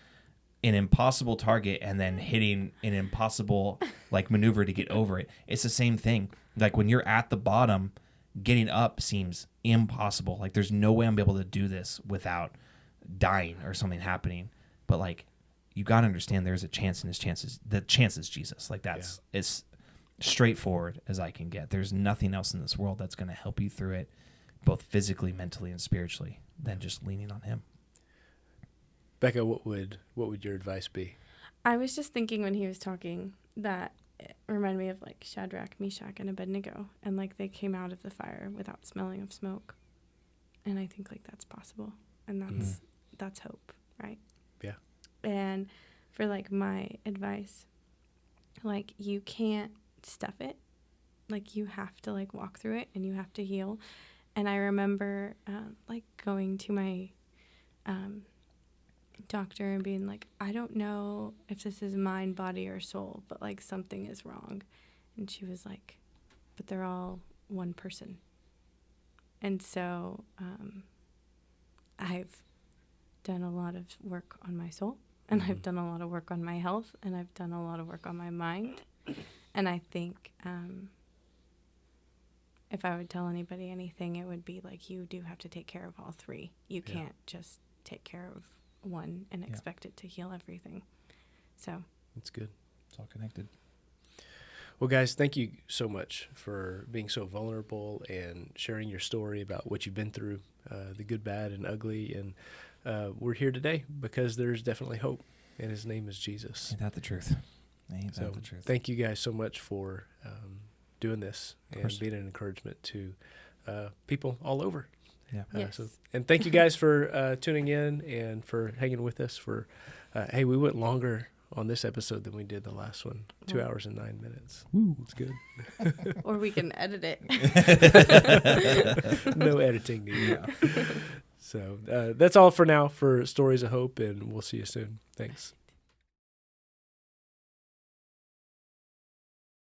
an impossible target, and then hitting an impossible like maneuver to get over it. It's the same thing. Like when you're at the bottom, getting up seems impossible. Like there's no way I'm able to do this without dying or something happening. But like, you got to understand there's a chance, and his chances, the chance is Jesus. Like that's as straightforward as I can get. There's nothing else in this world that's going to help you through it, both physically, mentally, and spiritually, than just leaning on him. Becca, what would your advice be? I was just thinking when he was talking that it reminded me of like Shadrach, Meshach, and Abednego, and like they came out of the fire without smelling of smoke. And I think like that's possible, and that's hope, right? Yeah. And for like my advice, like you can't stuff it, like you have to like walk through it, and you have to heal. And I remember like going to my doctor and being like, I don't know if this is mind, body, or soul, but like something is wrong. And she was like, but they're all one person. And so I've done a lot of work on my soul, and I've done a lot of work on my health, and I've done a lot of work on my mind. And I think if I would tell anybody anything, it would be like, you do have to take care of all three. You can't just take care of one and expect it to heal everything. So that's good. It's all connected. Well, guys, thank you so much for being so vulnerable and sharing your story about what you've been through, the good, bad, and ugly. And we're here today because there's definitely hope, and his name is Jesus. Ain't that the truth? Ain't So that the truth? thank you guys so much for doing this and being an encouragement to people all over. Yeah. Yes. And thank you guys for tuning in and for hanging with us. Hey, we went longer on this episode than we did the last one. 2 hours and 9 minutes. Woo. It's good. or we can edit it. No editing needed. So that's all for now for Stories of Hope, and we'll see you soon. Thanks.